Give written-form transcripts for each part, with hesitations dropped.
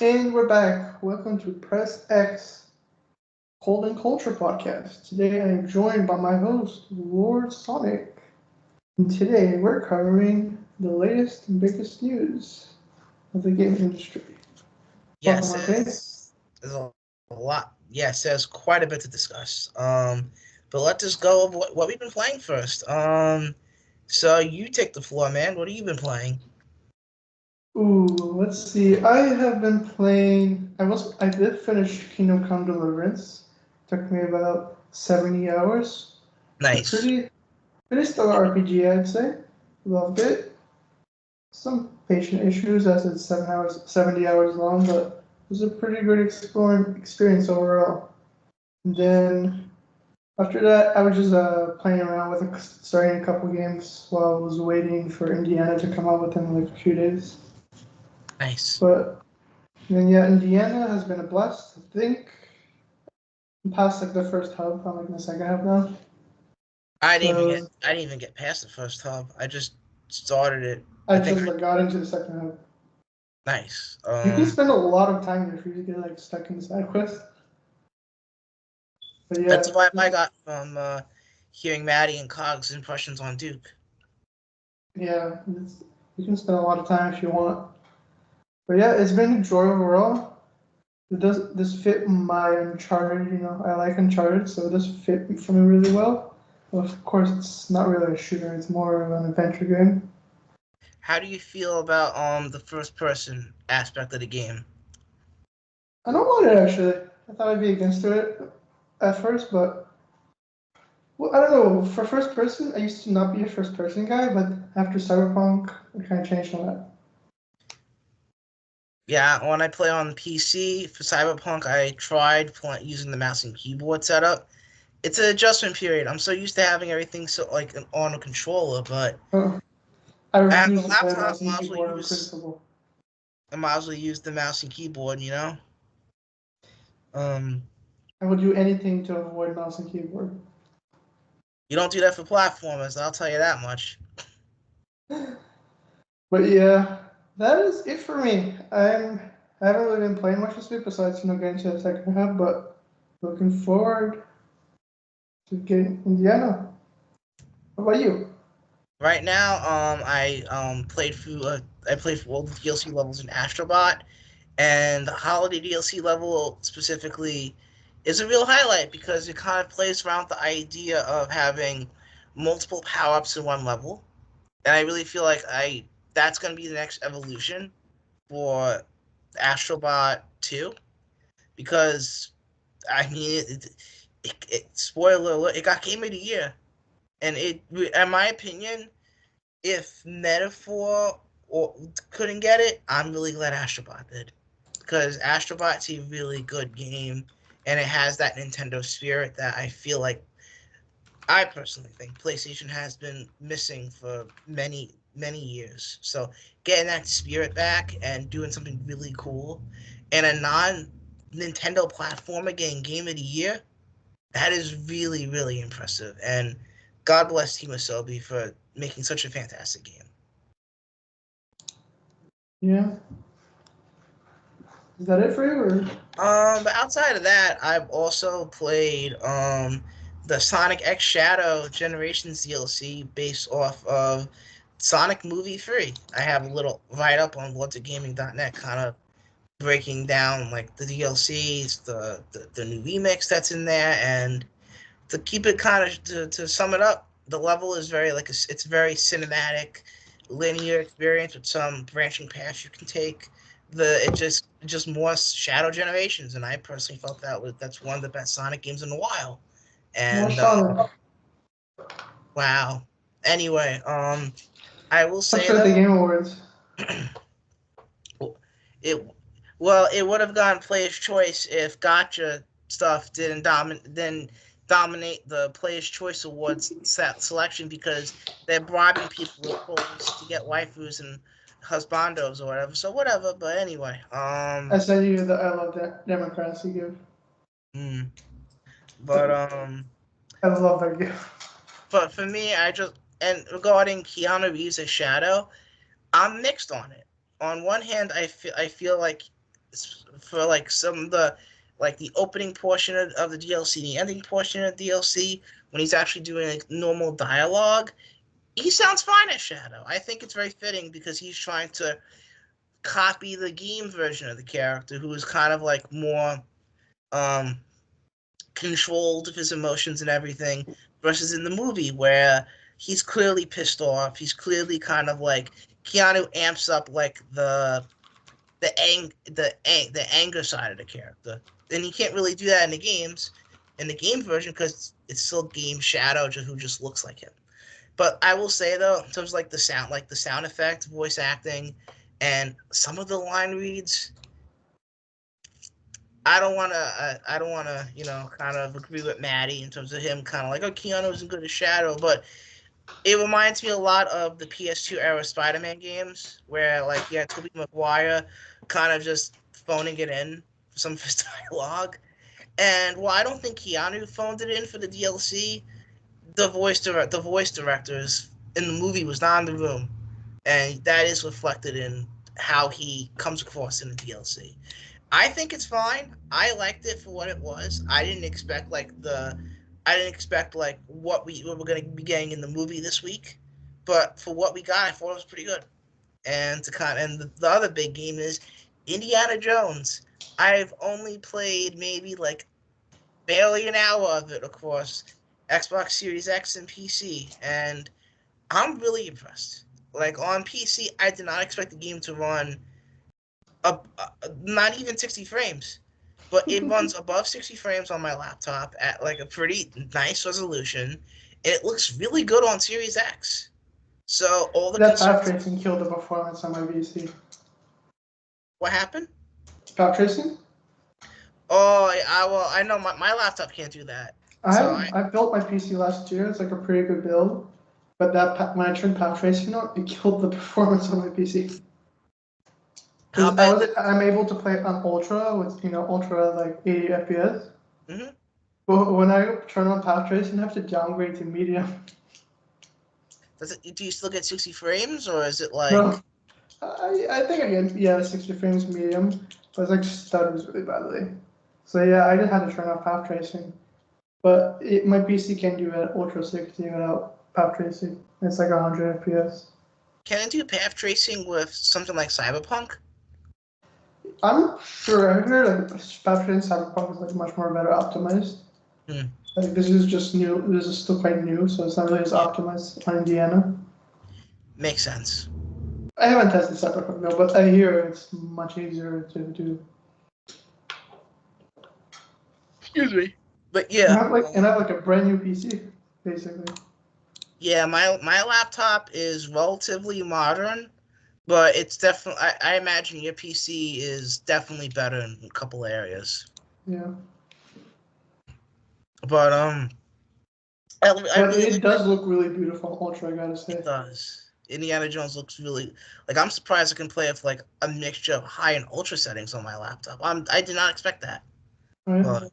And we're back. Welcome to Press X Cold and Culture Podcast. Today I am joined by my host, Lord Sonic. And today we're covering the latest and biggest news of the gaming industry. Welcome, Yes, RK. there's a lot. Yes, there's quite a bit to discuss. But let's just go over what we've been playing first. So you take the floor, man. What have you been playing? Ooh, let's see. I have been playing. I did finish Kingdom Come Deliverance. Took me about 70 hours. A Nice. pretty stellar RPG, I'd say. Loved it. Some patient issues as it's 7 hours, 70 hours long, but it was a pretty good exploring experience overall. And then after that, I was just playing around with starting a couple games while I was waiting for Indiana to come out within like a few days. Nice. But then yeah, Indiana has been a blast. I think I'm past like the first hub. I'm like in the second hub now. So I didn't even get past the first hub. I just started it. I I think just like got into the second hub. nice. You can spend a lot of time there if you get like stuck in the side quest. But That's yeah, what I got from hearing Maddie and Cog's impressions on Duke. yeah, you can spend a lot of time if you want. But yeah, it's been a joy overall. It does this fit my Uncharted? I like Uncharted, so this fit for me really well. Well, of course, it's not really a shooter; it's more of an adventure game. How do you feel about the first person aspect of the game? I don't want it actually. I thought I'd be against it at first, but well, I don't know. For first person, I used to not be a first person guy, but after Cyberpunk, I kind of changed on that. Yeah, when I play on PC for Cyberpunk, I tried using the mouse and keyboard setup. It's an adjustment period. I'm so used to having everything so like on a controller, but Oh, I I have the refuse to play laptop. mouse and keyboard on principle. I might as well use the mouse and keyboard. Um, I would do anything to avoid mouse and keyboard. you don't do that for platformers. I'll tell you that much. But yeah, that is it for me. I haven't really been playing much this week besides getting to the second half, but looking forward to getting Indiana. What about you? Right now, I played through all the DLC levels in Astrobot, and the holiday DLC level specifically is a real highlight because it kind of plays around the idea of having multiple power ups in one level, and I really feel like I that's going to be the next evolution for Astrobot 2 because I mean spoiler alert, it got Game of the Year, and in my opinion, if Metaphor or couldn't get it, I'm really glad Astrobot did because Astrobot's a really good game, and it has that Nintendo spirit that I feel like I personally think PlayStation has been missing for many years. So getting that spirit back and doing something really cool, and a non Nintendo platformer getting Game of the Year, that is really impressive. And God bless Team Asobi for making such a fantastic game. Yeah, is that it for you? Or But outside of that, I've also played the Sonic X Shadow Generations DLC based off of Sonic Movie 3. I have a little write up on lordsofgaming.net kind of breaking down like the DLCs, the new remix that's in there, and to keep it kind of to sum it up, the level is it's very cinematic, linear experience with some branching paths you can take. Just more Shadow Generations, and I personally felt that's one of the best Sonic games in a while. more And Sonic? wow. Anyway, I will What's say with the though, Game Awards? it it would have gone Player's Choice if Gotcha stuff didn't dominate the Player's Choice Awards selection because they're bribing people with polls to get waifus and husbandos or whatever. So whatever. But anyway, I sent you the I love that Democracy gift. mm, but I love that gift. for me, I just and regarding Keanu Reeves as Shadow, I'm mixed on it. On one hand, I feel like for like some of the like the opening portion of the DLC, the ending portion of the DLC, when he's actually doing like normal dialogue, he sounds fine as Shadow. I think it's very fitting because he's trying to copy the game version of the character, who is kind of like more um controlled of his emotions and everything, versus in the movie where he's clearly pissed off. He's clearly kind of like Keanu amps up like the anger side of the character, and you can't really do that in the games, in the game version, because it's still game Shadow who just looks like him. But I will say though, in terms of like the sound effect, voice acting, and some of the line reads, I don't wanna, kind of agree with Maddie in terms of him kind of like, oh, Keanu isn't good as Shadow, but it reminds me a lot of the PS2 era Spider-Man games, where like you had Tobey Maguire kind of just phoning it in for some of his dialogue. And while I don't think Keanu phoned it in for the DLC, the voice directors in the movie was not in the room, and that is reflected in how he comes across in the DLC. I think it's fine. I liked it for what it was. I didn't expect like what we were going to be getting in the movie this week, but for what we got, I thought it was pretty good. And the other big game is Indiana Jones. I've only played maybe like barely an hour of it across Xbox Series X and PC, and I'm really impressed. Like on PC, I did not expect the game to run not even 60 frames, but it runs above 60 frames on my laptop at like a pretty nice resolution. It looks really good on Series X. So all the That path concerns. tracing killed the performance on my PC. What happened? Path tracing? Oh, I know my laptop can't do that. I built my PC last year. It's like a pretty good build, but when I turned path tracing on, it killed the performance on my PC. How Because bad? I'm able to play it on ultra with ultra like 80 FPS. Mm-hmm. But when I turn on path tracing, I have to downgrade to medium. Do you still get 60 frames, or is it like? No, I think I get 60 frames medium, but it's like stutters really badly. So yeah, I just had to turn off path tracing. But my PC can do it ultra 60 without path tracing. It's like 100 FPS. Can it do path tracing with something like Cyberpunk? I'm sure I heard like path tracing Cyberpunk is like much more better optimized. Hmm. Like this is just new. This is still quite new, so it's not really as optimized on Indiana. Makes sense. I haven't tested Cyberpunk though, but I hear it's much easier to do. Excuse me. But And yeah, I have like a brand new PC, basically. yeah, my laptop is relatively modern, but it's definitely I imagine your PC is definitely better in a couple areas. Yeah. But I But really it like does look really beautiful, ultra, I gotta it say. does. Indiana Jones looks really like I'm surprised I can play with like a mixture of high and ultra settings on my laptop. I did not expect that. Right? But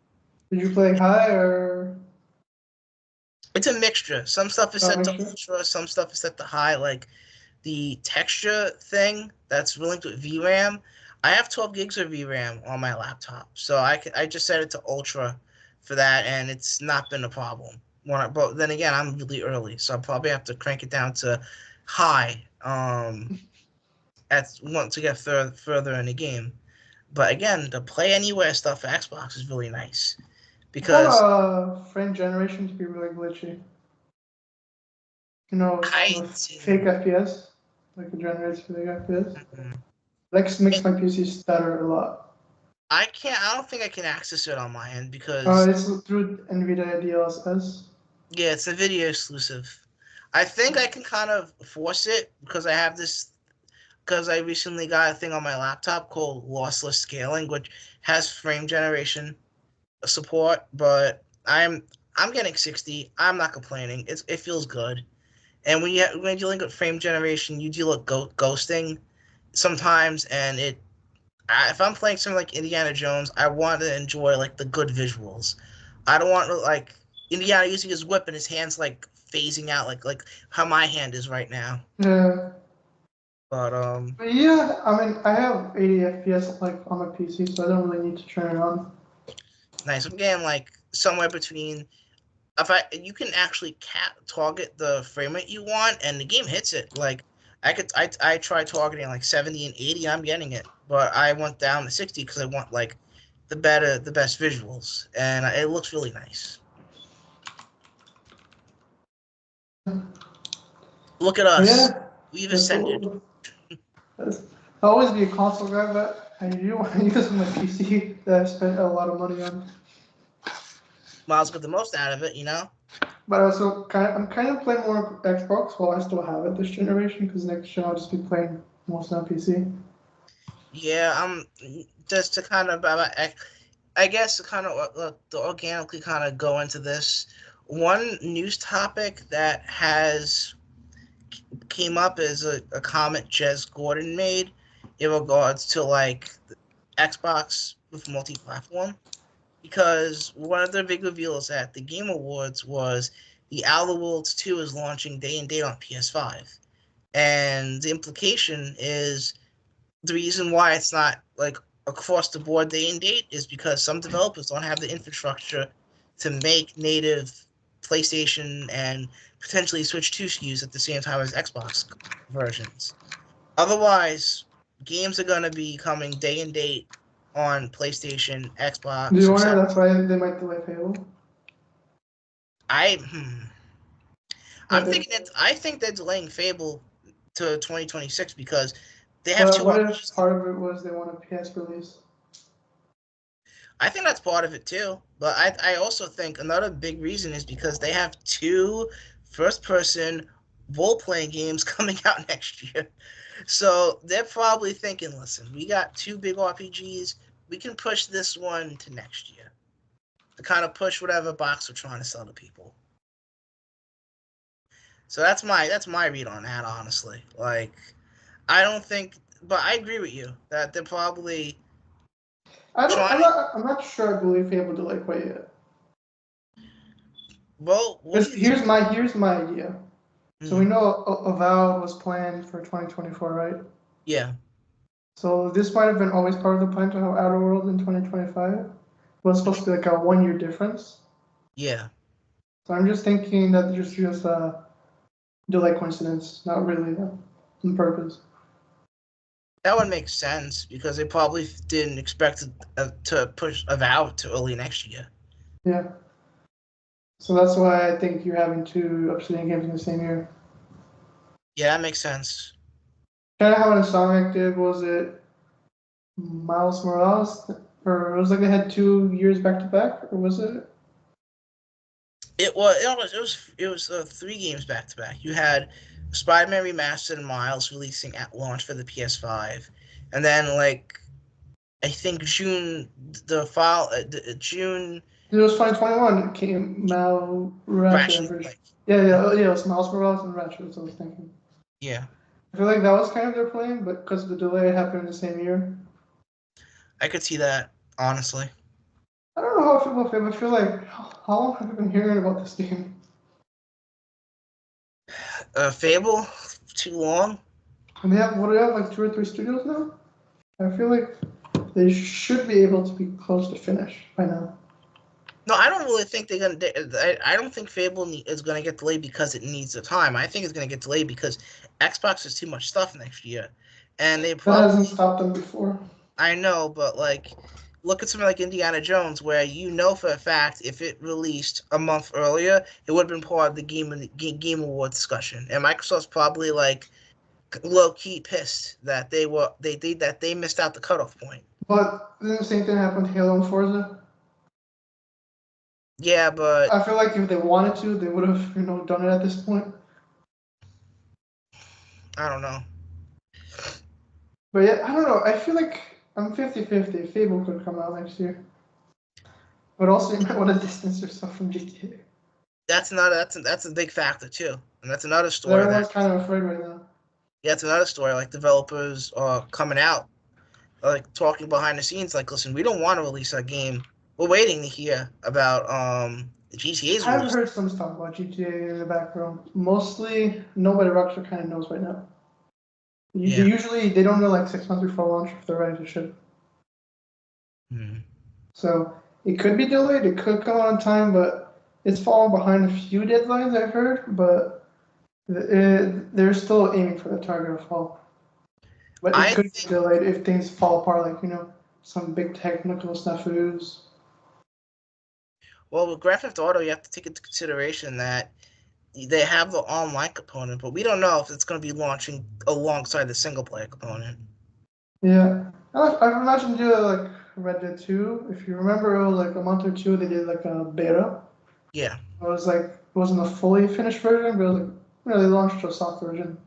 Did you play high or it's a mixture. Some stuff is set to mixture? ultra, some stuff is set to high. Like the texture thing that's linked with VRAM. I have 12 gigs of VRAM on my laptop, so I just set it to ultra for that, and it's not been a problem. But then again, I'm really early, so I'll probably have to crank it down to high. At want to get further in the game. But again, the play anywhere stuff for Xbox is really nice I found because frame generation to be really glitchy. I Fake do. FPS, like it generates fake FPS. Mhm. Like makes my PC stutter a lot. I can't. I don't think I can access it on my end because It's through NVIDIA DLSS. yeah, it's a video exclusive. I think I can kind of force it because I have this because I recently got a thing on my laptop called lossless scaling, which has frame generation support. But I'm getting 60. I'm not complaining. It feels good. And when you're dealing with frame generation, you deal with ghosting sometimes, and if I'm playing something like Indiana Jones, I want to enjoy like the good visuals. I don't want like Indiana using his whip and his hands like phasing out like how my hand is right now. Yeah. But But yeah, I mean, I have 80 FPS like on my PC, so I don't really need to turn it on. nice. I'm getting like somewhere between. You can actually target the frame rate you want, and the game hits it. Like I tried targeting like 70 and 80, I'm getting it, but I went down to 60 because I want like the best visuals, and it looks really nice. Look at But us, yeah, we've that's ascended. what. I'll always be a console guy, but I do want to use my PC that I spent a lot of money on. Miles got the most out of it, you know. But I'm kind of playing more Xbox while I still have it this generation, because next gen I'll just be playing mostly on PC. Yeah, just to kind of I guess to kind of to organically kind of go into this. One news topic that has came up is a comment Jez Gordon made in regards to like Xbox with multi-platform, because one of the big reveals at the Game Awards was the Outer Worlds 2 is launching day and date on PS5, and the implication is the reason why it's not like across the board day and date is because some developers don't have the infrastructure to make native PlayStation and potentially Switch 2 SKUs at the same time as Xbox versions. Otherwise, games are going to be coming day and date on PlayStation, Do you Xbox, wonder etc. that's why they might delay Fable? I But, I'm thinking that I think they're delaying Fable to 2026 because they have but two what if RPGs. part of it was they want a PS release? I think that's part of it too. But I also think another big reason is because they have two first person role playing games coming out next year. So they're probably thinking, listen, we got two big RPGs. We can push this one to next year to kind of push whatever box we're trying to sell to people. So that's my read on that, honestly. Like, I don't think, but I agree with you that they're probably I don't. trying. I'm not sure. I believe Fable delay quite yet. Well, what do Because you think? here's my idea. So we Mm, know Avowed was planned for 2024, right? yeah, So this might have been always part of the plan to have Outer Worlds in 2025. It was supposed to be like a 1 year difference. yeah. So I'm just thinking that just a delay coincidence, not really on purpose. That would make sense because they probably didn't expect to push Avowed to early next year. Yeah. So that's why I think you're having two Obsidian games in the same year. Yeah, that makes sense. Kind of how Insomniac did, was it Miles Morales? Or it was like they had 2 years back to back, or was it? It was 3 games back to back. You had Spider-Man Remastered and Miles releasing at launch for the PS5, and then like I think June It was 2021. It came Mal Ratchet, I'm Ratchet and pretty sure. Clank. Yeah, it was Miles Morales and Ratchet, that's what I was thinking. Yeah, I feel like that was kind of their plan, but because of the delay, it happened in the same year. I could see that honestly. I don't know how I feel about Fable. I feel like, how long have I been hearing about this game? Fable, too long. And they have, what do they have, like 2 or 3 studios now? I feel like they should be able to be close to finish by now. No, I don't really think they're gonna. I don't think Fable is gonna get delayed because it needs the time. I think it's gonna get delayed because Xbox has too much stuff next year, and they That hasn't probably. stopped them before. I know, but like, look at something like Indiana Jones, where you know for a fact if it released a month earlier, it would have been part of the game award discussion, and Microsoft's probably like low key pissed that they missed out the cutoff point. But then the same thing happened to Halo and Forza. Yeah, but I feel like if they wanted to, they would have, done it at this point. I don't know. But yeah, I don't know. I feel like I'm 50-50. Fable could come out next year. But also, you might want to distance yourself from GTA. That's a big factor too, and that's another story Everyone's that kind of afraid right now. yeah, it's another story. Like developers are coming out, like talking behind the scenes. Like, listen, we don't want to release our game. We're waiting to hear about GTA's I've release. heard some stuff about GTA in the background. Mostly, nobody Rockstar kind of knows right now. Yeah. Usually they don't know like 6 months before launch if they're ready to ship. So it could be delayed, it could come out on time, but it's fallen behind a few deadlines I've heard, but they're still aiming for the target of fall. But it I could be think, delayed if things fall apart, like, some big technical snafus. well, with Grand Theft Auto, you have to take into consideration that they have the online component, but we don't know if it's going to be launching alongside the single player component. Yeah. I've imagined doing like Red Dead 2. If you remember, it was like a month or two, they did like a beta. Yeah. It wasn't a fully finished version, but it was like, they launched a soft version.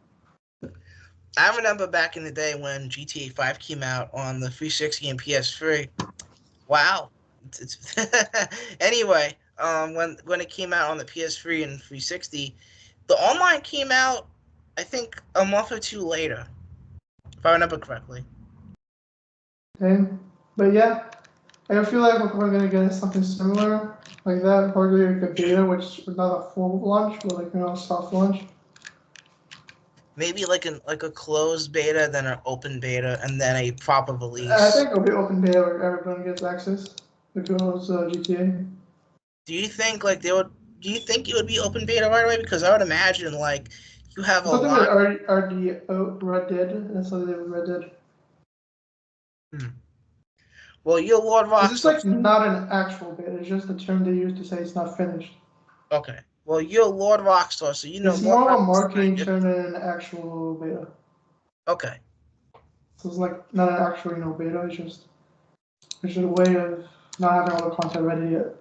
I remember back in the day when GTA 5 came out on the 360 and PS3. Wow. Anyway, when it came out on the PS3 and 360, the online came out, I think, a month or two later, if I remember correctly. Okay. But yeah, I feel like what we're gonna get is something similar like that, probably like a beta, which is not a full launch, but like, a soft launch. Maybe like a closed beta, then an open beta, and then a proper I release. think it'll be open beta where everyone gets access. Like it was GTA. Do you think like they would? Do you think it would be open beta right away? Because I would imagine like you have a Something with lot. Red Dead. That's something they did with Red Dead. Well, you're Lord Because it's Rockstar. like not an actual beta. It's just the term they use to say it's not finished. Okay. Well, you're Lord Rockstar, so you know It's more more of about a this than I marketing do. term than an actual beta. Okay. So it's like not an actual, beta. It's just a way of not having all the content ready yet.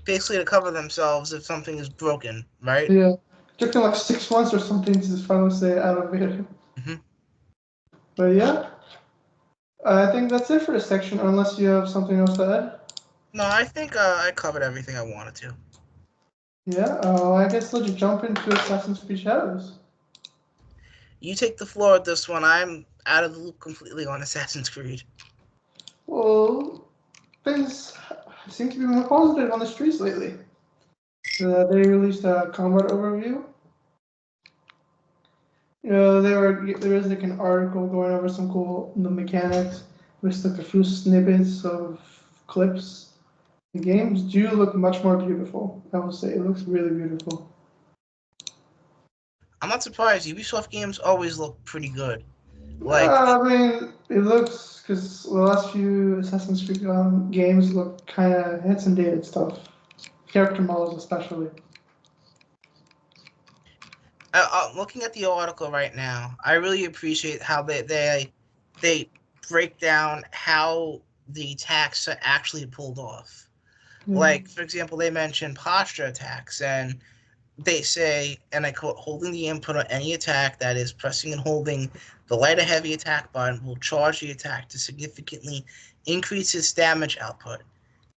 Basically, to cover themselves if something is broken, right? Yeah. It took them like 6 months or something to finally say out of beta. Hmm. But yeah, I think that's it for this section, unless you have something else to add. No, I think I covered everything I wanted to. Yeah, I guess let's jump into Assassin's Creed Shadows. You take the floor at this one. I'm out of the loop completely on Assassin's Creed. Well, things seem to be more positive on the streets lately. They released a combat overview. There is like an article going over some cool mechanics, with like a few snippets of clips. The games do look much more beautiful. I will say it looks really beautiful. I'm not surprised. Ubisoft games always look pretty good. Like, I mean, it looks because the last few Assassin's Creed games look kind of had some dated stuff, character models especially. looking at the article right now, I really appreciate how they break down how the attacks are actually pulled off. Yeah. Like, for example, they mention posture attacks, and they say, and I quote, holding the input on any attack, that is, pressing and holding the light or heavy attack button, will charge the attack to significantly increase its damage output.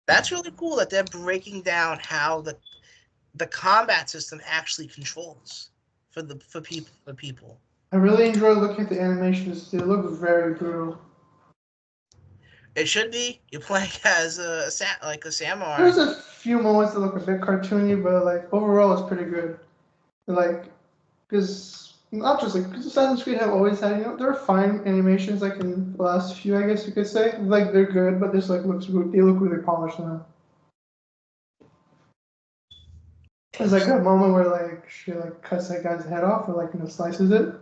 That's really cool that they're breaking down how the combat system actually controls for people. I really enjoy looking at the animations. They look very brutal. It should be you're playing as like a samurai. There's a few moments that look a bit cartoony, but like overall, it's pretty good. Like, because not just like, because Assassin's Creed have always had, they're fine animations. Like in the last few, I guess you could say, like they're good, but this like they look really polished now. There's like a moment where like she like cuts that guy's head off, or like slices it,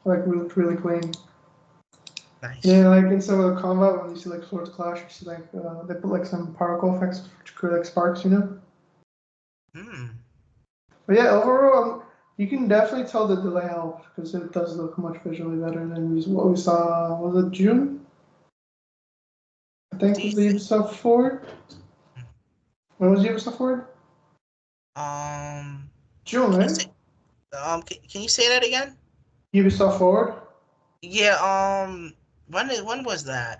like really clean. Nice. Yeah, like in some of the combat when you see like swords clash, you see like they put like some particle effects to create like sparks. Hmm. But yeah, overall, you can definitely tell the delay helped because it does look much visually better than what we saw. Was it June? I think Do you was the think? Ubisoft Forward. When was the Ubisoft Forward? Um. June, Can you right? say? Can you say that again? Ubisoft Forward. Yeah. When was that?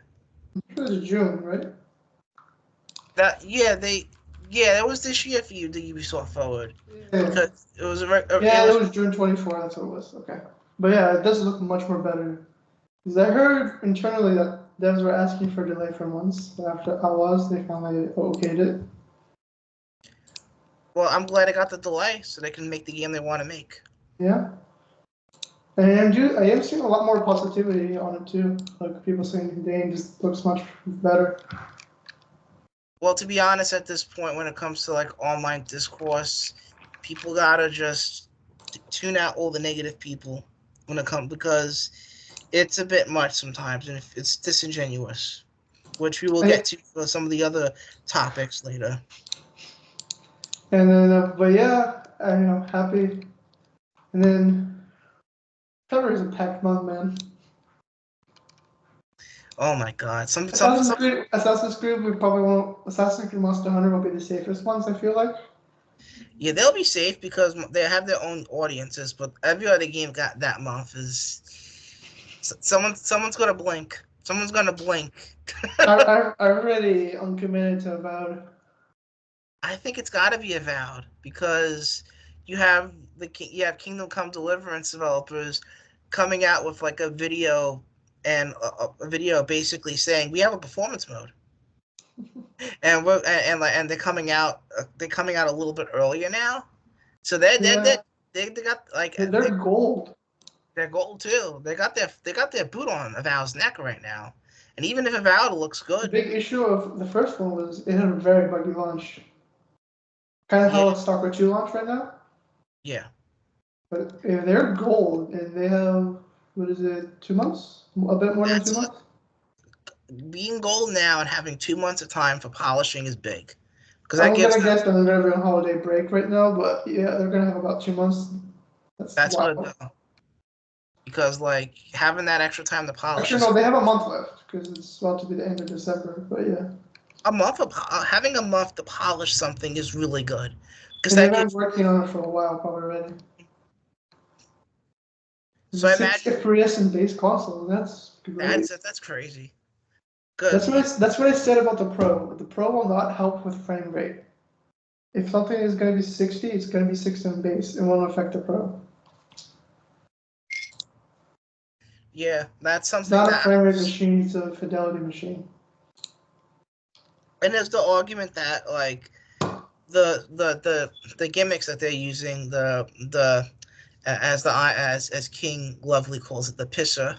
I'm sure it was June, right? That yeah they yeah that was this year for you the Ubisoft Forward Yeah. because it was it Yeah, it was was June 24. That's what it was. Okay. But yeah, it does look much more better. Because I heard internally that devs were asking for a delay for months, but after Outlaws, they finally okayed it. well I'm glad I got the delay so they can make the game they want to make. Yeah. And I am seeing a lot more positivity on it too. Like people saying the game just looks much better. Well, to be honest, at this point, when it comes to like online discourse, people gotta just tune out all the negative people when it comes, because it's a bit much sometimes, and it's disingenuous, which we will I, get to for some of the other topics later. and then, but yeah, I'm happy. And then February is a packed month, man. Oh my God! Some Assassin's Creed, we probably won't. Assassin's Creed Monster Hunter will be the safest ones. I feel like. Yeah, they'll be safe because they have their own audiences, but every other game got that month is someone's gonna blink. Someone's gonna blink. I already uncommitted to Avowed. I think it's got to be Avowed because you have Kingdom Come Deliverance developers coming out with like a video and a video basically saying we have a performance mode, and they're coming out a little bit earlier now, so Yeah, they got like they're gold. they're gold too. They got their boot on Avowed's neck right now, and even if Avowed looks The good, big issue of the first one was it had a very buggy launch. Kind of yeah, how Stalker 2 launched right now. yeah. But if they're gold and they have, what is it, 2 months? A bit more than That's 2 months? being gold now and having 2 months of time for polishing is big, because that I'm gives gonna them guess that they're gonna be on holiday break right now, but yeah, they're gonna have about 2 months. That's that's good wild. though, because like having that extra time to polish Actually, is no, they have a month left because it's about to be the end of December. But yeah, a month of having a month to polish something is really good, because and they've that been gives. working on it for a while, probably already. It's So a I 60 imagine FPS in base console. That's great. that's crazy. Because you That's what I said about the Pro. The Pro will not help with frame rate. If something is gonna be 60, it's gonna be 60 on base. It won't affect the Pro. yeah, that's It's something not a that. frame rate machine. It's a fidelity machine. And there's the argument that like the gimmicks that they're using, as King Lovely calls it, the pisser.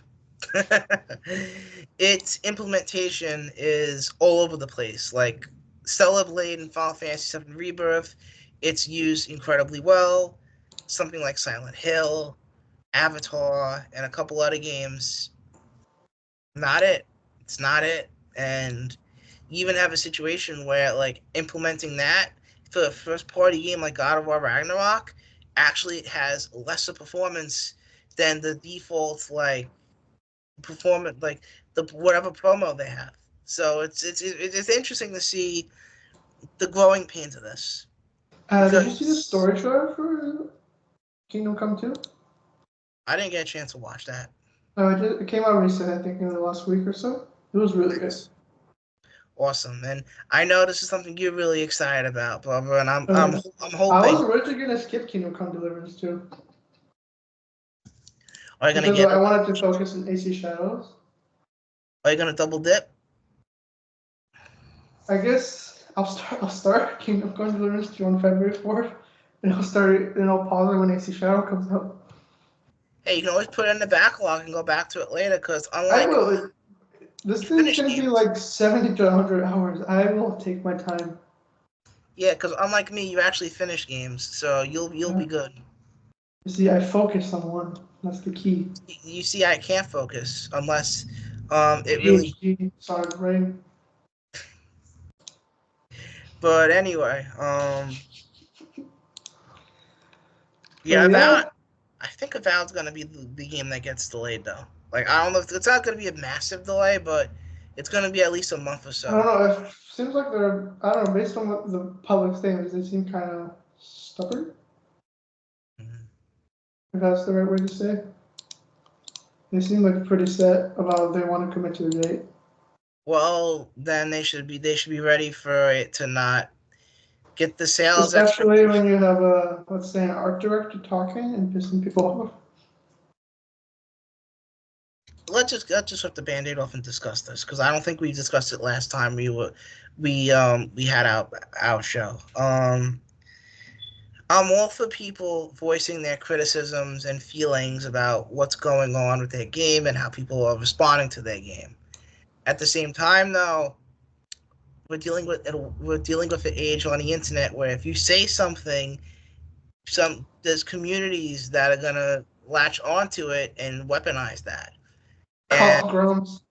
Its implementation is all over the place. Like Stellar Blade and Final Fantasy VII Rebirth, it's used incredibly well. Something like Silent Hill, Avatar, and a couple other games, not it. It's not it. And you even have a situation where like implementing that for a first party game like God of War Ragnarok actually has lesser performance than the default like performance, like the whatever promo they have. So it's interesting to see the growing pains of this, Did you see the because story trailer for Kingdom Come 2? I didn't get a chance to watch that. It came out recently, I think, in the last week or so. It was really good. Nice. Awesome. And I know this is something you're really excited about, Barbara, and Uh, I'm I was hoping. originally gonna skip Kingdom Come Deliverance too, Are you gonna because get I it? wanted to focus on AC Shadows. Are you gonna double dip? I guess I'll start Kingdom Come Deliverance 2 on February 4th, and I'll pause it when AC Shadow comes out. Hey, you can always put it in the backlog and go back to it later. Because I unlike will. This thing's finished gonna be games, like 70 to 100 hours. I will take my time. yeah, because unlike me, you actually finish games, so you'll Yeah. be good. You see, I focus on one. That's the key. You see, I can't focus unless it really. ADHD, solid brain. But anyway, yeah, But yeah, I think Avowed's gonna be the game that gets delayed though. Like I don't know if it's not gonna be a massive delay, but it's gonna be at least a month or I don't so. know. It seems like they're. I don't know. Based on what the public thinks, they seem kind of stubborn. Mhm. If that's the right way to say. They seem like pretty set about they want to commit to the date. Well, then they should be ready for it to not get the sales Especially expectation. when you have a, let's say, an art director talking and pissing people off. Let's just rip the band-aid off and discuss this, because I don't think we discussed it last time we had our show. I'm all for people voicing their criticisms and feelings about what's going on with their game and how people are responding to their game. At the same time, though, we're dealing with an age on the internet where if you say something, there's communities that are gonna latch onto it and weaponize that. And Call Grums.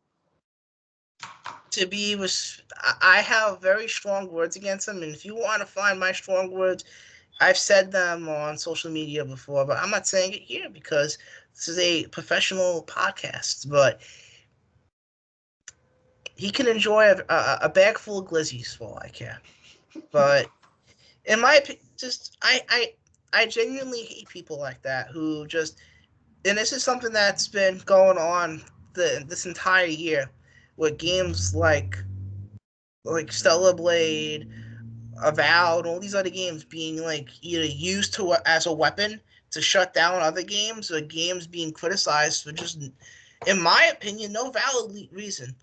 to be was I have very strong words against them, and if you want to find my strong words, I've said them on social media before, but I'm not saying it here because this is a professional podcast. But he can enjoy a bag full of glizzies for all I care. But in my opinion, I genuinely hate people like that who just, and this is something that's been going on this entire year with games like Stellar Blade, Avowed, all these other games being like either used as a weapon to shut down other games, or games being criticized for just, in my opinion, no valid reason.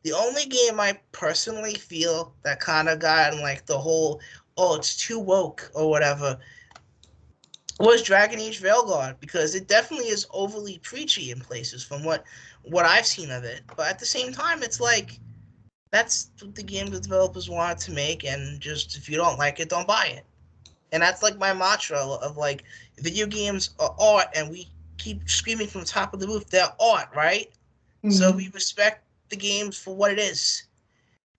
The only game I personally feel that kind of got in like the whole, oh, it's too woke or whatever, was Dragon Age Veilguard, because it definitely is overly preachy in places from what I've seen of it. But at the same time, it's like that's what the game developers wanted to make, and just if you don't like it, don't buy it. And that's like my mantra of like, video games are art, and we keep screaming from the top of the roof, they're art, right? So we Mm-hmm. respect the games for what it is.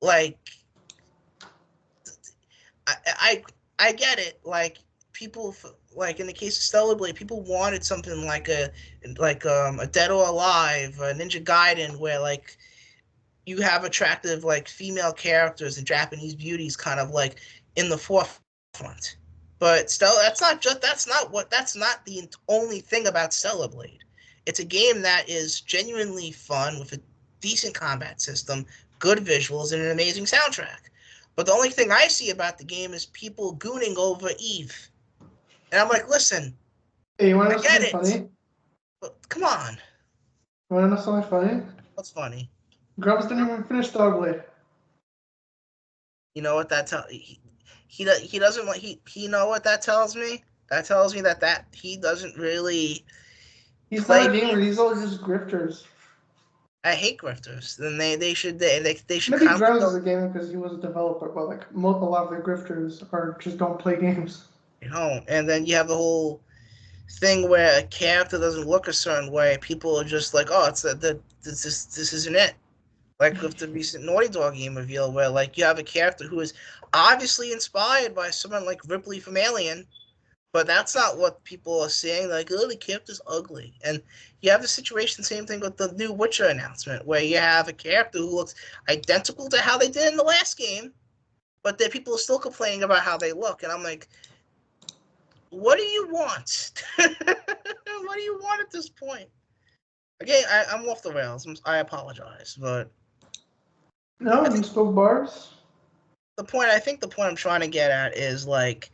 Like, I I, I get it. Like, people, like in the case of Stellar Blade, people wanted something like a Dead or Alive, a Ninja Gaiden, where like you have attractive like female characters and Japanese beauties kind of like in the forefront. But still, that's not the only thing about Stellar Blade. It's a game that is genuinely fun with a decent combat system, good visuals, and an amazing soundtrack. But the only thing I see about the game is people gooning over Eve. And I'm like, listen, Hey, you want to I know get something it, funny? but come on. You want to know something funny? What's funny? Grums didn't even finish Dogblade. You know what that tell he doesn't want he know what that tells me? That tells me that he doesn't really He's not play a gamer. games. These all just grifters. I hate grifters. Then they should Maybe kind of Grums is go a gamer because he was a developer, but like a lot of the grifters are just don't play games. home. And then you have the whole thing where a character doesn't look a certain way. People are just like, oh, this isn't it. Like with the recent Naughty Dog game reveal, where like you have a character who is obviously inspired by someone like Ripley from Alien. But that's not what people are saying. Like, oh, the character's ugly. And you have the situation, same thing with the new Witcher announcement, where you have a character who looks identical to how they did in the last game, but then people are still complaining about how they look. And I'm like, what do you want? What do you want at this point? Again, I'm off the rails. I apologize. But No, I you think spoke bars. the point I'm trying to get at is like,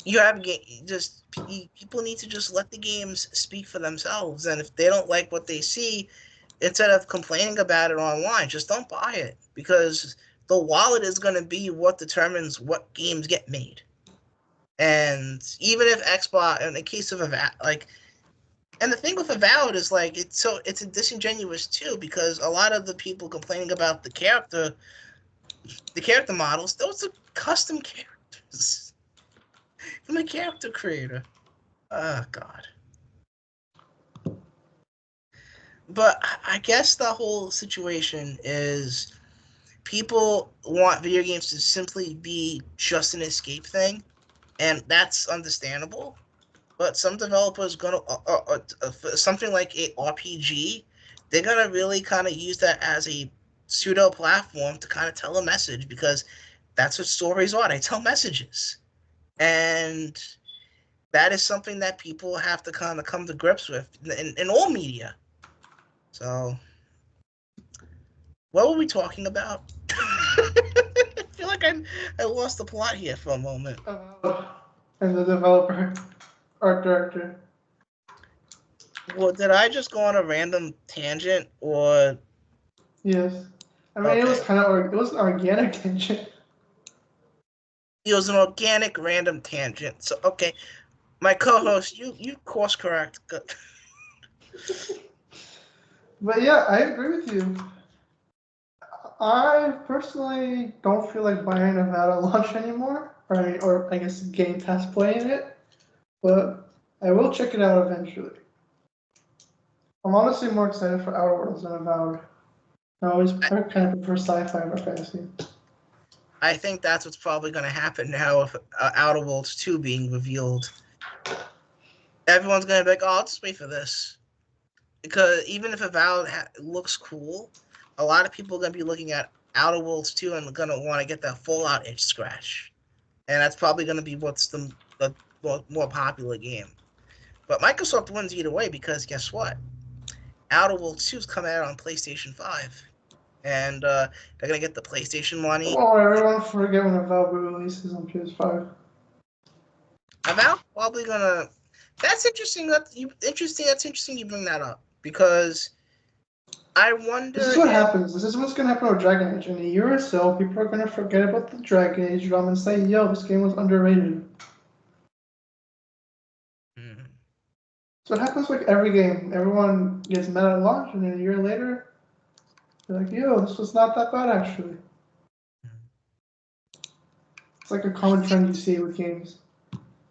you have just people need to just let the games speak for themselves, and if they don't like what they see, instead of complaining about it online, just don't buy it, because the wallet is going to be what determines what games get made. And even if Xbox, in the case of like, and the thing with Avowed is like it's disingenuous too, because a lot of the people complaining about the character models, those are custom characters from the character creator. Oh God. But I guess the whole situation is people want video games to simply be just an escape thing, and that's understandable. But some developers gonna something like a RPG, they're gonna really kind of use that as a pseudo platform to kind of tell a message, because that's what stories are. They tell messages, and that is something that people have to kind of come to grips with in all media. So what were we talking about? I feel like I lost the plot here for a moment. And the developer, art director. Well, did I just go on a random tangent, or Yes. I mean, it was okay? kind of it was an organic tension. It was an organic random tangent. So okay, my co-host, you course correct. Good. But yeah, I agree with you. I personally don't feel like buying Avowed at launch anymore, or I guess Game Pass playing it, but I will check it out eventually. I'm honestly more excited for Outer Worlds than Avowed. I kind of prefer sci-fi over fantasy. I think that's what's probably going to happen now with Outer Worlds 2 being revealed. Everyone's going to be like, oh, I'll just wait for this. Because even if Avowed looks cool, a lot of people are going to be looking at Outer Worlds 2 and going to want to get that Fallout itch scratch. And that's probably going to be what's the more popular game. But Microsoft wins either way because guess what? Outer Worlds 2 is coming out on PlayStation 5. And they're going to get the PlayStation money. Oh, everyone forget when Avowed releases on PS5. Avowed probably going to... That's interesting. That's interesting you bring that up. Because I wonder This is what happens. This is what's going to happen with Dragon Age. In a year or so, people are going to forget about the Dragon Age drama and say, yo, this game was underrated. So it happens with every game. Everyone gets mad at launch, and then a year later, they're like, yo, this was not that bad, actually. It's like a common trend you see with games.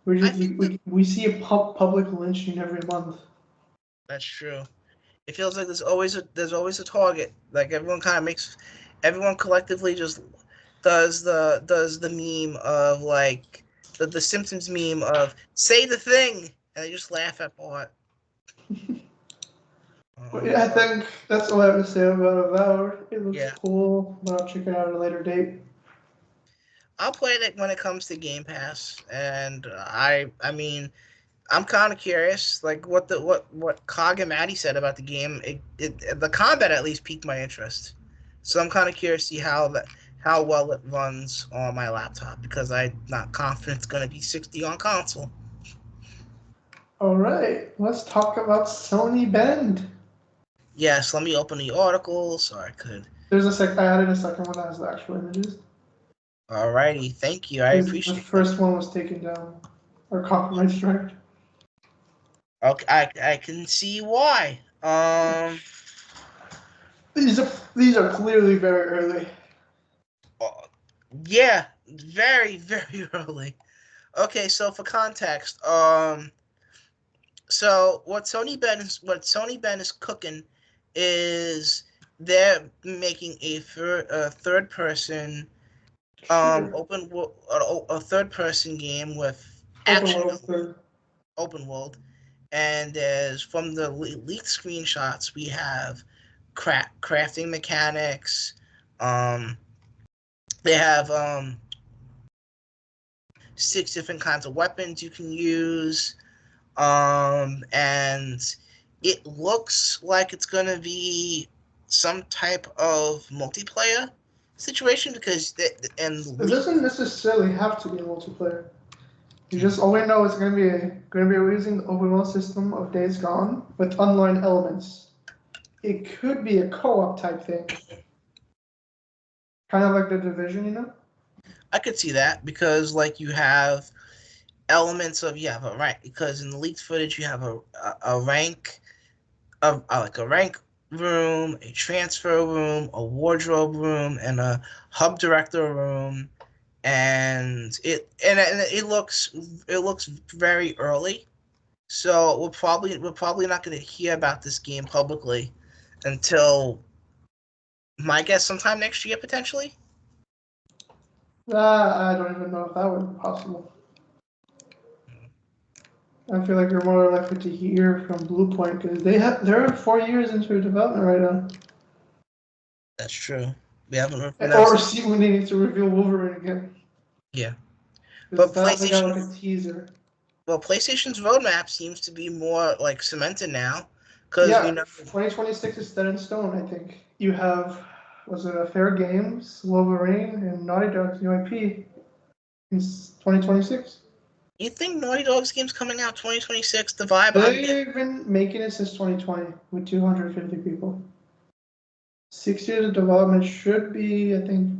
We see a public lynching every month. That's true. It feels like there's always a target. Like everyone collectively just does the meme of like the Simpsons meme of say the thing and they just laugh at Bart. But yeah, I think that's all I have to say about Avowed. It looks Yeah. cool, but I'll check it out at a later date. I'll play it when it comes to Game Pass, and I mean I'm kind of curious, like what Cog and Maddie said about the game. The combat at least piqued my interest, so I'm kind of curious to see how well it runs on my laptop because I'm not confident it's gonna be 60 on console. All right, let's talk about Sony Bend. Yes, let me open the article so I could. I added a second one that has the actual images. Alrighty, thank you. I Because the appreciate first one was taken down or copyright strike. Okay, I can see why. These are clearly very early. Yeah, very very early. Okay, so for context, so what Sony Ben is cooking is they're making a third person a third person game with action open world, and there's from the leaked screenshots we have crafting mechanics. um they have 6 different kinds of weapons you can use. And it looks like it's gonna be some type of multiplayer situation because it doesn't necessarily have to be a multiplayer. You just all we know is going to be using the open world system of Days Gone with online elements. It could be a co-op type thing, kind of like the Division, you know. I could see that because like you have elements of you have a rank because in the leaked footage you have a rank of like a rank room, a transfer room, a wardrobe room, and a hub director room, and it looks very early, so we're probably not going to hear about this game publicly until my guess sometime next year potentially. I don't even know if that would be possible. I feel like you're more likely to hear from Bluepoint because they're 4 years into development right now. That's true. We haven't Or see when they need to reveal Wolverine again. Yeah, but they got like a teaser. Well, PlayStation's roadmap seems to be more like cemented now, because we know 2026 is set in stone. I think you have was it a Fair Games, Wolverine, and Naughty Dog's new IP in 2026. You think Naughty Dog's game's coming out 2026? The vibe They've been making it since 2020 with 250 people. 6 years of development should be, I think,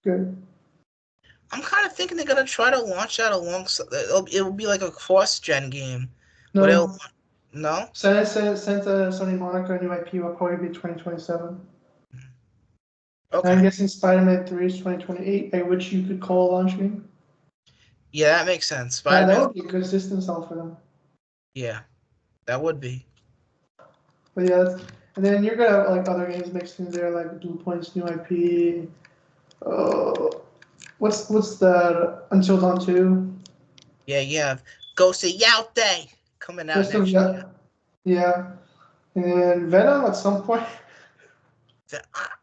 good. I'm kind of thinking they're gonna try to launch that alongside. It'll be like a cross-gen game, but it'll No, no. since Sony Monica new IP will probably be 2027. And I'm Okay, guessing Spider-Man 3 is 2028, at which you could call a launch game. yeah, that makes sense. That Spider-Man, would be a good system sell for them. yeah, that would be. But yeah, and then you're gonna have like other games mixed in there, like Blue Point's new IP. Uh, what's the Until Dawn 2? Yeah, yeah. Ghost of Yaute coming out Just of next year. yeah, and then Venom at some point.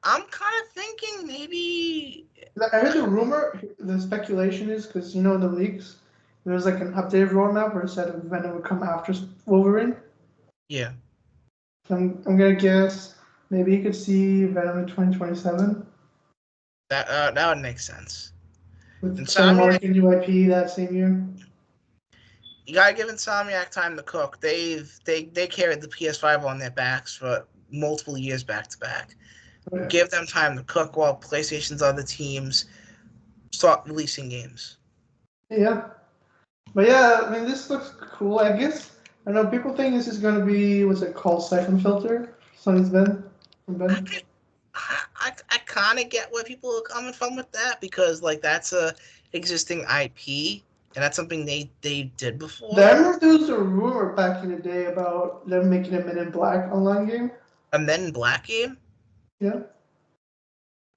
I'm kind of thinking maybe. I heard the rumor, the speculation is because in the leaks, there was like an updated roadmap where it said Venom would come after Wolverine. Yeah, I'm gonna guess maybe you could see Venom in 2027 that would make sense. with Sony Insomniac, Monica new IP that same year. you gotta give Insomniac time to cook. They carried the PS5 on their backs for multiple years back to back. Oh, yeah. Give them time to cook while PlayStation's other teams start releasing games. Yeah, but yeah, I mean this looks cool. I guess I know people think this is gonna be what's it called, Siphon Filter. Sony's Ben from Ben. I kind of get where people are coming from with that because like that's a existing IP and that's something they did before. I remember there was a rumor back in the day about them making a Men in Black online game. A Men in Black game. Yeah.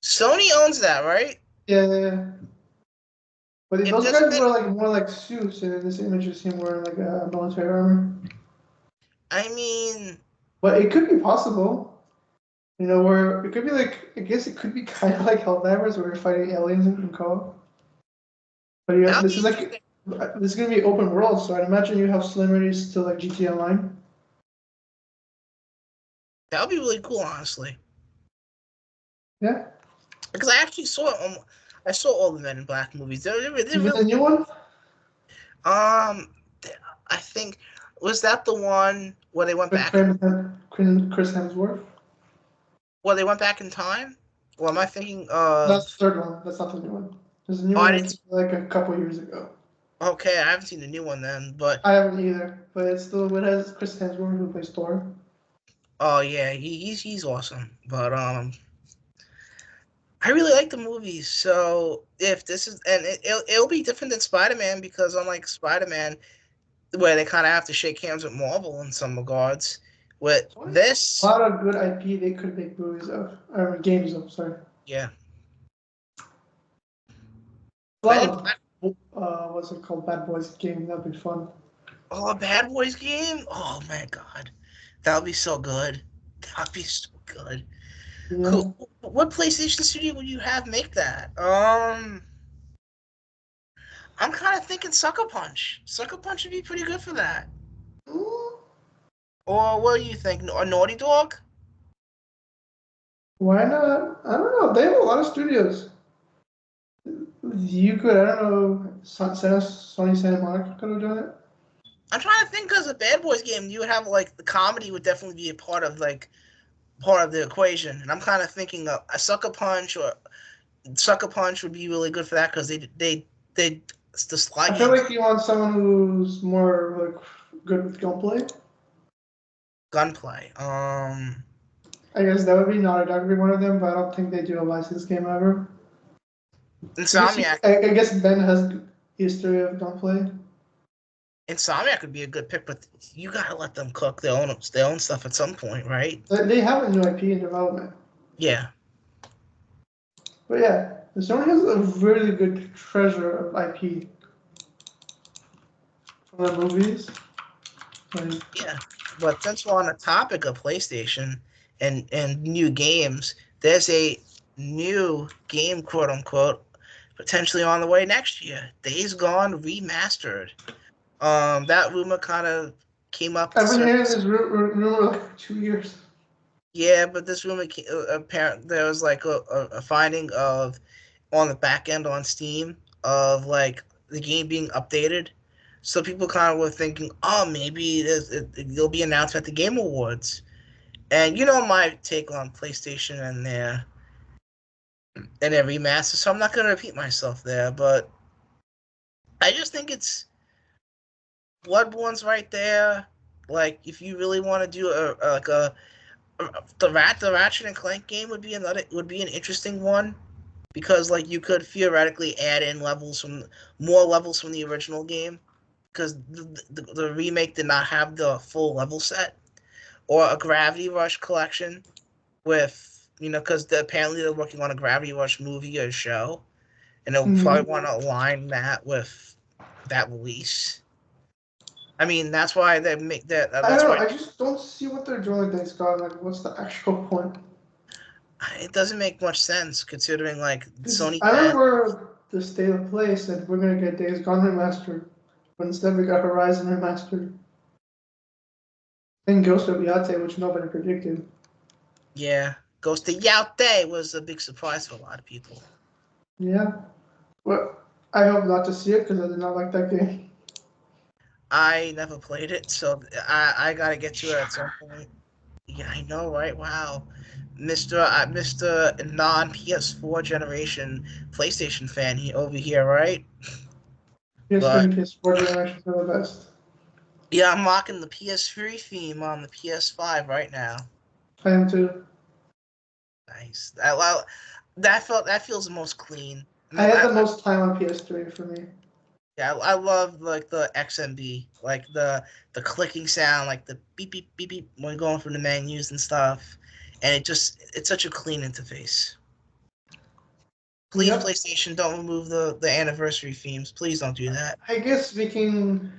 Sony owns that, right? Yeah, yeah, yeah. But If those this guys thing, were like more like suits, and in this image is him wearing like a military armor. I mean, But it could be possible, where it could be like I guess it could be kind of like Helldivers, where you're fighting aliens in co-op. But yeah, that'd this be is interesting. like this is gonna be open world, so I'd imagine you have similarities to like GTA Online. That would be really cool, honestly. Yeah, Because I actually saw it. I saw all the Men in Black movies. They're even the really new one um. I think was that the one where they went with back in Chris Hemsworth. where they went back in time? Or am I thinking That's of? the third one. That's not the new one. There's a new Oh, I one that didn't. came like a couple years ago. Okay, I haven't seen the new one then, but I haven't either, but it's still it has Chris Hemsworth who plays Thor. oh yeah, he's awesome. But I really like the movies. So if this is and it'll be different than Spider Man because unlike Spider Man, where they kind of have to shake hands with Marvel in some regards, with Sony has a this, lot of good IP they could make movies of, or games of. Sorry, yeah, a lot Men in of Black. what's it called, Bad Boys game. That'd be fun. Oh, a Bad Boys game. Oh my god, that would be so good. That would be so good. Yeah. Cool. What PlayStation studio would you have make that? I'm kind of thinking Sucker Punch. Sucker Punch would be pretty good for that. Mm, Or what do you think? A Naughty Dog? why not? I don't know. They have a lot of studios. You could, I don't know, Sony Santa Monica could have done it. I'm trying to think because a Bad Boys game, you would have like the comedy would definitely be a part of the equation, and I'm kind of thinking a Sucker Punch would be really good for that because they the Sly I feel games like you want someone who's more like good with gunplay. gunplay. I guess that would be Naughty Dog would be one of them, but I don't think they do a licensed game ever. Insomniac. I guess Ben has history of gunplay. Insomniac could be a good pick, but you gotta let them cook their own stuff at some point, right? They have a new IP in development. Yeah. But yeah, Sony has a really good treasure of IP from the movies. Like, Yeah, but since we're on the topic of PlayStation and new games, there's a new game, quote unquote, potentially on the way next year. Days Gone remastered. That rumor kind of came up to I've been hearing surface. this rumor like 2 years. Yeah, but this rumor apparent there was like a finding of on the back end on Steam of like the game being updated. So people kind of were thinking, oh, maybe it'll be announced at the Game Awards. And you know my take on PlayStation and and every master, so I'm not gonna repeat myself there. But I just think it's Bloodborne's right there. Like, if you really want to do the Ratchet and Clank game would be an interesting one because like you could theoretically add in more levels from the original game because the remake did not have the full level set, or a Gravity Rush collection with because apparently they're working on a Gravity Rush movie or show, and they'll Mhm. probably want to align that with that release. I mean, that's why they make that. I That's don't know. why I just don't see what they're doing with Days Gone. Like, what's the actual point? it doesn't make much sense considering like Because Sony I has. remember the state of play said we're gonna get Days Gone remastered, but instead we got Horizon remastered and Ghost of Yate, which nobody predicted. Yeah, Ghost of Yaute was a big surprise for a lot of people. Yeah, well, I hope not to see it because I did not like that game. I never played it, so I gotta get to it at some point. Yeah, I know, right? Wow, Mister non PS4 generation PlayStation fan over here, right? PS3 But and PS4 generations are the best. yeah, I'm rocking the PS3 theme on the PS5 right now. I am too. Nice. That feels the most clean. I I mean, had the most time on PS3 for me. yeah, I love like the XMB, like the clicking sound, like the beep beep beep beep when you're going through the menus and stuff, and it's such a clean interface. Please, Yep. PlayStation, don't remove the anniversary themes. Please don't do that. I guess we can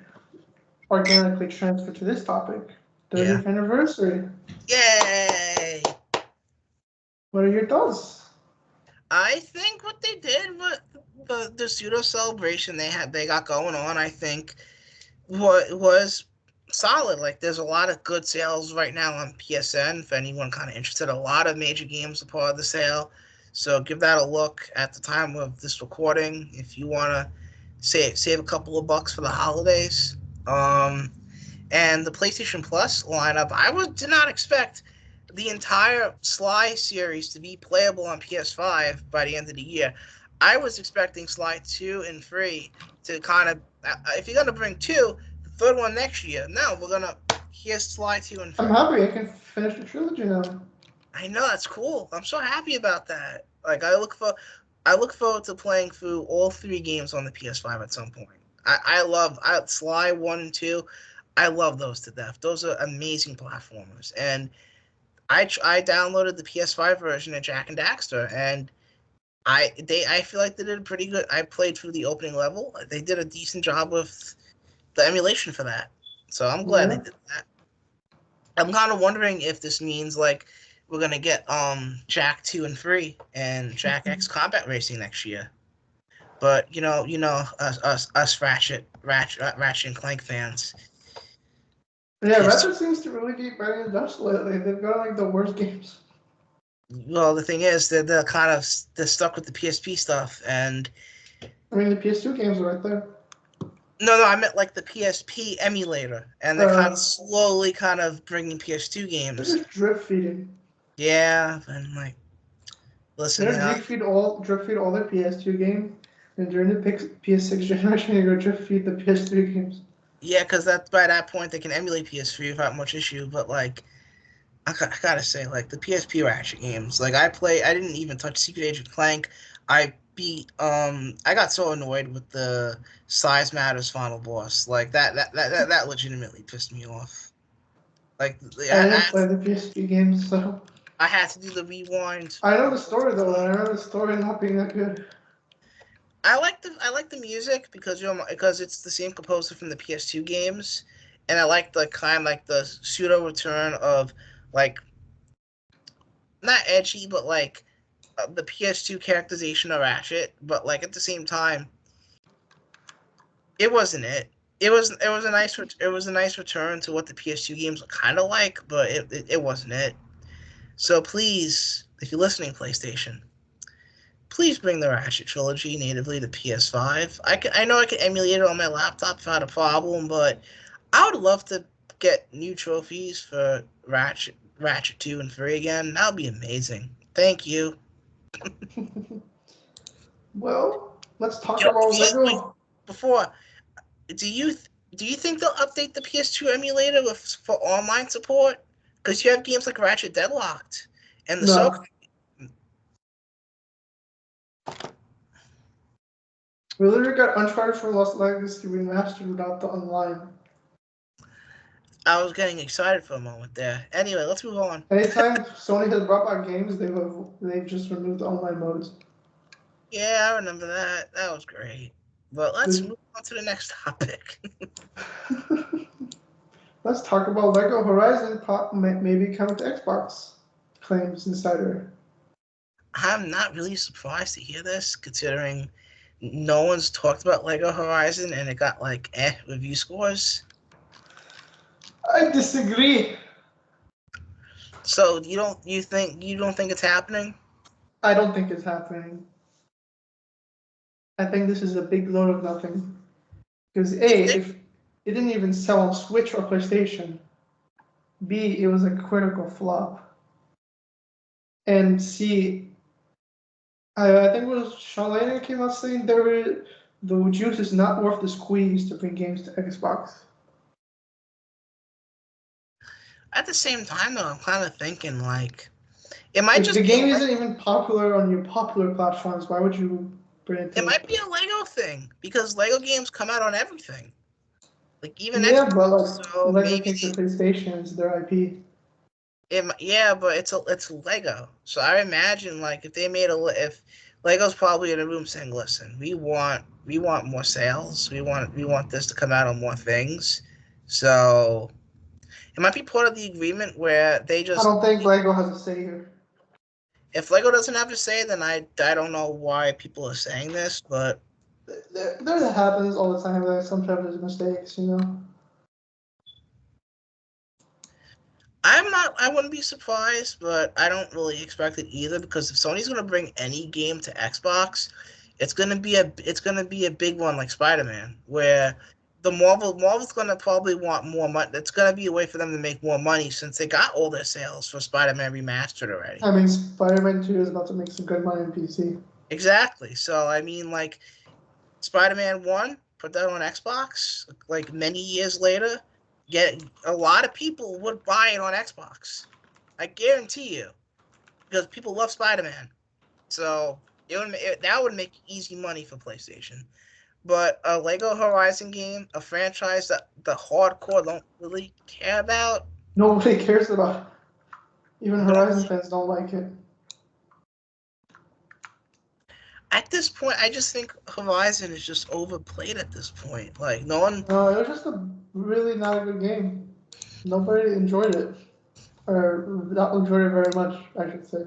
organically transfer to this topic. Yeah. 30th anniversary. Yay! What are your thoughts? I think what they did with the pseudo celebration they got going on, I think what was solid. Like there's a lot of good sales right now on PSN if anyone kind of interested. A lot of major games are part of the sale. So give that a look at the time of this recording if you want to save a couple of bucks for the holidays. Um, and the PlayStation Plus lineup, did not expect the entire Sly series to be playable on PS5 by the end of the year. I was expecting Sly 2 and 3 to kind of, if you're going to bring 2, the third one next year. No, here's Sly 2 and I'm 3. happy I can finish the trilogy now. I know, that's cool. I'm so happy about that. Like, I look forward to playing through all 3 games on the PS5 at some point. I love Sly 1 and 2. I love those to death. Those are amazing platformers. And I downloaded the PS5 version of Jack and Daxter, and I feel like they did a pretty good. I played through the opening level. They did a decent job with the emulation for that. So I'm glad they Yeah. did that. I'm kind of wondering if this means like we're gonna get Jack 2 and 3 and Jack X Combat Racing next year. But us Ratchet and Clank fans. Yeah, PS2. Ratchet seems to really be biting the dust lately. They've got like the worst games. Well, the thing is, they're stuck with the PSP stuff, and I mean, the PS2 games are right there. no, I meant like the PSP emulator, and they're kind of Uh, slowly kind of bringing PS2 they're games. just drip feeding. Yeah, and like, listen, They're drip feed all their PS2 games, and during the PS6 generation, they go drip feed the PS3 games. yeah, because that by that point they can emulate PS3 without much issue. But like, I gotta say, like the PSP Ratchet games, like I didn't even touch Secret Agent Clank. I got so annoyed with the Size Matters final boss. Like that legitimately pissed me off. Like I didn't play the PSP games, so I had to do the rewind. I know the story though, and I remember the story not being that good. I like the music because it's the same composer from the PS2 games, and I like the kind like the pseudo return of like not edgy but like the PS2 characterization of Ratchet, but like at the same time, it wasn't it. It was a nice return to what the PS2 games were kind of like, but it wasn't it. So please, if you're listening, PlayStation, please bring the Ratchet trilogy natively to PS5. I know I can emulate it on my laptop without a problem, but I would love to get new trophies for Ratchet 2 and 3 again. That would be amazing. Thank you. Well, let's talk Yo, about wait, Lego. before, do you think they'll update the PS2 emulator for online support? Because you have games like Ratchet Deadlocked and the so. No. We literally got Uncharted for Lost Legacy remastered without the online. I was getting excited for a moment there. Anyway, let's move on. Anytime Sony has brought back games, they've just removed the online modes. Yeah, I remember that. That was great. But let's move on to the next topic. Let's talk about Lego Horizon maybe coming to Xbox, claims Insider. I'm not really surprised to hear this, considering no one's talked about Lego Horizon and it got like review scores. I disagree. So you don't think it's happening? I don't think it's happening. I think this is a big load of nothing. Because A, if it didn't even sell on Switch or PlayStation, B, it was a critical flop. And C, I think it was Charlene came out saying the juice is not worth the squeeze to bring games to Xbox. At the same time, though, I'm kind of thinking like it might If just the be game isn't even popular on your popular platforms, why would you bring it to it might be a Lego thing because Lego games come out on everything, like even Yeah, Xbox. but like So Lego maybe thinks the PlayStation is their IP. yeah, but it's Lego. So I imagine like if they made if Lego's probably in a room saying, "Listen, we want more sales. We want this to come out on more things." So it might be part of the agreement where they I just don't think Lego has a say here. if Lego doesn't have to say, then I don't know why people are saying this, but That happens all the time. Like sometimes there's mistakes, you know. I wouldn't be surprised, but I don't really expect it either because if Sony's gonna bring any game to Xbox, it's gonna be a big one like Spider-Man, where the Marvel's gonna probably want more money. It's gonna be a way for them to make more money since they got all their sales for Spider-Man Remastered already. I mean, Spider-Man 2 is about to make some good money on PC. Exactly. So I mean, like Spider-Man 1, put that on Xbox, like many years later, get a lot of people would buy it on Xbox. I guarantee you, because people love Spider-Man. So that would make easy money for PlayStation. But a Lego Horizon game, a franchise that the hardcore don't really care about, Nobody cares about. Even no. Horizon fans don't like it. At this point, I just think Horizon is just overplayed at this point. Like no one. No, it was just a really not a good game. Nobody enjoyed it, or not enjoyed it very much, I should say.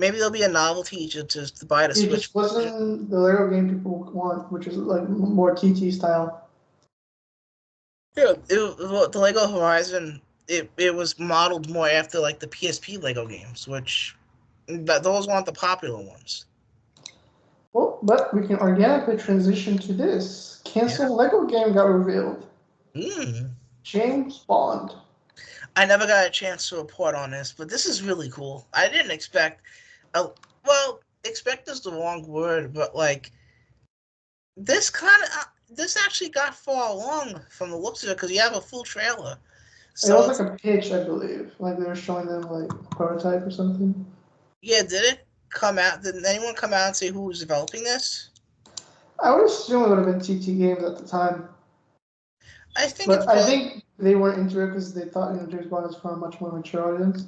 Maybe there'll be a novelty to buy the It Switch. just wasn't the Lego game people want, which is like more TT style. Yeah, the Lego Horizon. It was modeled more after like the PSP Lego games, which those weren't the popular ones. Well, but we can organically transition to this. Yeah. Cancelled Lego game got revealed. Mm. James Bond. I never got a chance to report on this, but this is really cool. I didn't expect. Well, expect is the wrong word, but like this actually got far along from the looks of it because you have a full trailer. It was So like a pitch, I believe. Like they were showing them like a prototype or something. yeah, did it come out? Did anyone come out and say who was developing this? I would assume it would have been TT Games at the time, I think it's but I probably think they weren't into it because they thought James Bond is for a much more mature audience.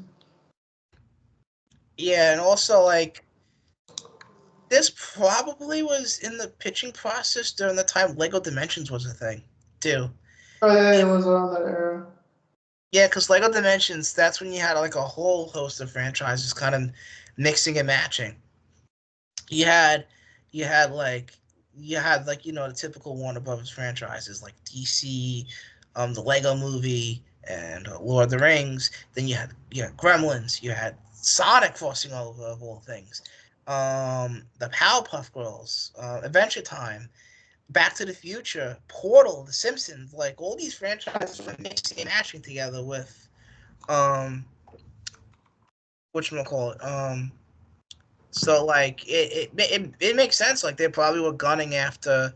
yeah, and also like this probably was in the pitching process during the time Lego Dimensions was a thing, too. Oh yeah, it was around that era. Yeah, because Lego Dimensions, that's when you had like a whole host of franchises kind of mixing and matching. You had, you had like, the typical Warner Brothers franchises like DC, the Lego Movie, and Lord of the Rings. Then you had Gremlins. You had Sonic forcing over of all things. The Powerpuff Girls, Adventure Time, Back to the Future, Portal, The Simpsons, like all these franchises were mixing and matching together with whatchamacallit, So like it makes sense. Like they probably were gunning after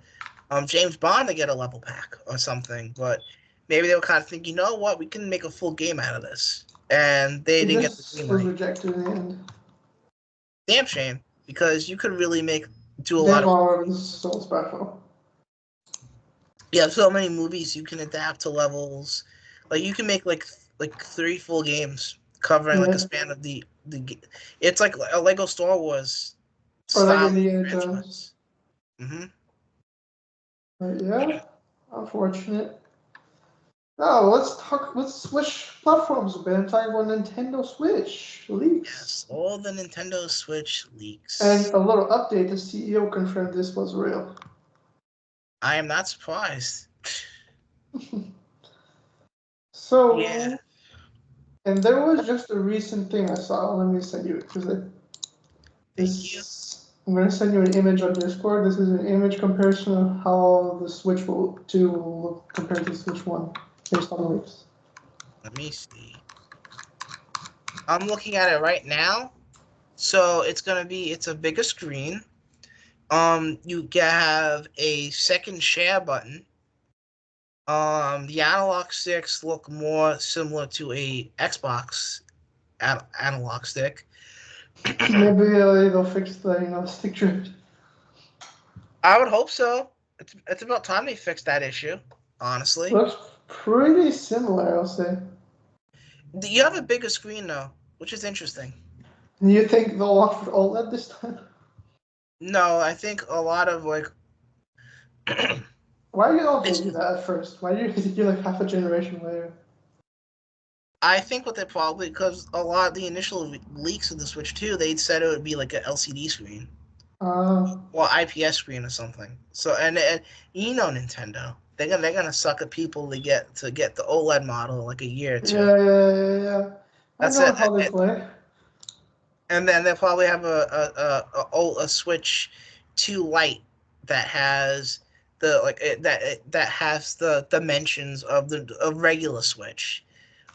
James Bond to get a level pack or something, but maybe they were kind of thinking, you know what, we can make a full game out of this, and they It didn't get the green just was light. rejected in the end. Damn shame, because you could really do a lot Damn, of. all was so special. You have so many movies you can adapt to levels. Like you can make like 3 full games covering like a Yeah. span of It's like a Lego Star Wars Or like style Indiana Jones. franchise. Hmm. But yeah, unfortunate. Now let's switch platforms a bit and talk about Nintendo Switch leaks. Yes, all the Nintendo Switch And leaks. a little update, the CEO confirmed this was real. I am not surprised. Yeah. So, and there was just a recent thing I saw. Let me send you it because Thank you. I'm gonna send you an image on Discord. This is an image comparison of how the Switch 2 will look compared to Switch 1 based on the leaks. Let me see. I'm looking at it right now. So it's a bigger screen. You have a second share button. The analog sticks look more similar to a Xbox analog stick. Maybe they'll fix the stick drift. I would hope so. It's about time they fixed that issue, honestly. Looks pretty similar, I'll say. You have a bigger screen though, which is interesting. Do you think they'll offer OLED this time? No, I think a lot of like Why did all it's do that at first? Why did you like half a generation later? I think what they probably because a lot of the initial leaks of the Switch 2, they said it would be like an LCD screen Uh, or IPS screen or something. So and you know Nintendo, they're gonna suck at people to get the OLED model in like a year or two. yeah. I That's know it. how they play. And then they'll probably have a Switch 2 Lite that has that has the dimensions of the regular Switch,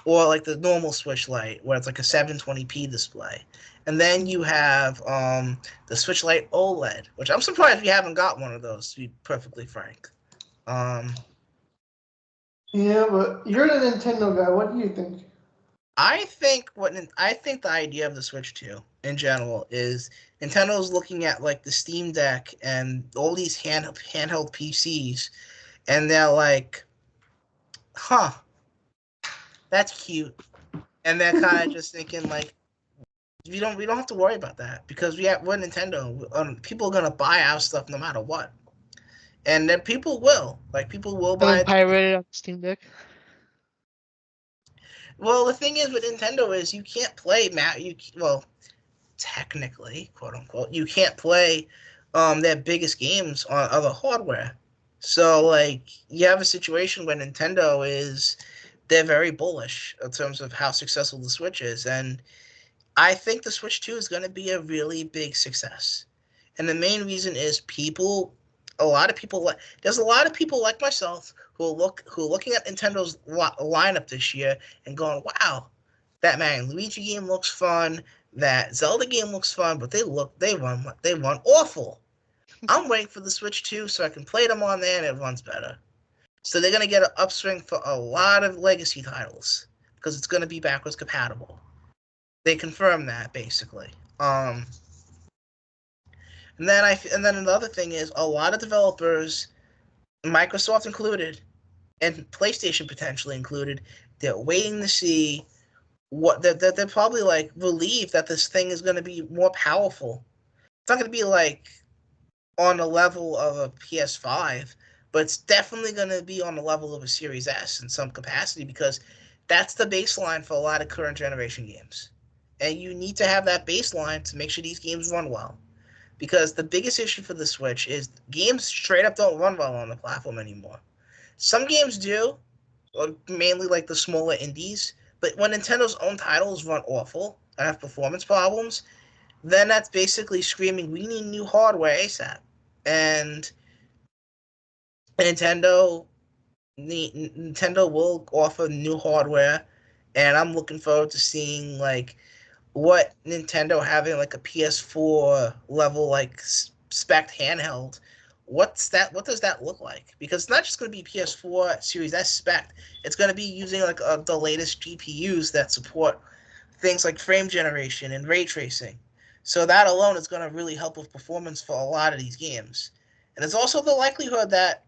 or like the normal Switch Lite where it's like a 720p display. And then you have the Switch Lite OLED, which I'm surprised we haven't got one of those, to be perfectly frank. Um, Yeah, but you're the Nintendo guy. What do you think? I think the idea of the Switch 2 in general is Nintendo's looking at like the Steam Deck and all these handheld PCs, and they're like, "Huh, that's cute," and they're kind of just thinking like, we don't have to worry about that because we're Nintendo. People are gonna buy our stuff no matter what, and then people will And buy then it. pirated on Steam Deck. Well, the thing is with Nintendo is you can't play technically, quote unquote, you can't play their biggest games on other hardware. So like you have a situation where Nintendo is they're very bullish in terms of how successful the Switch is, and I think the Switch 2 is going to be a really big success. And the main reason is a lot of people like there's a lot of people like myself who are looking at Nintendo's lineup this year and going, "Wow, that man Luigi game looks fun. That Zelda game looks fun, but they run awful. I'm waiting for the Switch 2 so I can play them on there and it runs better." So they're gonna get an upswing for a lot of legacy titles because it's gonna be backwards compatible. They confirmed that basically. And then another thing is a lot of developers, Microsoft included, and PlayStation potentially included, they're waiting to see what they're probably like relieved that this thing is going to be more powerful. It's not going to be like on the level of a PS5, but it's definitely going to be on the level of a Series S in some capacity because that's the baseline for a lot of current generation games. And you need to have that baseline to make sure these games run well. Because the biggest issue for the Switch is games straight up don't run well on the platform anymore. Some games do, mainly like the smaller indies, but when Nintendo's own titles run awful and have performance problems, then that's basically screaming, we need new hardware ASAP. And Nintendo, Nintendo will offer new hardware, and I'm looking forward to seeing like what Nintendo having like a PS4 level like spec handheld, what's that? What does that look like? Because it's not just going to be PS4 Series S spec. It's going to be using like the latest GPUs that support things like frame generation and ray tracing. So that alone is going to really help with performance for a lot of these games. And there's also the likelihood that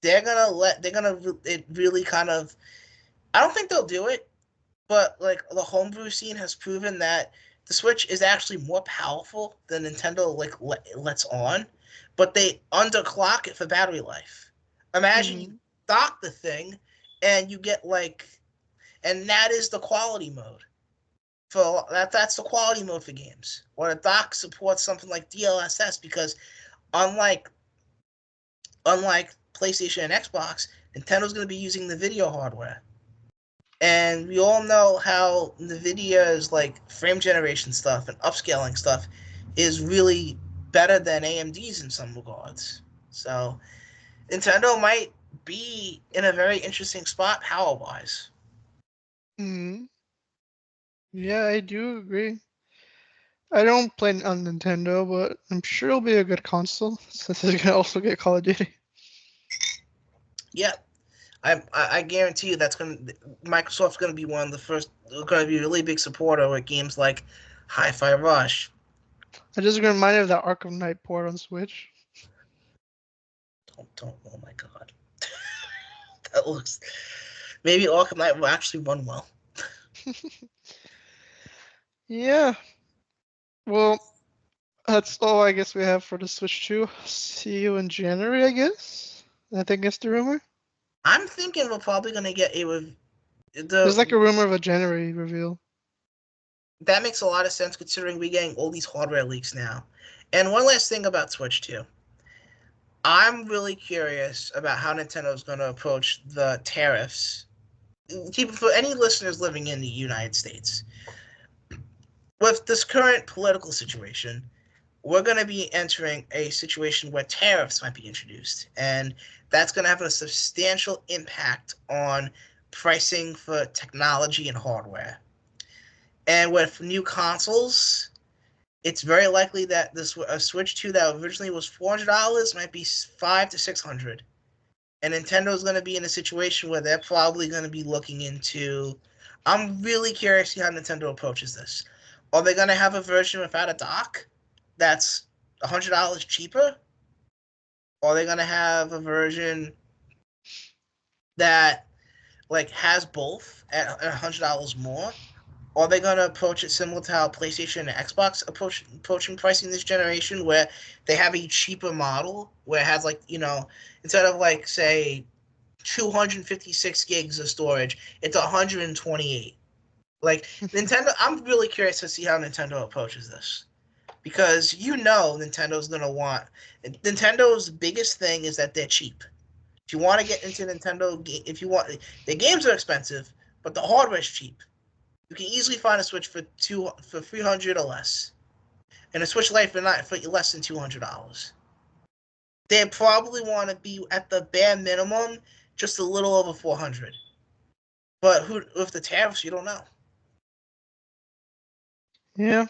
it really kind of. I don't think they'll do it, but like the homebrew scene has proven that the Switch is actually more powerful than Nintendo lets on, but they underclock it for battery life. Imagine you dock the thing and you get and that is the quality mode for that. That's the quality mode for games. Or the dock supports something like DLSS because unlike unlike PlayStation and Xbox, Nintendo's going to be using the video hardware. And we all know how NVIDIA's like frame generation stuff and upscaling stuff is really better than AMD's in some regards. So Nintendo might be in a very interesting spot power-wise. Yeah, I do agree. I don't play on Nintendo, but I'm sure it'll be a good console since it's gonna also get Call of Duty. Yeah, I guarantee you Microsoft's gonna be one of the first. Going to be a really big supporter with games like Hi-Fi Rush. I just got reminded of that Arkham Knight port on Switch. Don't. Oh my god, that looks. Maybe Arkham Knight will actually run well. Yeah. Well, that's all I guess we have for the Switch 2. See you in January, I guess. I think that's the rumor. I'm thinking we're probably gonna get There's like a rumor of a January reveal. That makes a lot of sense considering we're getting all these hardware leaks now. And one last thing about Switch 2. I'm really curious about how Nintendo is going to approach the tariffs. For any listeners living in the United States, with this current political situation, we're going to be entering a situation where tariffs might be introduced. And that's going to have a substantial impact on pricing for technology and hardware. And with new consoles, it's very likely that a Switch 2 that originally was $400 might be $500 to $600. And Nintendo is going to be in a situation where they're probably going to be looking into. I'm really curious to see how Nintendo approaches this. Are they going to have a version without a dock that's $100 cheaper? Or are they going to have a version that has both at $100 more? Are they going to approach it similar to how PlayStation and Xbox approaching pricing this generation, where they have a cheaper model where it has instead of say 256 gigs of storage, it's 128. Nintendo, I'm really curious to see how Nintendo approaches this, because Nintendo's going to want. Nintendo's biggest thing is that they're cheap. If you want to get into Nintendo, their games are expensive, but the hardware's cheap. You can easily find a Switch for $300 or less, and a Switch Lite for less than $200. They probably want to be at the bare minimum just a little over $400. But with the tariffs, you don't know. Yeah.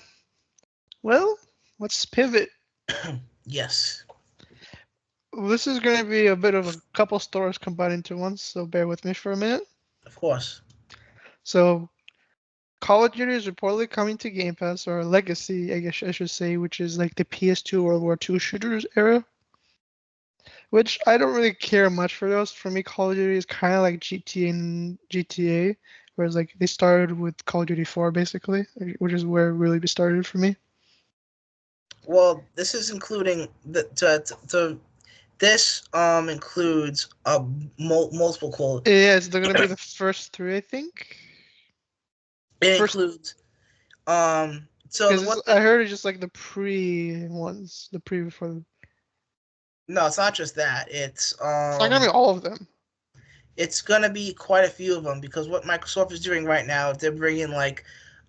Well, let's pivot. Yes. This is going to be a bit of a couple stories combined into one, so bear with me for a minute. Of course. So, Call of Duty is reportedly coming to Game Pass, or Legacy, I guess I should say, which is like the PS2 World War II shooters era. Which I don't really care much for those. For me, Call of Duty is kind of like GTA, whereas they started with Call of Duty 4 basically, which is where it really started for me. Well, this is including this includes multiple Call. Yeah, it's going to be the first 3, I think. It includes So I heard it's just like the pre ones, the pre before. No, it's not just that. It's not gonna be all of them. It's gonna be quite a few of them, because what Microsoft is doing right now, they're bringing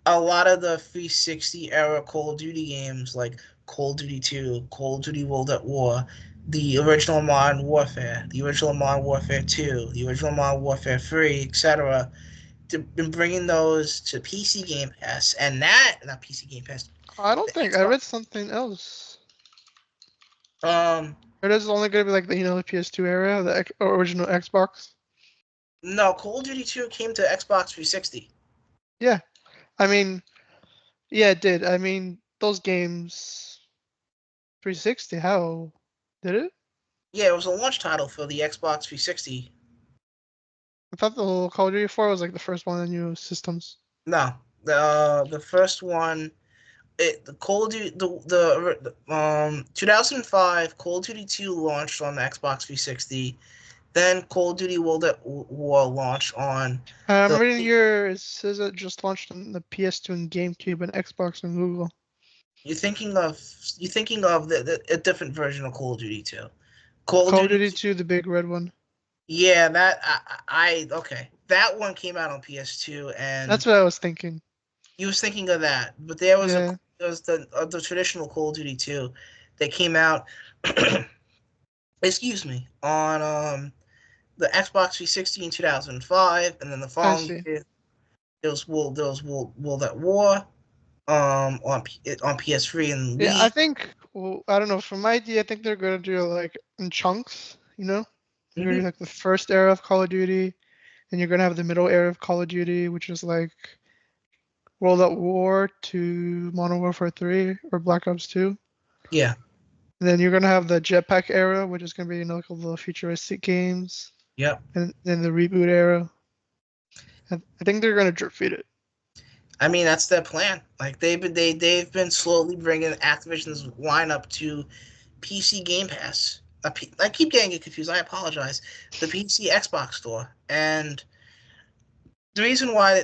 a lot of the 360 era Call of Duty games, like Call of Duty 2, Call of Duty World at War, the original Modern Warfare, the original Modern Warfare 2, the original Modern Warfare 3, etc. been bringing those to PC Game Pass, and that not PC Game Pass. I don't The think I Xbox, read something else. um, It is only going to be like the PS2 era, the original Xbox. no, Call of Duty 2 came to Xbox 360. Yeah, I mean, yeah, it did. I mean, those games 360. How did it? Yeah, it was a launch title for the Xbox 360. I thought the Call of Duty 4 was like the first one on the new systems. No, the first one, the Call of Duty the 2005 Call of Duty 2 launched on the Xbox 360. Then Call of Duty World at War launched on I'm the. reading here. It says it just launched on the PS2 and GameCube and Xbox and Google. You're thinking of a different version of Call of Duty 2. Call of Call of Duty. Duty 2, the big red one. Yeah, that okay. That one came out on PS2, and That's what I was thinking. you was thinking of that, but there was Yeah. the traditional Call of Duty 2 that came out. Excuse me, on the Xbox 360 in 2005, and then the I following see. year World at War on PS3 and Yeah, I Wii. think, well, I don't know. From my idea, I think they're going to do like in chunks, you know? They're going to do like the first era of Call of Duty, and you're going to have the middle era of Call of Duty, which is like World at War to Modern Warfare 3 or Black Ops 2. Yeah. And then you're going to have the Jetpack era, which is going to be, like all the futuristic games. Yep. And then the reboot era. I think they're going to drip feed it. I mean, that's their plan. Like they've been slowly bringing Activision's lineup to PC Game Pass. I keep getting it confused. I apologize. The PC Xbox store, and the reason why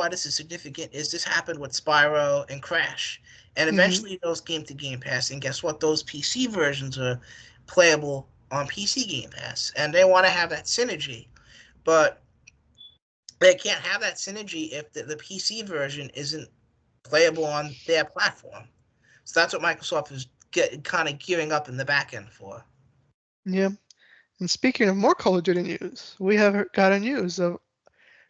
this is significant is this happened with Spyro and Crash, and eventually those came to Game Pass. And guess what? Those PC versions are playable on PC Game Pass, and they want to have that synergy, but they can't have that synergy if the PC version isn't playable on their platform. So that's what Microsoft is kind of gearing up in the back end for. Yeah. And speaking of more Call of Duty news, we have got a news of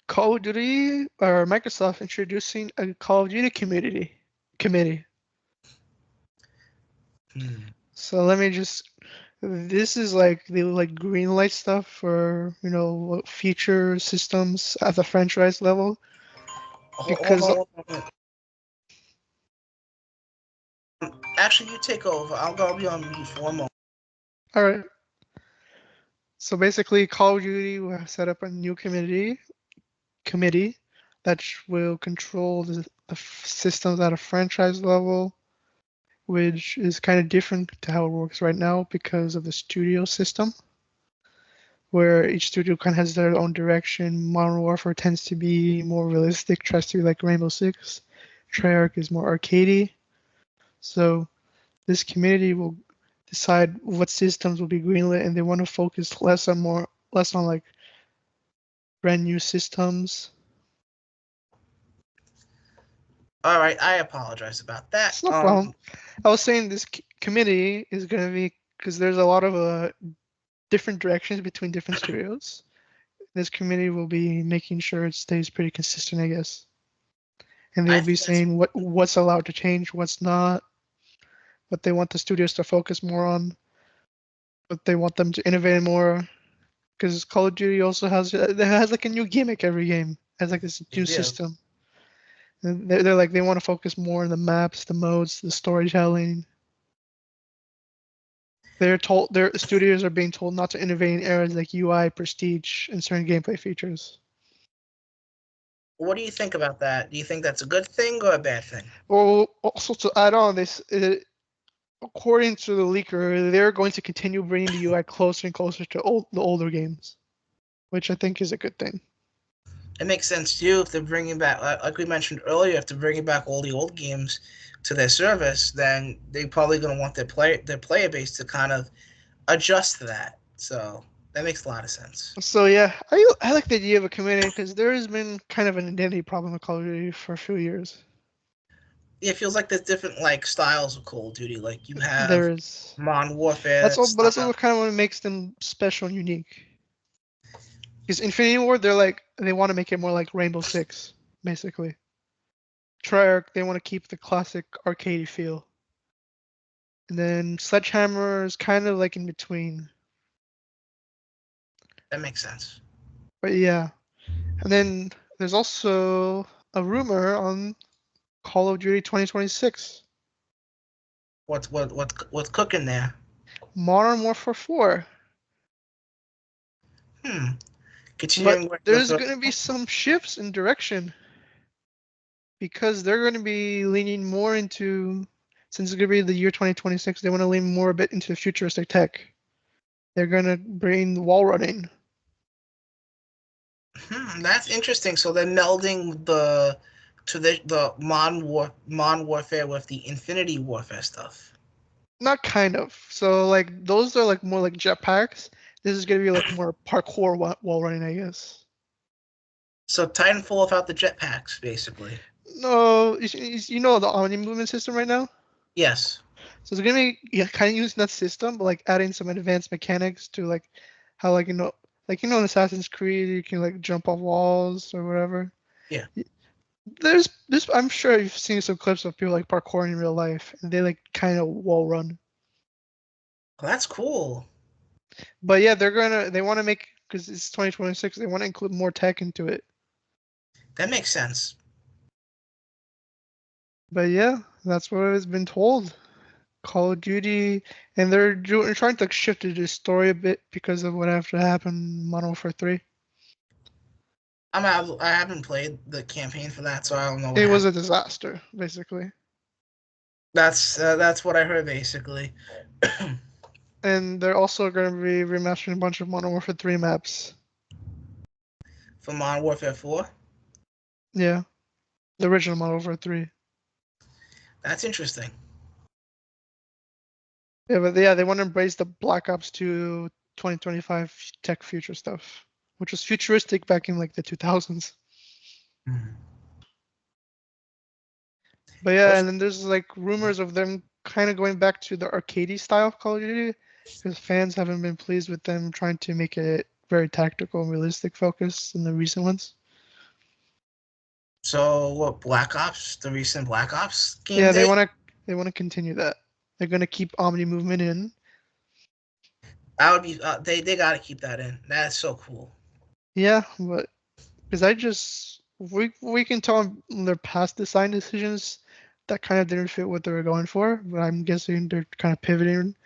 Call of Duty or Microsoft introducing a Call of Duty committee. So let me just. This is like the green light stuff for future systems at the franchise level. Because Hold on. Actually, you take over. I'll be on mute for one moment. all right. So basically, Call of Duty will set up a new committee that will control the systems at a franchise level, which is kind of different to how it works right now because of the studio system, where each studio kind of has their own direction. Modern Warfare tends to be more realistic, tries to be like Rainbow Six. Treyarch is more arcadey. So this committee will decide what systems will be greenlit, and they want to focus less on like brand new systems. All right, I apologize about that. It's no problem. I was saying this committee is going to be, because there's a lot of different directions between different studios. This committee will be making sure it stays pretty consistent, I guess. And they'll be saying what's allowed to change, what's not, what they want the studios to focus more on, what they want them to innovate more. Because Call of Duty also has like a new gimmick every game. It has like this new system. And they're like, they want to focus more on the maps, the modes, the storytelling. Their studios are being told not to innovate in areas like UI, prestige, and certain gameplay features. What do you think about that? Do you think that's a good thing or a bad thing? Well, also to add on this, according to the leaker, they're going to continue bringing the UI closer and closer to the older games, which I think is a good thing. It makes sense too if they're bringing back, like we mentioned earlier, if they're bringing back all the old games to their service, then they're probably going to want their player base to kind of adjust to that. So that makes a lot of sense. So yeah, I like the idea of a committee because there has been kind of an identity problem with Call of Duty for a few years. It feels like there's different styles of Call of Duty. Like you have Modern Warfare. That's all, but that's also kind of what makes them special and unique. Because Infinity Ward, they want to make it more like Rainbow Six, basically. Treyarch, they want to keep the classic arcade feel. And then Sledgehammer is kind of like in between. That makes sense. But yeah. And then there's also a rumor on Call of Duty 2026. What's cooking there? Modern Warfare 4. Continuing But with there's going to be some shifts in direction. Because they're going to be leaning more into, since it's going to be the year 2026, they want to lean more a bit into futuristic tech. They're going to bring wall running. That's interesting. So they're melding the modern warfare with the Infinity Warfare stuff. Not kind of. So like those are like more like jetpacks. This is going to be like more parkour wall running, I guess. So Titanfall without the jetpacks, basically. No, you know the Omni movement system right now? Yes. So it's going to be kind of using that system, but like adding some advanced mechanics to like how like in Assassin's Creed you can like jump off walls or whatever. Yeah. There's this. I'm sure you've seen some clips of people like parkouring in real life, and they like kind of wall run. Well, that's cool. But yeah, they want to make, because it's 2026. They want to include more tech into it. That makes sense. But yeah, that's what has been told. Call of Duty, and they're trying to like, shift the story a bit because of what after happened in Modern Warfare 3. I haven't played the campaign for that, so I don't know what It was happened. a disaster, basically. That's what I heard, basically. And they're also going to be remastering a bunch of Modern Warfare 3 maps. For Modern Warfare 4? Yeah, the original Modern Warfare 3. That's interesting. Yeah, but yeah, they want to embrace the Black Ops 2 2025 tech future stuff, which was futuristic back in like the 2000s. But yeah, and then there's like rumors of them kind of going back to the arcadey style of Call of Duty, because fans haven't been pleased with them trying to make it very tactical and realistic focus in the recent ones. So what, Black Ops, the recent Black Ops game Yeah, day? they want to continue that. They're going to keep Omni movement in. I would be they got to keep that in. That's so cool. Yeah, but because we can tell in their past design decisions that kind of didn't fit what they were going for, but I'm guessing they're kind of pivoting,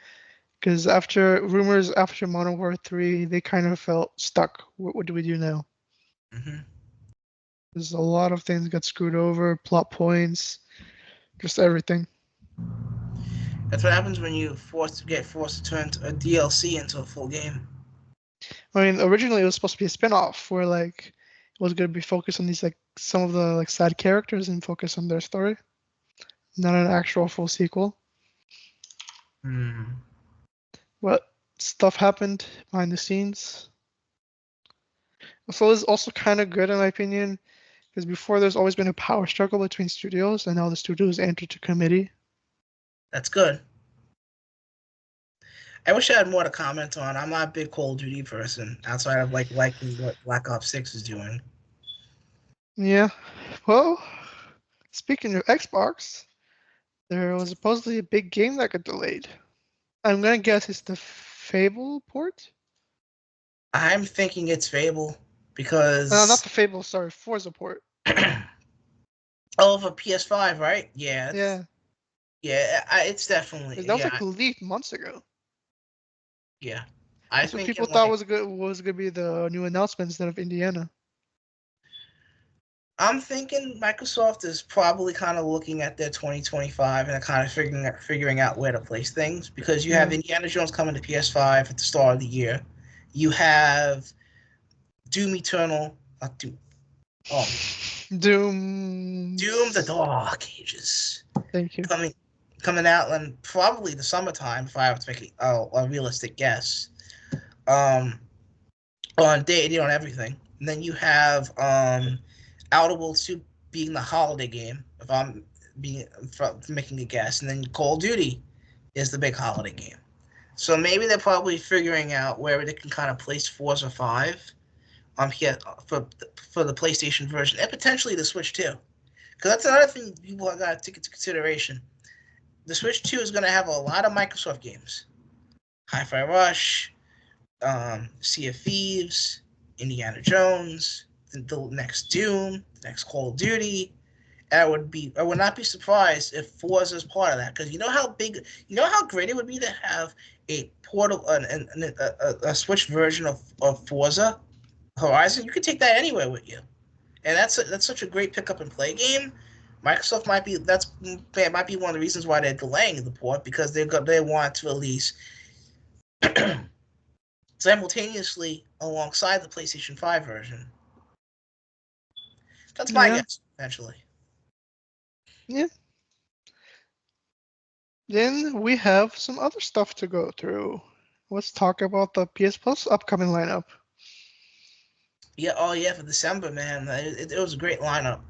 because after rumors after Modern Warfare 3, they kind of felt stuck. What do we do now? There's a lot of things got screwed over, plot points, just everything. That's what happens when you get forced to turn a DLC into a full game. I mean, originally it was supposed to be a spin-off where like it was going to be focused on these like some of the like side characters and focus on their story, not an actual full sequel. But stuff happened behind the scenes. So it's also kind of good in my opinion, because before there's always been a power struggle between studios, and now the studios entered to committee. That's good. I wish I had more to comment on. I'm not a big Call of Duty person outside of like liking what Black Ops 6 is doing. Yeah. Well, speaking of Xbox, there was supposedly a big game that got delayed. I'm gonna guess it's the Fable port. I'm thinking it's Fable Not because the Fable. Sorry, Forza port. oh, for PS5, right? Yeah. It's definitely That was like leaked months ago. yeah. I That's what think people thought was gonna be the new announcement instead of Indiana. I'm thinking Microsoft is probably kind of looking at their 2025 and kind of figuring out where to place things, because you have Indiana Jones coming to PS5 at the start of the year. You have Doom Eternal, not Doom. Oh, Doom the Dark Ages. Thank you. Coming out in probably the summertime, if I have to make a realistic guess. On day on everything. And then you have Outer Worlds 2 being the holiday game, if I'm making a guess. And then Call of Duty is the big holiday game. So maybe they're probably figuring out where they can kind of place Forza 5 here for the PlayStation version and potentially the Switch too. Because that's another thing people got to take into consideration. The Switch 2 is going to have a lot of Microsoft games. Hi-Fi Rush, Sea of Thieves, Indiana Jones, the next Doom, the next Call of Duty. And I would not be surprised if Forza is part of that, because you know how great it would be to have a portal, a Switch version of Forza Horizon. You could take that anywhere with you, and that's such a great pick up and play game. Microsoft might be one of the reasons why they're delaying the port, because they want to release simultaneously alongside the PlayStation 5 version. That's my guess, eventually. Yeah. Then we have some other stuff to go through. Let's talk about the PS Plus upcoming lineup. Yeah, for December, man. It was a great lineup.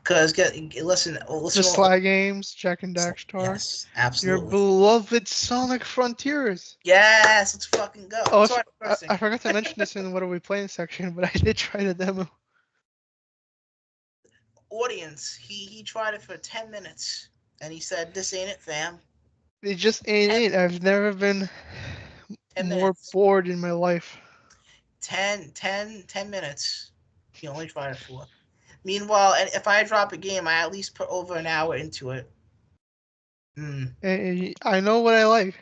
Cause listen, The Sly Games, Jack and Daxter. Yes, absolutely. Your beloved Sonic Frontiers. Yes, let's fucking go. Oh, I forgot to mention this in What Are We Playing section, but I did try the demo. Audience, he tried it for 10 minutes, and he said, "This ain't it, fam." It just ain't it. I've never been more bored in my life. 10 minutes. He only tried it for. Meanwhile, if I drop a game, I at least put over an hour into it. I know what I like.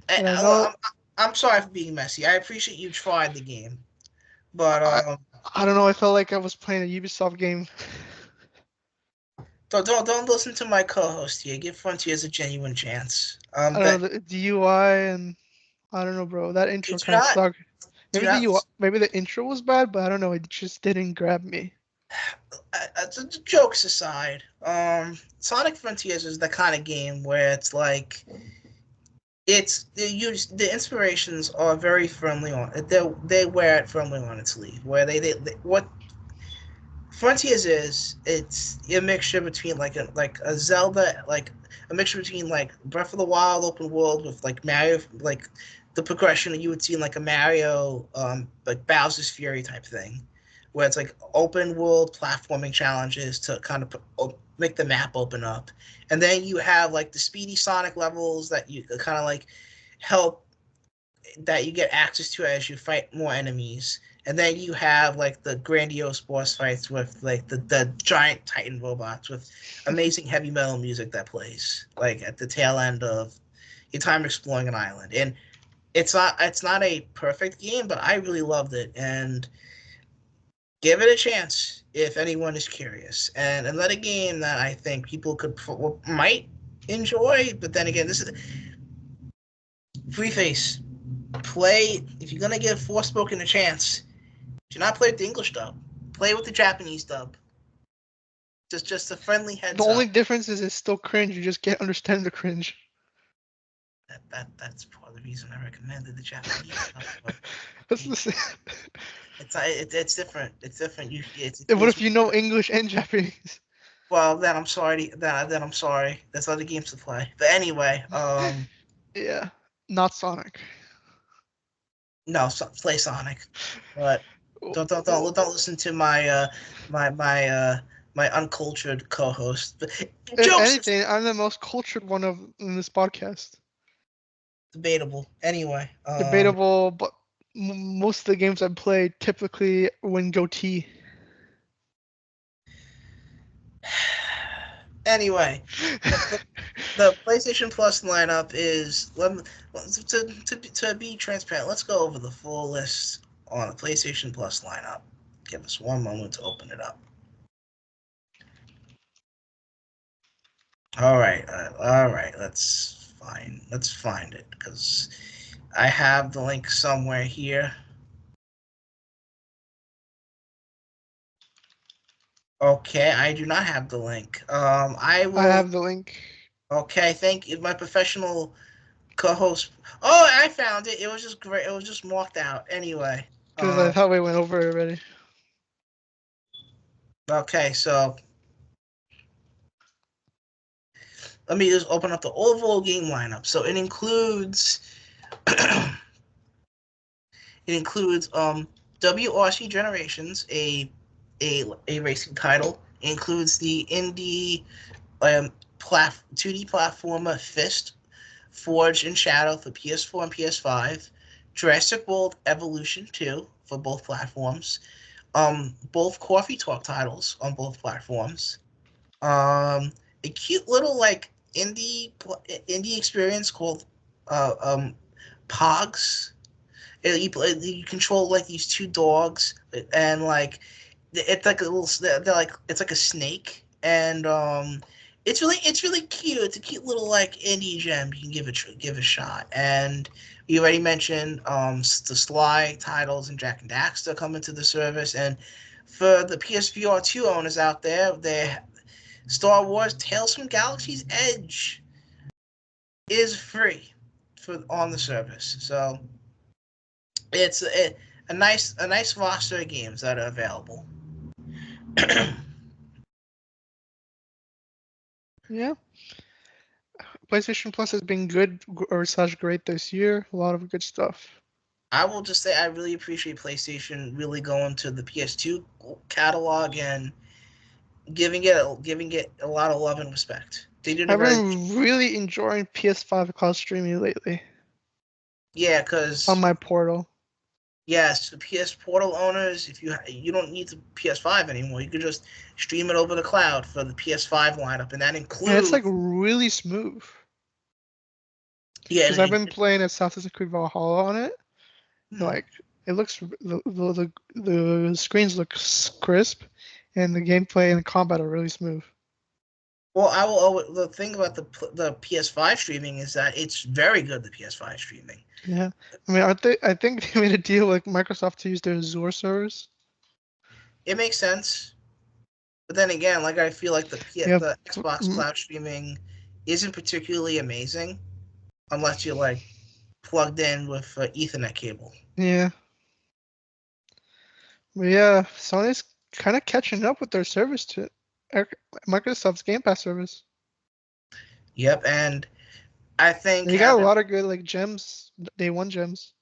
And I know... I'm sorry for being messy. I appreciate you tried the game, but I don't know. I felt like I was playing a Ubisoft game. Don't listen to my co-host here. Give Frontiers a genuine chance. I don't know, the UI and I don't know, bro. That intro kind of sucked. Maybe the intro was bad, but I don't know. It just didn't grab me. Jokes aside, Sonic Frontiers is the kind of game where it's like the inspirations are very firmly on. They wear it firmly on its sleeve. Where they what Frontiers is, it's a mixture between like a Zelda, like a mixture between like Breath of the Wild open world with like Mario, like the progression that you would see in like a Mario, like Bowser's Fury type thing, where it's like open world platforming challenges to kind of make the map open up, and then you have like the speedy Sonic levels that you kind of like that you get access to as you fight more enemies. And then you have like the grandiose boss fights with like the giant Titan robots with amazing heavy metal music that plays like at the tail end of your time exploring an island. And it's not a perfect game, but I really loved it, and give it a chance if anyone is curious. And another game that I think people might enjoy, but then again, this is Preface. Play if you're gonna give Forspoken a chance. Do not play with the English dub. Play with the Japanese dub. Just a friendly heads up. The only difference is it's still cringe. You just can't understand the cringe. That's part of the reason I recommended the Japanese dub. It's different. It's different. What if you know English and Japanese? Well, then I'm sorry. Then I'm sorry. There's other games to play. But anyway, yeah, not Sonic. No, play Sonic, but don't listen to my my uncultured co-host. If anything, I'm the most cultured one in this podcast. Debatable. Anyway. Debatable, but most of the games I play typically win goatee. Anyway, the PlayStation Plus lineup is to be transparent. Let's go over the full list on the PlayStation Plus lineup. Give us one moment to open it up. All right. Let's find it because I have the link somewhere here. Okay, I do not have the link. I have the link. Okay, thank you, my professional co-host. Oh, I found it. It was just great. It was just marked out. Anyway. Because I thought we went over it already. Okay, so let me just open up the overall game lineup. So it includes WRC Generations, a racing title, includes the indie 2D platformer Fist, Forged in Shadow for PS4 and PS5, Jurassic World Evolution 2 for both platforms, both Coffee Talk titles on both platforms, a cute little like indie experience called Pogs. You control like these two dogs, and like it's like a little they're like it's like a snake, and it's really cute. It's a cute little like indie gem. You can give a shot. And you already mentioned the Sly titles and Jack and Daxter coming to the service. And for the PSVR 2 owners out there, they Star Wars Tales from Galaxy's Edge is free on the service. So it's a nice roster of games that are available. Yeah. PlayStation Plus has been good or / great this year. A lot of good stuff. I will just say I really appreciate PlayStation really going to the PS2 catalog and giving it a lot of love and respect. They did I've been really enjoying PS5 cloud streaming lately. Yeah, because on my Portal. Yes, the PS Portal owners, if you don't need the PS5 anymore, you could just stream it over the cloud for the PS5 lineup, and that includes. And it's like really smooth. Yeah, because I've been playing Assassin's Creed Valhalla on it. Like it looks, the screens look crisp, and the gameplay and the combat are really smooth. Well, the thing about the PS5 streaming is that it's very good. The PS5 streaming. Yeah, I mean, I think they made a deal with Microsoft to use their Azure servers. It makes sense, but then again, like I feel like the Xbox cloud streaming isn't particularly amazing, unless you're like plugged in with Ethernet cable. Yeah. But yeah, Sony's kind of catching up with their service to Microsoft's Game Pass service. Yep, and I think they got a lot of good like gems, day one gems.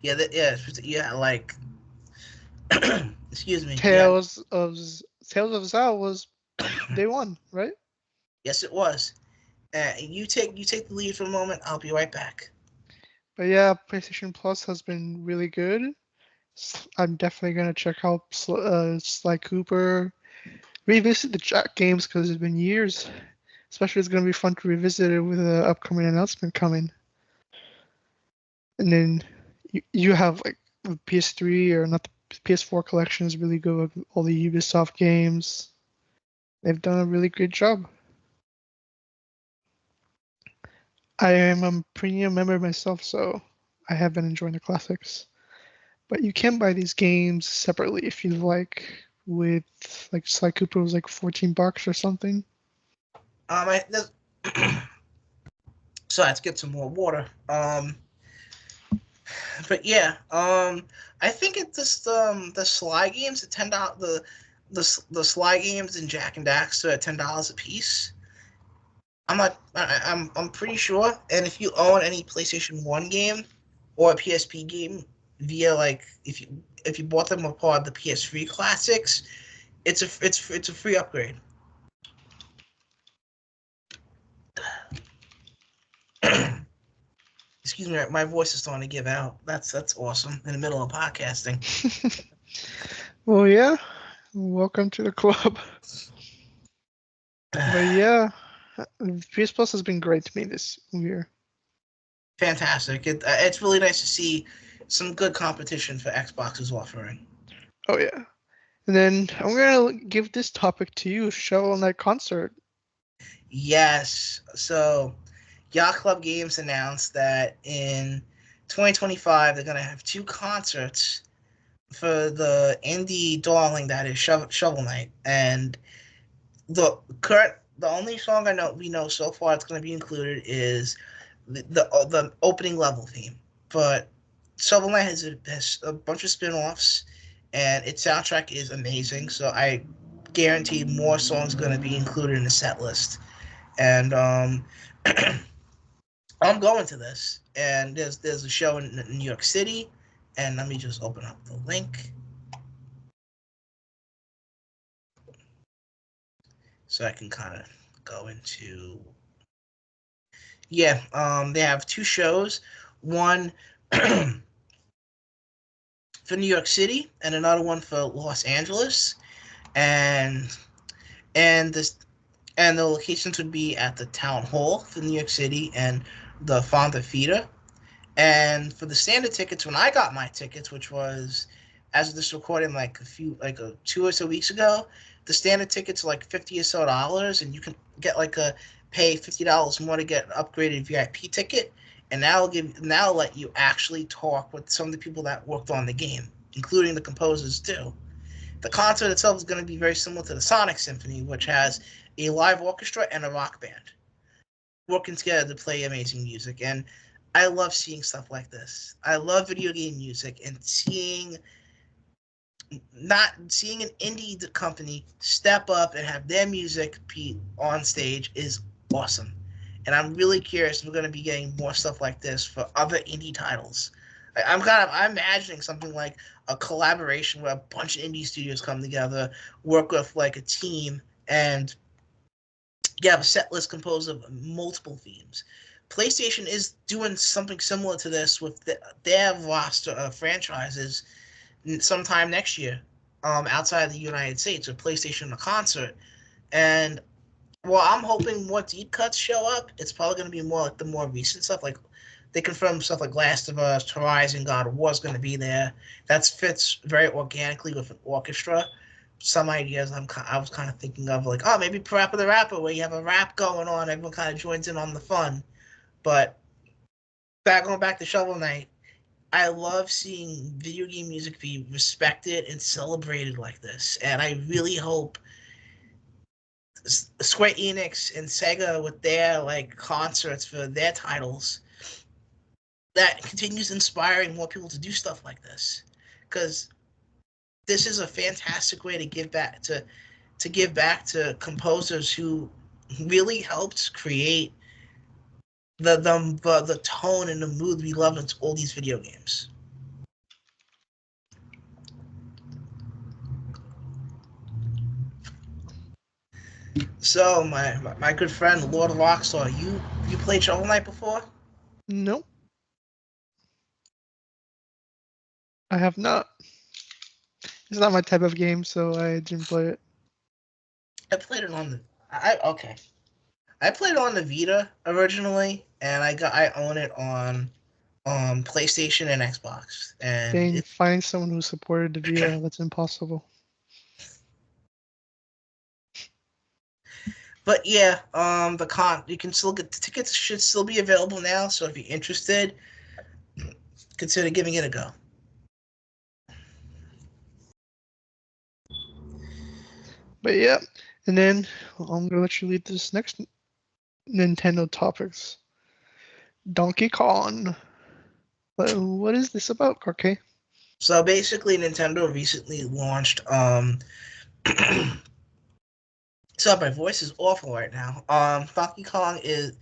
Yeah, like excuse me. Tales of Zal was day one, right? Yes, it was. You take the lead for a moment. I'll be right back. But yeah, PlayStation Plus has been really good. I'm definitely gonna check out Sly Cooper, revisit the Jack games because it's been years. Especially, it's gonna be fun to revisit it with the upcoming announcement coming. And then you have like the PS3 or not, the PS4 collection is really good with all the Ubisoft games. They've done a really good job. I am a premium member myself, so I have been enjoying the classics. But you can buy these games separately if you like. With like Sly Cooper was like $14 or something. So let's get some more water. But yeah, I think it's just the Sly games at $10. The Sly games and Jack and Daxter at $10 a piece. I'm pretty sure. And if you own any PlayStation 1 game or a PSP game via like if you bought them apart the PS3 classics, it's a free upgrade. Excuse me, my voice is starting to give out. That's awesome in the middle of podcasting. Well, yeah, welcome to the club. But yeah, PS Plus has been great to me this year. Fantastic. It's really nice to see some good competition for Xbox's offering. Oh yeah. And then I'm gonna give this topic to you, Shovel Knight concert. Yes. So Yacht Club Games announced that in 2025 they're gonna have 2 concerts for the indie darling that is Shovel Knight. And the only song we know so far that's gonna be included is the opening level theme. But Shovel Knight has a bunch of spin-offs, and its soundtrack is amazing. So I guarantee more songs are going to be included in the set list. And I'm going to this. And there's a show in New York City, And let me just open up the link so I can kind of go into. Yeah, they have 2 shows, one for New York City and another one for Los Angeles, and this and the locations would be at the Town Hall for New York City and the Fonda Theater. And for the standard tickets, when I got my tickets, which was as of this recording, like 2 or so weeks ago, the standard tickets are like $50 or so, and you can get pay $50 more to get an upgraded VIP ticket, and now let you actually talk with some of the people that worked on the game, including the composers too. The concert itself is going to be very similar to the Sonic Symphony, which has a live orchestra and a rock band working together to play amazing music. And I love seeing stuff like this. I love video game music, and seeing an indie company step up and have their music be on stage is awesome. And I'm really curious if we're going to be getting more stuff like this for other indie titles. I'm imagining something like a collaboration where a bunch of indie studios come together, work with like a team, and you have a set list composed of multiple themes. PlayStation is doing something similar to this with their roster of franchises sometime next year, outside of the United States, with PlayStation The Concert. And well, I'm hoping more deep cuts show up. It's probably going to be more like the more recent stuff. Like they confirmed stuff like Last of Us, Horizon, God of War is going to be there. That fits very organically with an orchestra. Some ideas I was kind of thinking of, like, oh, maybe Parappa the Rapper, where you have a rap going on, everyone kind of joins in on the fun. But going back to Shovel Knight, I love seeing video game music be respected and celebrated like this, and I really hope Square Enix and Sega, with their like concerts for their titles, that continues inspiring more people to do stuff like this, because this is a fantastic way to give back to composers who really helped create the tone and the mood we love in all these video games. So my good friend Lord Rockstar, you played Shovel Knight before? Nope. I have not. It's not my type of game, so I didn't play it. I played it on the I played it on the Vita originally, and I own it on PlayStation and Xbox. And Dang, finding someone who supported the Vita, that's impossible. But yeah, you can still get the tickets, should still be available now. So if you're interested, consider giving it a go. But yeah, and then I'm gonna let you lead this next Nintendo topics. Donkey Kong. What is this about, Karke? So basically, Nintendo recently launched. So my voice is awful right now. Donkey Kong is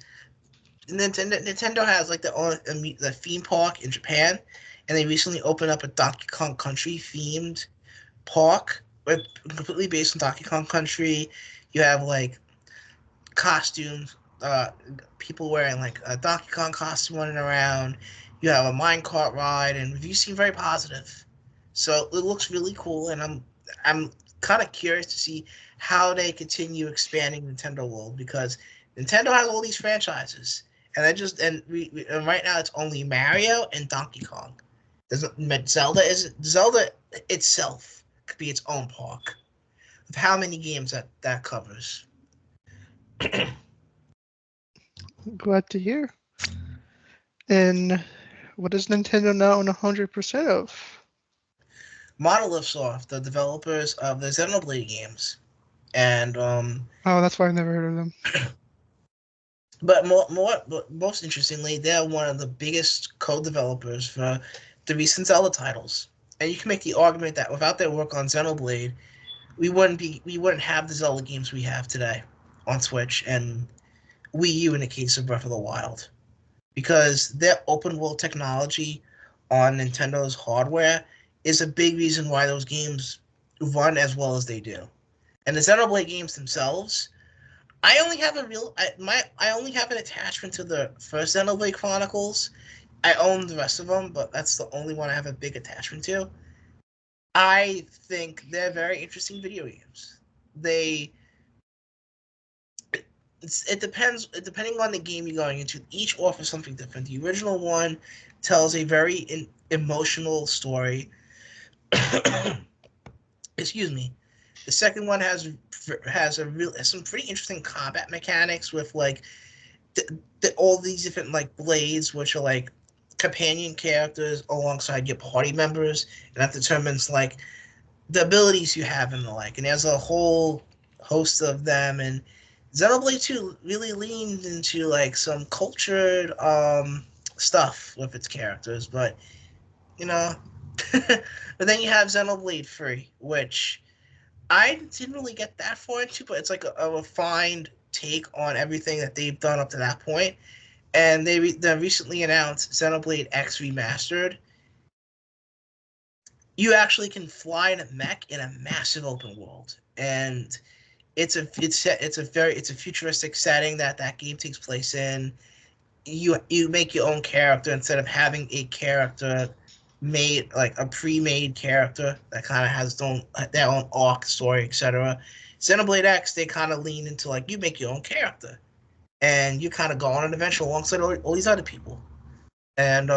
Nintendo has like the theme park in Japan, and they recently opened up a Donkey Kong Country themed park, completely based on Donkey Kong Country. You have like costumes, people wearing like a Donkey Kong costume running around. You have a minecart ride, and reviews seem very positive. So it looks really cool, and I'm kind of curious to see how they continue expanding Nintendo World, because Nintendo has all these franchises, and and right now it's only Mario and Donkey Kong. Zelda itself could be its own park. Of how many games that covers. Glad to hear. And what does Nintendo now own 100% of? Monolith Soft, the developers of the Xenoblade games, and Oh, that's why I've never heard of them. but most interestingly, they're one of the biggest co-developers for the recent Zelda titles. And you can make the argument that without their work on Xenoblade, we wouldn't have the Zelda games we have today on Switch and Wii U in the case of Breath of the Wild, because their open world technology on Nintendo's hardware is a big reason why those games run as well as they do. And the Xenoblade games themselves, I only have I only have an attachment to the first Xenoblade Chronicles. I own the rest of them, but that's the only one I have a big attachment to. I think they're very interesting video games. They it depends depending on the game you're going into. Each offers something different. The original one tells a very emotional story. Excuse me. The second one has some pretty interesting combat mechanics with like all these different like blades, which are like companion characters alongside your party members, and that determines like the abilities you have and the like. And there's a whole host of them. And Xenoblade 2 really leaned into like some cultured stuff with its characters, but you know, but then you have Xenoblade 3, which I didn't really get that far into, but it's like a refined take on everything that they've done up to that point. And they recently announced Xenoblade X Remastered. You actually can fly in a mech in a massive open world, and it's a futuristic setting that game takes place in. You make your own character instead of having a character made like a pre-made character that kind of has their own arc, story, etc. Xenoblade X, they kind of lean into like you make your own character and you kind of go on an adventure alongside all these other people. And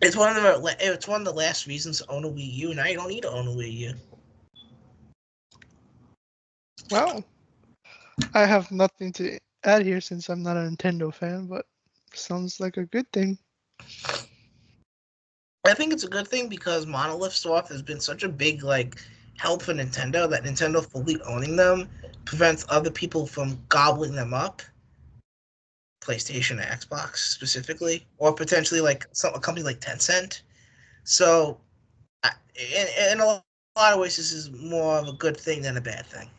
it's one of the last reasons to own a Wii U. Now you don't need to own a Wii U. Well, I have nothing to add here since I'm not a Nintendo fan, but sounds like a good thing. I think it's a good thing because Monolith Soft has been such a big like help for Nintendo that Nintendo fully owning them prevents other people from gobbling them up. PlayStation and Xbox specifically, or potentially like a company like Tencent. So, in a lot of ways, this is more of a good thing than a bad thing.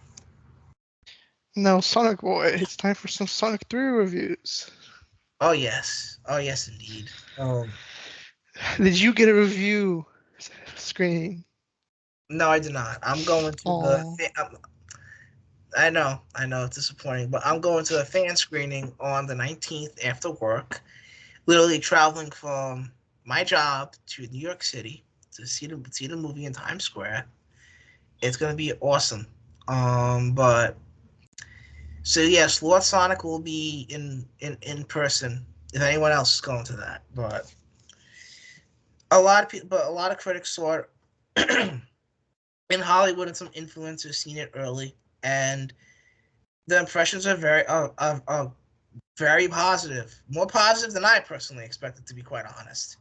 Now, Sonic Boy, it's time for some Sonic 3 reviews. Oh yes, indeed. Did you get a review screening? No, I did not. I'm going to I know, it's disappointing, but I'm going to a fan screening on the 19th after work. Literally traveling from my job to New York City to see the movie in Times Square. It's gonna be awesome. But so yes, Lord Sonic will be in person if anyone else is going to that. But a lot of critics saw it in Hollywood and some influencers seen it early, and the impressions are very positive, more positive than I personally expected, to be quite honest.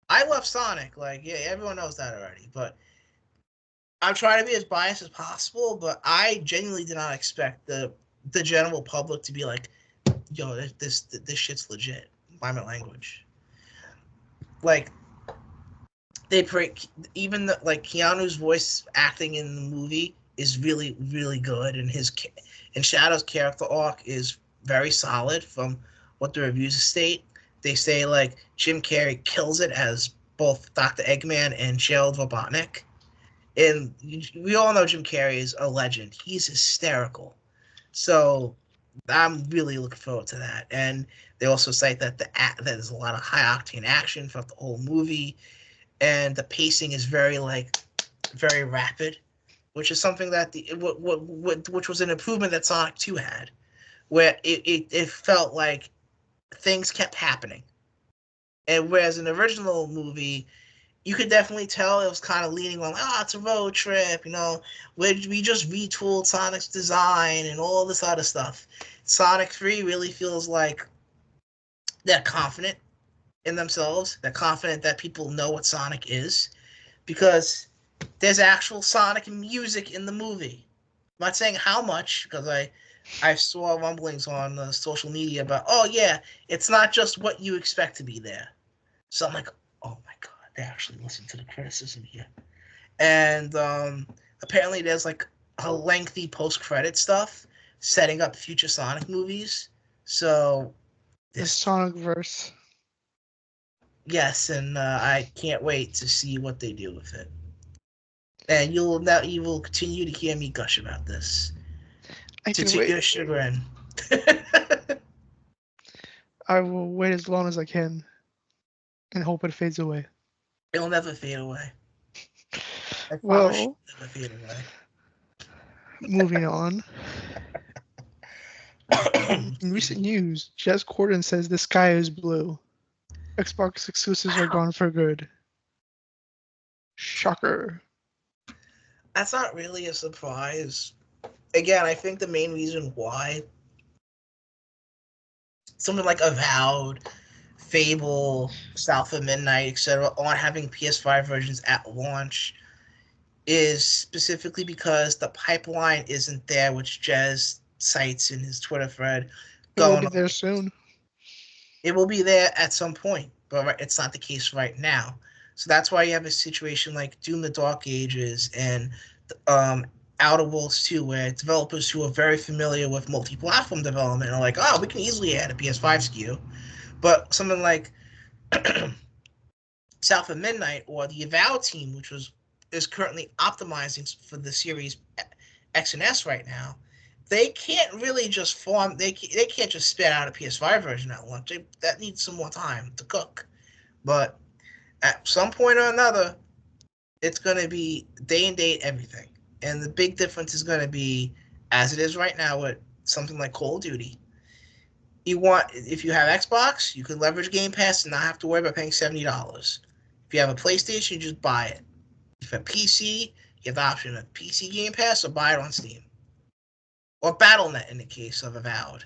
I love Sonic, like yeah, everyone knows that already, but I'm trying to be as biased as possible, but I genuinely did not expect the general public to be like, "Yo, this shit's legit." By my language, like they break even like Keanu's voice acting in the movie is really really good, and Shadow's character arc is very solid from what the reviews state. They say like Jim Carrey kills it as both Dr. Eggman and Gerald Robotnik. And we all know Jim Carrey is a legend. He's hysterical. So I'm really looking forward to that. And they also cite that that there's a lot of high octane action throughout the whole movie, and the pacing is very rapid, which is something that which was an improvement that Sonic 2 had, where it felt like things kept happening. And whereas in the original movie, you could definitely tell it was kind of leaning on, it's a road trip, we just retooled Sonic's design and all this other stuff. Sonic 3 really feels like they're confident in themselves. They're confident that people know what Sonic is because there's actual Sonic music in the movie. I'm not saying how much because I saw rumblings on social media about, oh yeah, it's not just what you expect to be there. So I'm like, oh my god, they actually listen to the criticism here. And apparently there's like a lengthy post-credit stuff setting up future Sonic movies. So the Sonic verse. Yes, and I can't wait to see what they do with it. And you will continue to hear me gush about this I can to wait. your chagrin. I will wait as long as I can and hope it fades away. It'll never fade away. I promise you, Well, it'll never fade away. moving on. In recent news, Jez Corden says the sky is blue. Xbox exclusives are gone for good. Shocker. That's not really a surprise. Again, I think the main reason why something like Avowed, Fable, South of Midnight, etc., aren't having PS5 versions at launch is specifically because the pipeline isn't there, which Jez cites in his Twitter thread. It will be On. there soon. It will be there at some point, but it's not the case right now. So that's why you have a situation like Doom: The Dark Ages and Outer Worlds 2, where developers who are very familiar with multi-platform development are like, oh, we can easily add a PS5 SKU. But something like South of Midnight or the Avowed team, which is currently optimizing for the Series X and S right now, they can't really just form. They can't just spit out a PS5 version at launch. That needs some more time to cook. But at some point or another, it's going to be day and date everything. And the big difference is going to be, as it is right now with something like Call of Duty. If you have Xbox, you can leverage Game Pass and not have to worry about paying $70. If you have a PlayStation, you just buy it. If you have PC, you have the option of PC Game Pass or buy it on Steam. Or Battle.net in the case of Avowed.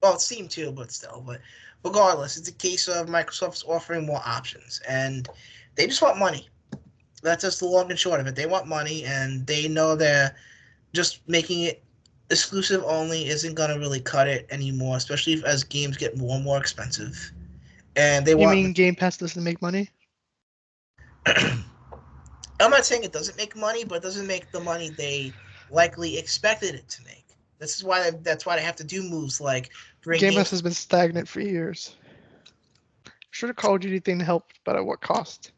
Well, it's Steam too, but still. But regardless, it's a case of Microsoft's offering more options. And they just want money. That's just the long and short of it. They want money, and they know they're just making it exclusive only isn't going to really cut it anymore, especially as games get more and more expensive. And they You want... mean Game Pass doesn't make money? I'm not saying it doesn't make money, but it doesn't make the money they likely expected it to make. That's why they have to do moves like bring Game games. Pass has been stagnant for years. Sure, the Call of Duty thing helped, but at what cost?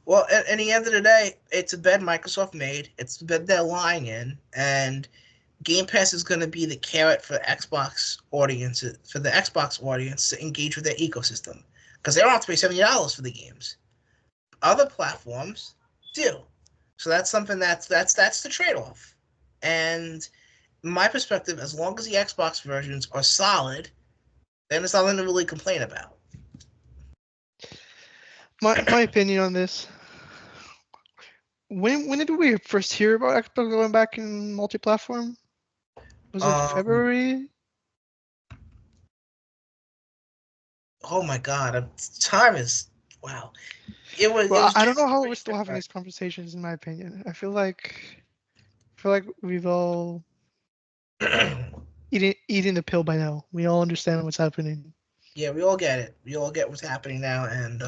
Well, at the end of the day, it's a bet Microsoft made. It's a bet they're lying in, and Game Pass is going to be the carrot for Xbox audiences, for the Xbox audience to engage with their ecosystem, because they don't have to pay $70 for the games. Other platforms do, so that's something that's the trade-off. And my perspective, as long as the Xbox versions are solid, then there's nothing to really complain about. My opinion on this. When did we first hear about Xbox going back in multi-platform? Was it February? Oh my God, time is wow. Well, I don't know how we're still having these conversations. In my opinion, I feel like we've all eating the pill by now. We all understand what's happening. Yeah, we all get it. We all get what's happening now, and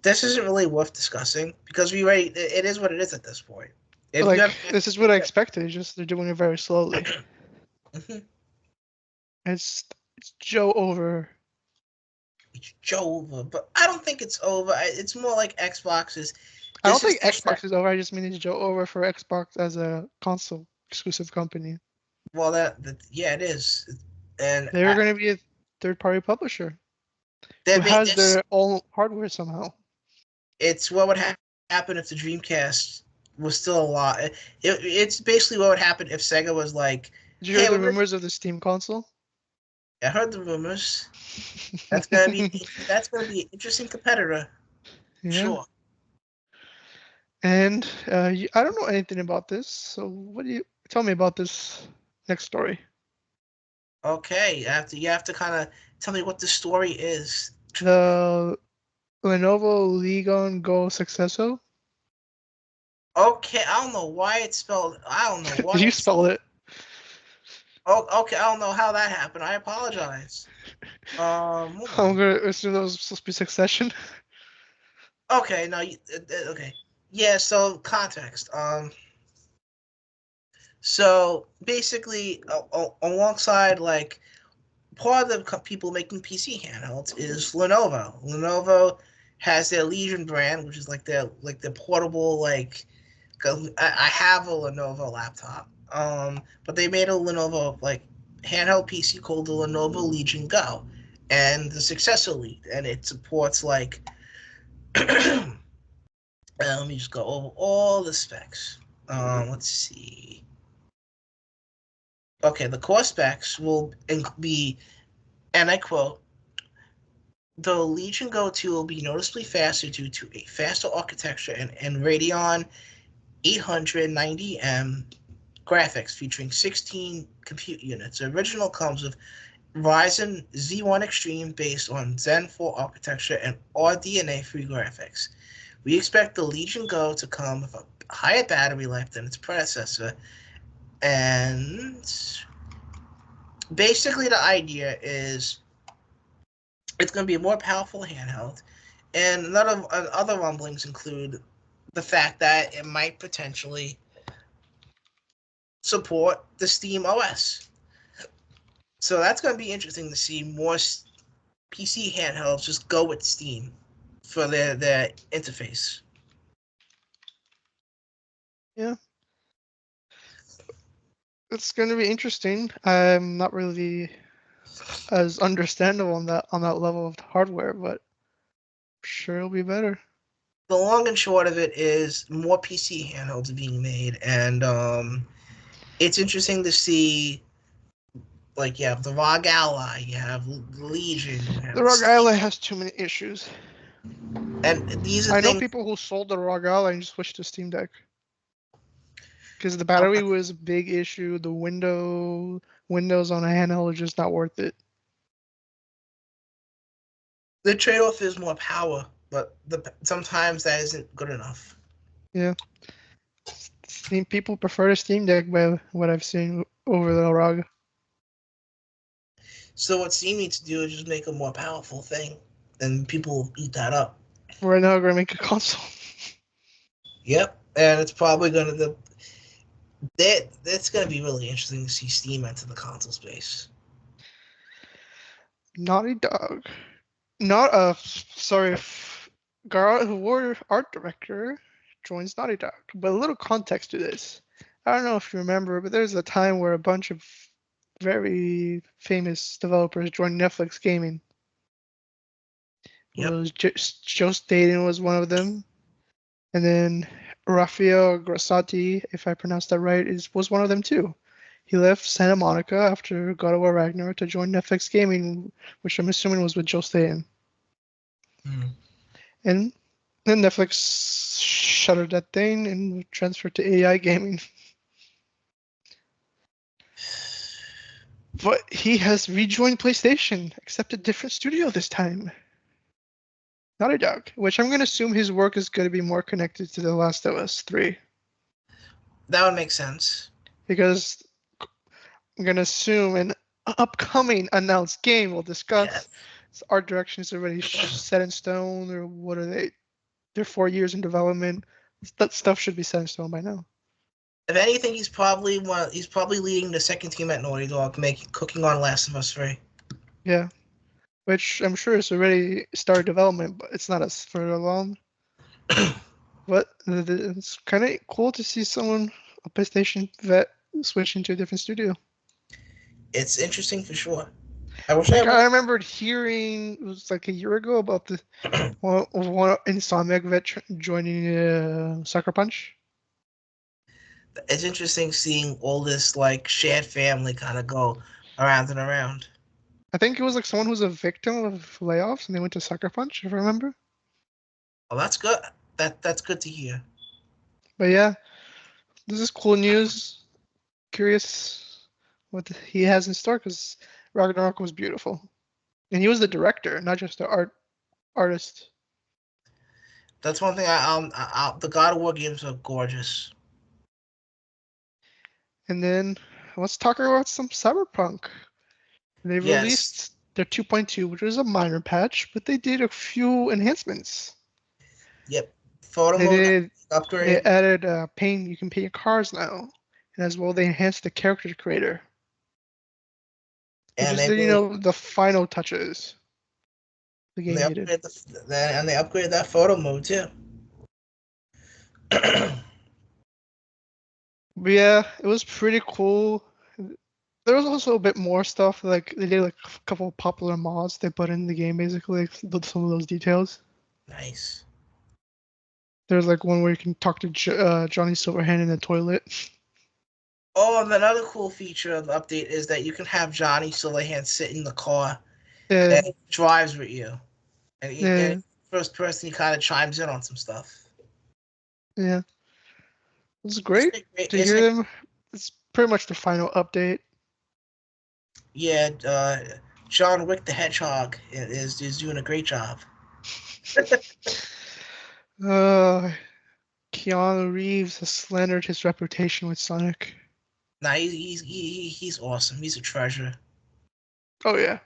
this isn't really worth discussing because it is what it is at this point. This is what I expected. It's just they're doing it very slowly. Mm-hmm. It's Joe over. It's Joe over, but I don't think it's over. It's more like Xbox is. I don't think Xbox is over. I just mean it's Joe over for Xbox as a console exclusive company. Well, yeah, it is, and they're going to be a third-party publisher who has their own hardware somehow. It's what would happen if the Dreamcast was still alive. It's basically what would happen if Sega was like. Did you hear the rumors of the Steam console? I heard the rumors. That's gonna be an interesting competitor. Yeah. Sure. And I don't know anything about this, so what do you tell me about this next story? Okay, you have to kind of tell me what the story is. The Lenovo Legion Go Successo. Okay, I don't know why it's spelled. I don't know why. You spelled it. Oh, okay. I don't know how that happened. I apologize. I'm gonna assume that was supposed to be Succession. Okay, no. Okay, yeah. So context. So basically, alongside like part of the people making PC handhelds is Lenovo. Lenovo has their Legion brand, which is like their portable like. I have a Lenovo laptop, but they made a Lenovo like handheld PC called the Lenovo Legion Go, and the successor Lead, and it supports like. Let me just go over all the specs. Let's see. Okay, the core specs will be, and I quote, the Legion Go 2 will be noticeably faster due to a faster architecture and Radeon 890M graphics featuring 16 compute units. The original comes with Ryzen Z1 Extreme based on Zen 4 architecture and RDNA-free graphics. We expect the Legion Go to come with a higher battery life than its predecessor, and basically the idea is it's going to be a more powerful handheld, and other rumblings include the fact that it might potentially support the Steam OS. So that's going to be interesting to see more PC handhelds just go with Steam for their interface. Yeah. It's going to be interesting. I'm not really as understandable on that level of hardware, but sure it'll be better. The long and short of it is more PC handhelds are being made, and it's interesting to see. Like you have the ROG Ally, you have Legion. You have The ROG Ally has too many issues. And these are I things. know people who sold the ROG Ally and just switched to Steam Deck. Because the battery was a big issue. The Windows on a handheld is just not worth it. The trade-off is more power, but sometimes that isn't good enough. Yeah. Steam people prefer the Steam Deck by what I've seen over the ROG. So what Steam needs to do is just make a more powerful thing, and people will eat that up. Right now, we're gonna make a console. Yep, and it's probably gonna it's gonna be really interesting to see Steam enter the console space. Naughty Dog. God of War art director joins Naughty Dog. But a little context to this. I don't know if you remember, but there's a time where a bunch of very famous developers joined Netflix Gaming. Yep. It was Joe Staten was one of them, and then Rafael Grasati, if I pronounced that right, was one of them too. He left Santa Monica after God of War Ragnarok to join Netflix Gaming, which I'm assuming was with Joe Staten. And then Netflix shuttered that thing and transferred to AI gaming. But he has rejoined PlayStation, except a different studio this time. Naughty Dog, which I'm going to assume his work is going to be more connected to The Last of Us 3. That would make sense. Because I'm going to assume an upcoming announced game we'll discuss. Yes. Art direction is already set in stone, or what are they? They're 4 years in development. That stuff should be set in stone by now. If anything, he's probably leading the second team at Naughty Dog, cooking on Last of Us 3. Yeah, which I'm sure is already started development, but it's not as further along. But it's kind of cool to see someone, a PlayStation vet, switching to a different studio. It's interesting for sure. I remembered hearing, it was like a year ago, about the one Insomniac vet joining Sucker Punch. It's interesting seeing all this like shared family kind of go around and around. I think it was like someone who's a victim of layoffs and they went to Sucker Punch, if I remember. Oh, that's good. That's good to hear. But yeah, this is cool news. Curious what he has in store, because Ragnarok was beautiful. And he was the director, not just the artist. That's one thing. The God of War games are gorgeous. And then let's talk about some Cyberpunk. They released their 2.2, which was a minor patch, but they did a few enhancements. Yep. Photo mode upgrade. They added paint. You can paint your cars now. And as well, they enhanced the character creator. And Just they the, the final touches the game they needed. upgraded that photo mode too. But yeah, it was pretty cool. There was also a bit more stuff, like they did like a couple of popular mods they put in the game, basically, like, some of those details. Nice. There's like one where you can talk to Johnny Silverhand in the toilet. Oh, and another cool feature of the update is that you can have Johnny Silverhand sit in the car Yeah, and he drives with you. And yeah, first person, he kind of chimes in on some stuff. yeah. It was Isn't great it great? to hear them. It's pretty much the final update. Yeah, John Wick the Hedgehog is doing a great job. Uh, Keanu Reeves has slandered his reputation with Sonic. Nah, he's awesome. He's a treasure. Oh yeah,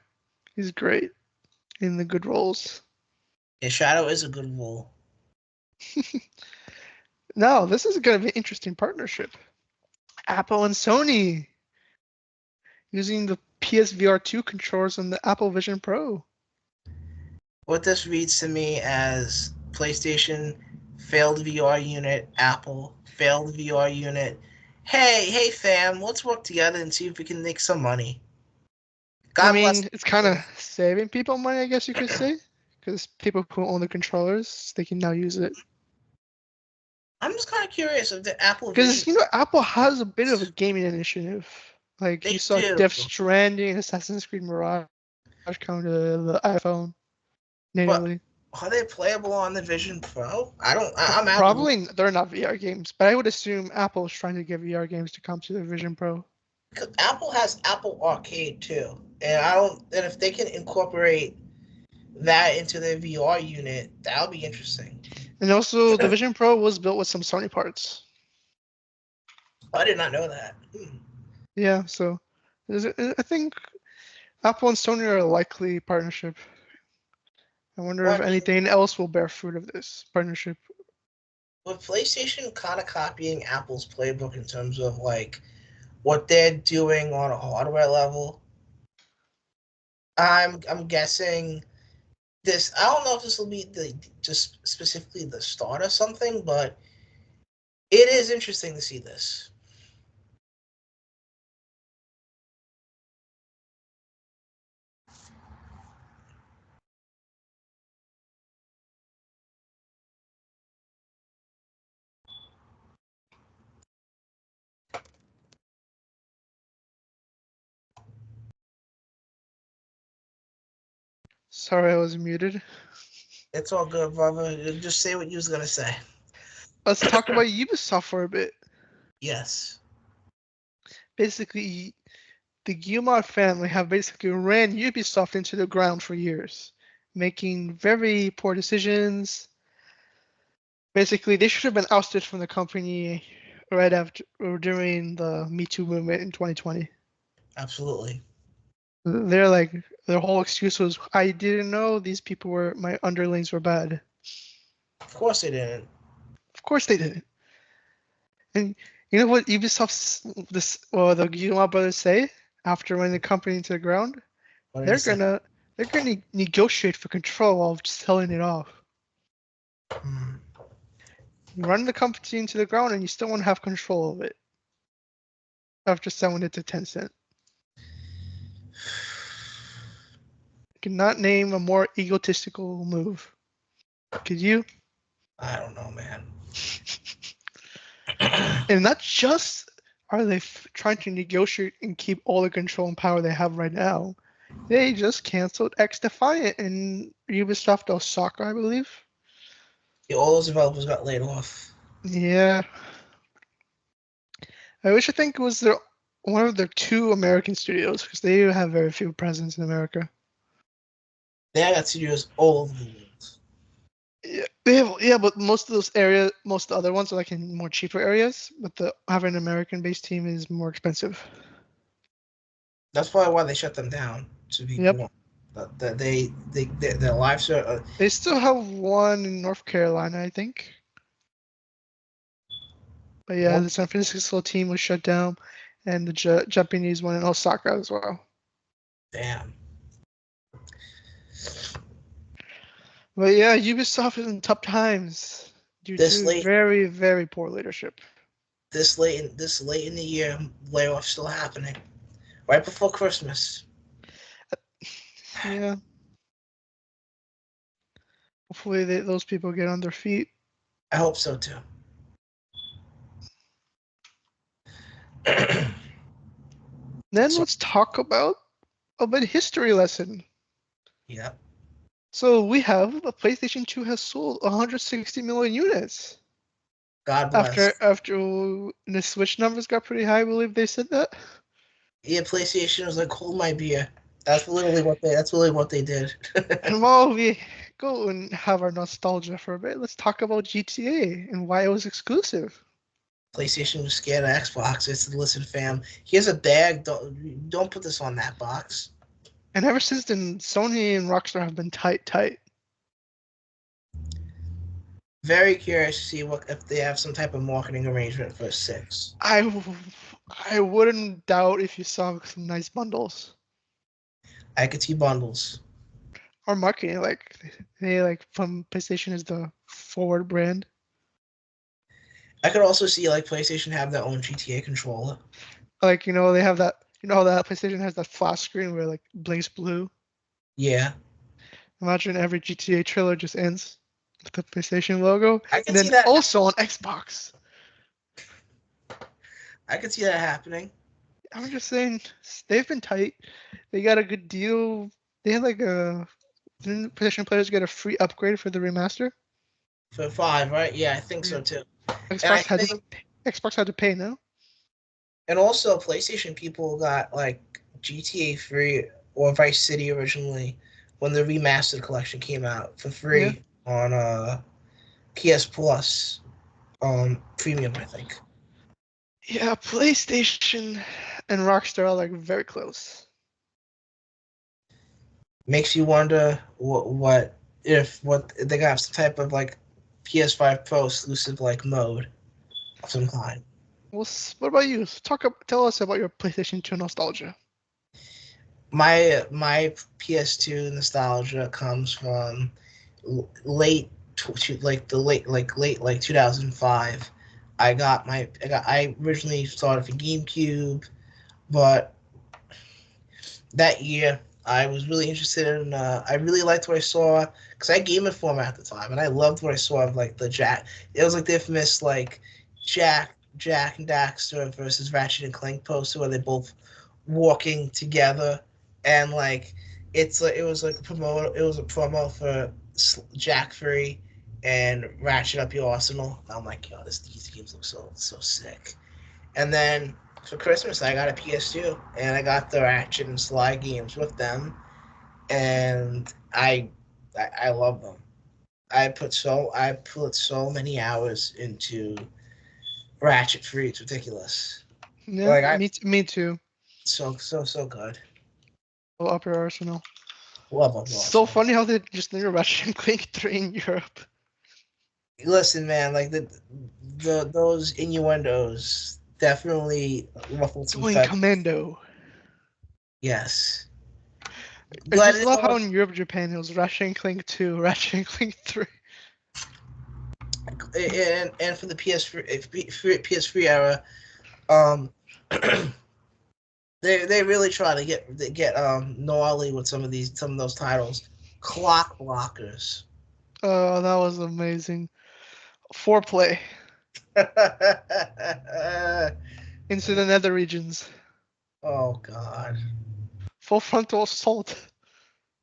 he's great in the good roles. Yeah, Shadow is a good role. Now, this is going to be an interesting partnership. Apple and Sony using the PSVR 2 controllers on the Apple Vision Pro. What this reads to me as PlayStation failed VR unit, Apple failed VR unit. Hey fam, let's work together and see if we can make some money. I God bless. mean, it's kind of saving people money, I guess you could say, because people who own the controllers, they can now use it. I'm just kind of curious if the Apple Because Vision. Apple has a bit of a gaming initiative. Like They you saw do. Death Stranding and Assassin's Creed Mirage come to the iPhone But natively. are they playable on the Vision Pro? I don't. I'm out. Probably they're not VR games, but I would assume Apple is trying to get VR games to come to the Vision Pro. Because Apple has Apple Arcade too, and I don't. And if they can incorporate that into their VR unit, that would be interesting. And also, the Vision Pro was built with some Sony parts. I did not know that. Yeah, so I think Apple and Sony are a likely partnership. I wonder Well, if I mean, anything else will bear fruit of this partnership. with PlayStation kind of copying Apple's playbook in terms of like what they're doing on a hardware level, I'm guessing this. I don't know if this will be just specifically the start of something, but it is interesting to see this. Sorry, I was muted. It's all good, brother. Just say what you was gonna say. Let's talk about Ubisoft for a bit. Yes. Basically, the Guillemot family have basically ran Ubisoft into the ground for years, making very poor decisions. Basically, they should have been ousted from the company right after or during the Me Too movement in 2020. Absolutely. They're like their whole excuse was, "I didn't know these people were my underlings were bad." Of course they didn't. Of course they didn't. And you know what Ubisoft's the Guillemot brothers say after running the company into the ground? What did They're it say? gonna negotiate for control while just selling it off. Hmm. You run the company into the ground and you still want to have control of it after selling it to Tencent. You cannot name a more egotistical move. Could you? I don't know, man. And not just are they trying to negotiate and keep all the control and power they have right now, they just canceled X Defiant and Ubisoft Osaka, I believe. All those developers got laid off. Yeah. I think it was one of their two American studios because they have very few presence in America. They got studios all over the world. Yeah, but most of those areas, most of the other ones are like in more cheaper areas. But having an American-based team is more expensive. That's probably why they shut them down. To be Yep. blunt, that their lives are. They still have one in North Carolina, I think. But yeah, the San Francisco team was shut down, and the Japanese one in Osaka as well. Damn. But yeah, Ubisoft is in tough times due This to late, very, very poor leadership. this late in the year, layoffs still happening, right before Christmas. Yeah. Hopefully those people get on their feet. I hope so too. Then So, let's talk about a bit history lesson. yeah. So we have a PlayStation 2 has sold 160 million units. God bless. After the Switch numbers got pretty high, I believe they said that. Yeah, PlayStation was like, hold my beer. That's literally what they. That's really what they did. And while we go and have our nostalgia for a bit, let's talk about GTA and why it was exclusive. PlayStation was scared of Xbox. It's listen, fam. Here's a bag. Don't put this on that box. And ever since then, Sony and Rockstar have been tight. Very curious to see what if they have some type of marketing arrangement for 6. I wouldn't doubt if you saw some nice bundles I could see bundles. or marketing, like they like from PlayStation is the forward brand. I could also see like PlayStation have their own GTA controller. Like they have that. You know how that PlayStation has that flash screen where like blinks blue. Yeah, Imagine every GTA trailer just ends with the PlayStation logo, I can and see then that. also on Xbox. I could see that happening. I'm just saying they've been tight. They got a good deal. They had like didn't PlayStation players get a free upgrade for the remaster? For 5, right? Yeah, I think Yeah. so too. Xbox had to pay now. And also PlayStation people got like GTA free or Vice City originally when the remastered collection came out for free on PS Plus premium, I think. Yeah, PlayStation and Rockstar are like very close. Makes you wonder what if they got some type of like PS5 Pro exclusive like mode of some kind. Well, what about you? Tell us about your PlayStation 2 nostalgia. My PS2 nostalgia comes from late late 2005. I originally started for GameCube, but that year I was really interested in. I really liked what I saw because I Game Informer at the time, and I loved what I saw of like the Jack. It was like the infamous like Jack and Daxter versus Ratchet and Clank poster where they both walking together, and like it was like a promo. It was a promo for Jack Free and Ratchet Up Your Arsenal. And I'm like, yo, these games look so sick. And then for Christmas, I got a PS2, and I got the Ratchet and Sly games with them, and I love them. I put so many hours into Ratchet Free. It's ridiculous. Yeah, Like I me too. so good. Oh, Upper Arsenal. Love them. So funny how they just named Ratchet and Clank 3 in Europe. Listen, man, like the those innuendos definitely ruffled some Going feathers. Commando. Yes. I Glad just it love how was, in Europe, Japan, it was Ratchet and Clank 2, Ratchet and Clank 3. and for the PS3 era, um, they really try to get gnarly with some of those titles. Clock blockers. Oh, that was amazing. Foreplay into the nether regions. Oh God, Full frontal assault.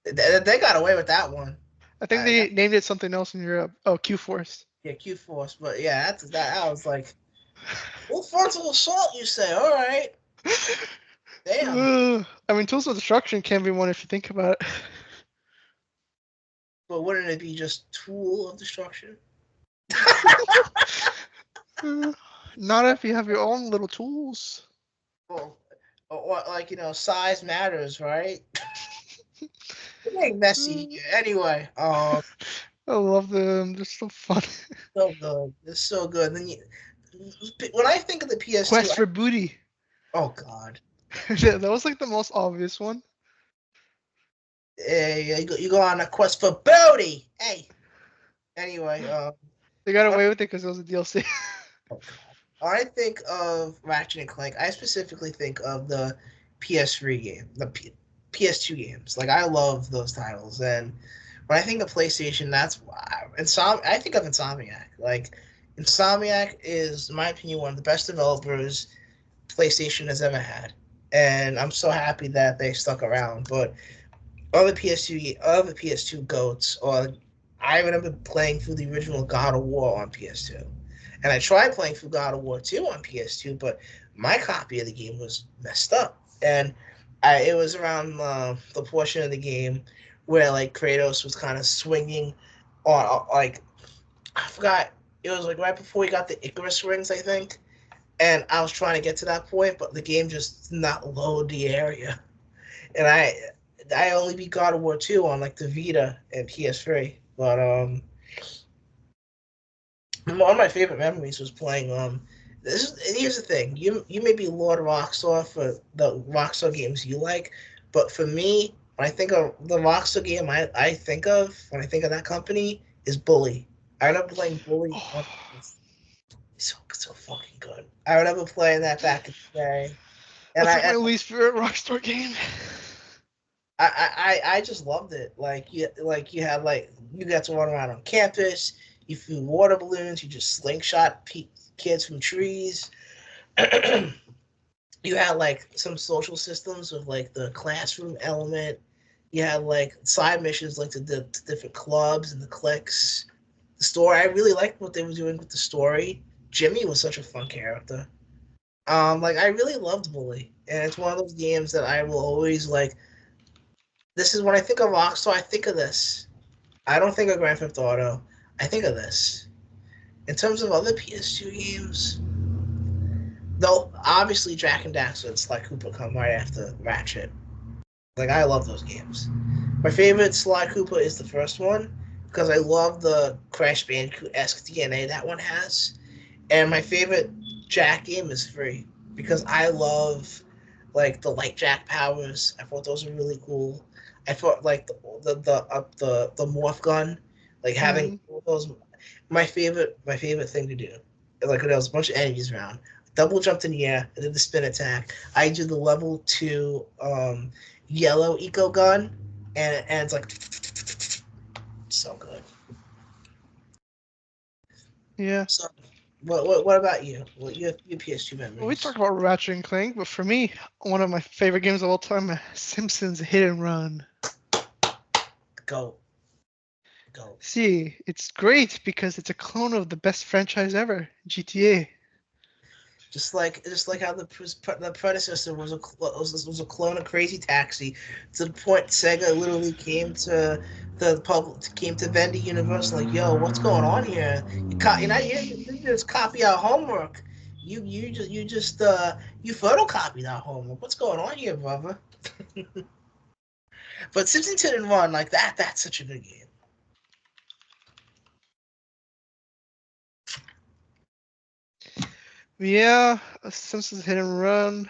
they got away with that one. I think they named it something else in Europe. Oh, Q Force. Yeah, Q Force, but yeah, that. I was like, full frontal assault. You say, all right, damn. I mean, Tools of Destruction can be one if you think about it. But wouldn't it be just tool of destruction? Not if you have your own little tools. Well, or like size matters, right? It ain't messy anyway. I love them. They're so fun. So good. It's so good. And then when I think of the PS2, Quest for Booty. oh God, That was like the most obvious one. You go on a quest for booty. Hey. Anyway, They got away with it because it was a DLC. oh god. When I think of Ratchet and Clank, I specifically think of the PS3 game, the PS2 games. Like I love those titles, and when I think of PlayStation, I think of Insomniac. Like Insomniac is, in my opinion, one of the best developers PlayStation has ever had, and I'm so happy that they stuck around. But other PS2 goats, or I remember playing through the original God of War on PS2, and I tried playing through God of War 2 on PS2, but my copy of the game was messed up, and it was around the portion of the game where like Kratos was kind of swinging on like I forgot, it was like right before he got the Icarus rings, I think, and I was trying to get to that point, but the game just did not load the area, and I only beat God of War 2 on like the Vita and PS3. But one of my favorite memories was playing here's the thing. You may be Lord Rockstar for the Rockstar games you like, but for me, when I think of the Rockstar game I think of when I think of that company is Bully. I remember playing Bully on so fucking good. I remember playing that back in the day. And That's like my least favorite Rockstar game. I just loved it. You had like you got to run around on campus. You flew water balloons. You just slingshot kids from trees. You had like some social systems with like the classroom element. You had like side missions like the different clubs and the cliques. The story, I really liked what they were doing with the story. Jimmy was such a fun character. Like I really loved Bully, and it's one of those games that I will always like. This is when I think of Rockstar, I think of this. I don't think of Grand Theft Auto. I think of this. In terms of other PS2 games, though, obviously Jack and Daxter and Sly Cooper come right after Ratchet. Like I love those games. My favorite Sly Cooper is the first one because I love the Crash Bandicoot-esque DNA that one has. And my favorite Jack game is 3 because I love like the light Jack powers. I thought those were really cool. I thought like the morph gun, like having those. My favorite thing to do, like when there was a bunch of enemies around, double jumped in the air, and did the spin attack. I do the level 2 yellow eco gun, and it's like so good. Yeah. So what about you? What your PS2 Well, we memories? talked about Ratchet and Clank, but for me, one of my favorite games of all time, Simpsons Hit and Run. Go. Go. See, it's great because it's a clone of the best franchise ever, GTA. Just like how the predecessor was a clone of Crazy Taxi, to the point Sega literally came to Bender Universal like, yo, what's going on here? You didn't just copy our homework. You photocopied our homework. What's going on here, brother? But Simpsons Hit and Run, like that's such a good game. Yeah, Simpsons Hit and Run.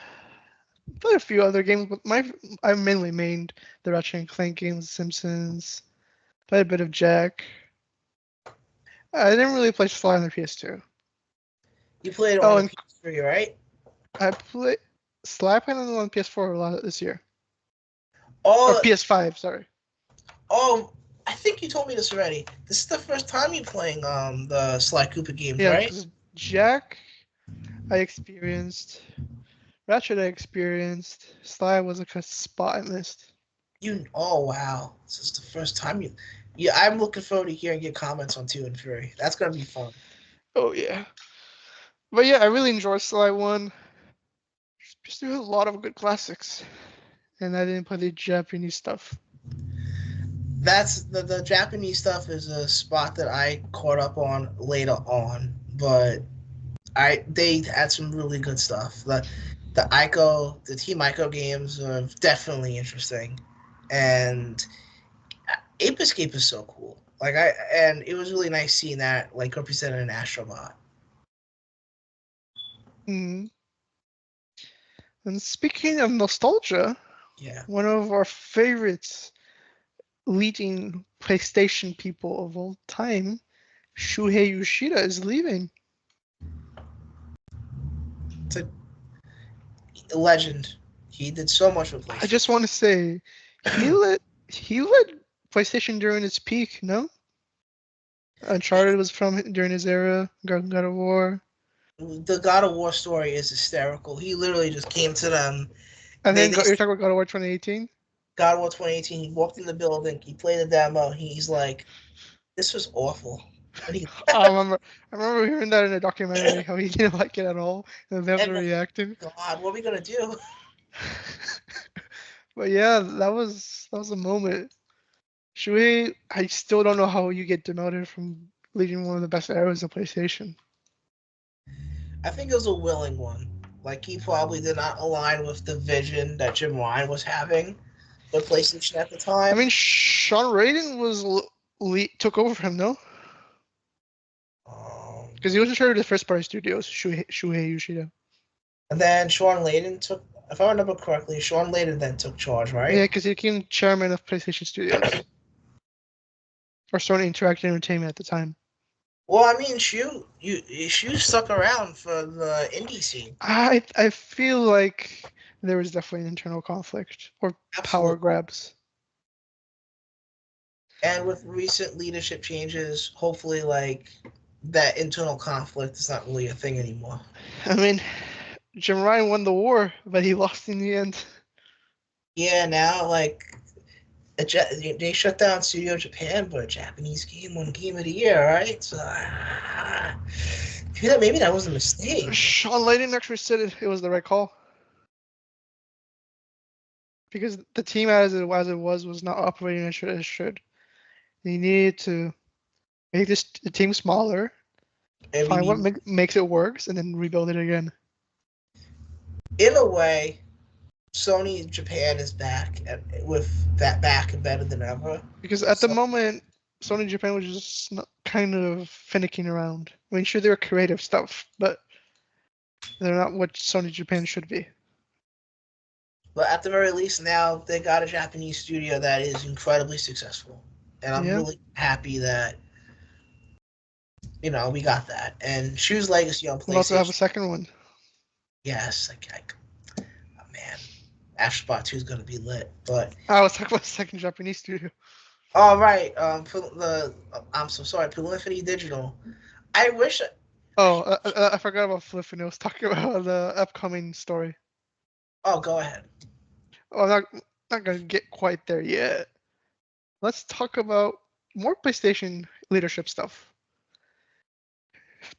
Played a few other games, but I mainly mained the Ratchet and Clank games, Simpsons. Played a bit of Jack. I didn't really play Sly on the PS2. You played Oh, on the and PS3, right? I played Sly played on PS4 a lot this year. Or Oh, PS5, sorry. Oh, I think you told me this already. This is the first time you're playing the Sly Cooper games, Yeah, right? because Jack I experienced, Ratchet I experienced, Sly was like a spot I missed. Oh wow, this is the first time you. Yeah, I'm looking forward to hearing your comments on 2 and 3. That's gonna be fun. Oh yeah. But yeah, I really enjoyed Sly 1. Just there was a lot of good classics. And I didn't play the Japanese stuff. That's the Japanese stuff is a spot that I caught up on later on, but they had some really good stuff. The Team Ico games are definitely interesting, and Ape Escape is so cool. And it was really nice seeing that like represented in Astrobot. Mm. And speaking of nostalgia, Yeah. one of our favorites leading PlayStation people of all time, Shuhei Yoshida, is leaving. It's a legend. He did so much with PlayStation. I just want to say, he led PlayStation during its peak. No, Uncharted was from during his era. God of War. The God of War story is hysterical. He literally just came to them. And then They you're talking about God of War 2018. God of War 2018. He walked in the building. He played the demo. He's like, "This was awful." And he I remember hearing that in a documentary how he didn't like it at all, and them and reacting. God, what are we gonna do? But yeah, that was a moment. Shuhei, I still don't know how you get demoted from leading one of the best eras of PlayStation. I think it was a willing one. Like he probably did not align with the vision that Jim Ryan was having with PlayStation at the I time. mean, Sean Rayden took over from him, no? Because he was in charge of the first party studios, Shuhei Yoshida. And then Sean Layden took, if I remember correctly, Sean Layden then took charge, right? Yeah, because he became chairman of PlayStation Studios. Or Sony Interactive Entertainment at the time. Well, I mean, Shu stuck around for the indie scene. I feel like there was definitely an internal conflict or power Absolutely. grabs. And with recent leadership changes, hopefully, like that internal conflict is not really a thing anymore. I mean, Jim Ryan won the war, but he lost in the end. Yeah, now like they shut down Studio Japan, but a Japanese game won Game of the Year, right? So maybe that was a mistake. Sean Layden actually said it was the right call. Because the team as it was not operating as it should. They needed to make the team smaller, find what makes it works, and then rebuild it again. In a way, Sony Japan is back with that back and better than ever. Because at the moment, Sony Japan was just kind of finicking around. I mean, sure, they were creative stuff, but they're not what Sony Japan should be. But at the very least, now they got a Japanese studio that is incredibly successful, and I'm really happy that we got that. And Shu's legacy on PlayStation. We'll also have a second one. Yes, oh man, Astrobot 2 is gonna be lit. But I was talking about a second Japanese studio. All right, I'm so sorry, Polyphony Digital. I wish. Oh, I forgot about Flippin. I was talking about the upcoming story. Oh, go ahead. Oh, I'm not gonna get quite there yet. Let's talk about more PlayStation leadership stuff.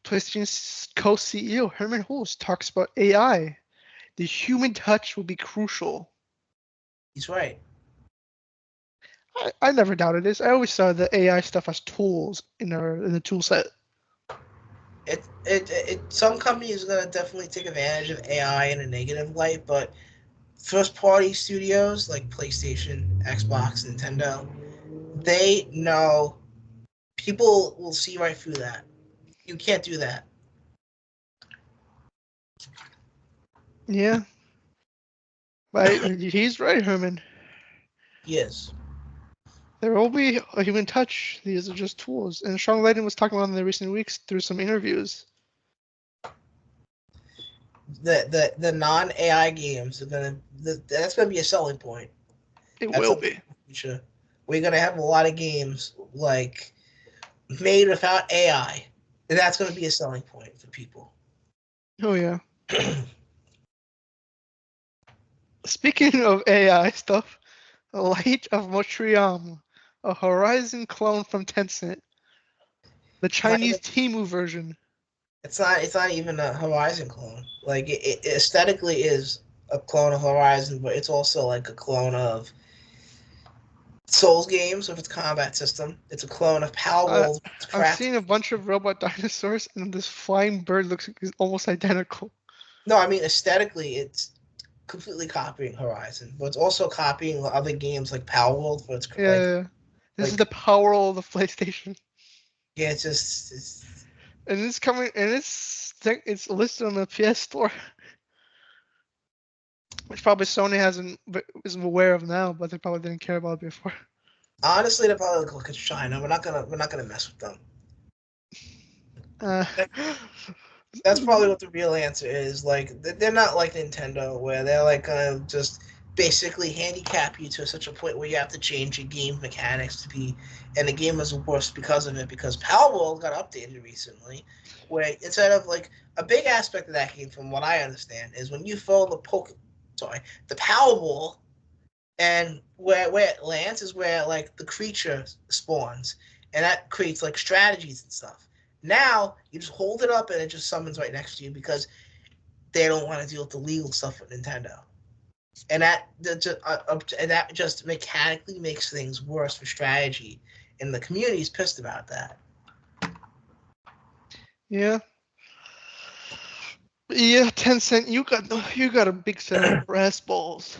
PlayStation's co-CEO Herman Hulst talks about AI. The human touch will be crucial. He's right. I never doubted this. I always saw the AI stuff as tools in the tool set. Some companies are gonna definitely take advantage of AI in a negative light, but first party studios like PlayStation, Xbox, Nintendo, they know people will see right through that. You can't do that. Yeah. But he's right, Herman. Yes. There will be a human touch. These are just tools. And Sean Layden was talking about in the recent weeks through some interviews. The non AI games are that's gonna be a selling point. It will be. Future. We're gonna have a lot of games like made without AI, and that's gonna be a selling point for people. Oh yeah. Speaking of AI stuff, Light of Montreal, a Horizon clone from Tencent, the Chinese Temu version. It's not even a Horizon clone. Like it aesthetically is a clone of Horizon, but it's also like a clone of Souls games with its combat system. It's a clone of Palworld. I'm seeing a bunch of robot dinosaurs, and this flying bird looks almost identical. No, I mean aesthetically, it's completely copying Horizon, but it's also copying other games like Palworld. But it's this is the power of the PlayStation. Yeah, it's and it's coming, and it's listed on the PS Store, which probably Sony isn't aware of now, but they probably didn't care about it before. Honestly, they're probably look at China. We're not gonna mess with them. Uh, That's probably what the real answer is. Like they're not like Nintendo, where they're like gonna just basically handicap you to such a point where you have to change your game mechanics to be, and the game is worse because of it. Because Palworld got updated recently, where instead of like a big aspect of that game, from what I understand, is when you throw the Powerball, and where it lands is where like the creature spawns, and that creates like strategies and stuff. Now you just hold it up and it just summons right next to you because they don't want to deal with the legal stuff with Nintendo, and that just mechanically makes things worse for strategy, and the community is pissed about that. yeah. Yeah, Tencent, you got a big set of brass balls.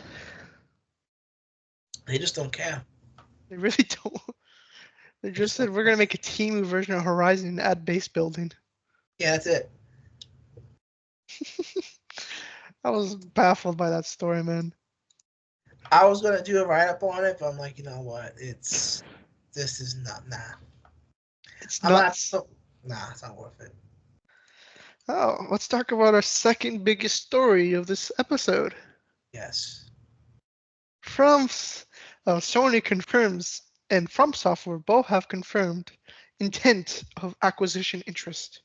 They just don't care. They really don't. They just said we're gonna make a Temu version of Horizon and add base building. Yeah, that's it. I was baffled by that story, man. I was gonna do a write up on it, but I'm like, you know what? This is not nah. It's I'm not. nuts. Nah, it's not worth it. Oh, let's talk about our second biggest story of this episode. Yes. From Sony confirms and FromSoftware both have confirmed intent of acquisition interest.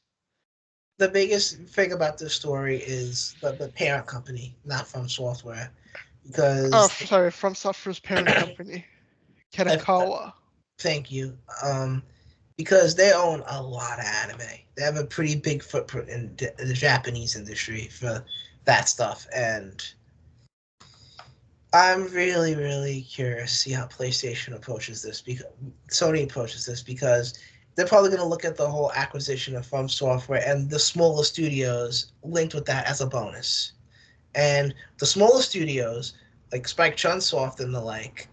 The biggest thing about this story is the parent company, not FromSoftware, Oh, because sorry, FromSoftware's parent company, I, Kadokawa. thank you, because they own a lot of anime. They have a pretty big footprint in the Japanese industry for that stuff, and I'm really, really curious to see how PlayStation approaches this, because Sony approaches this, because they're probably going to look at the whole acquisition of From Software and the smaller studios linked with that as a bonus. And the smaller studios, like Spike Chunsoft and the like,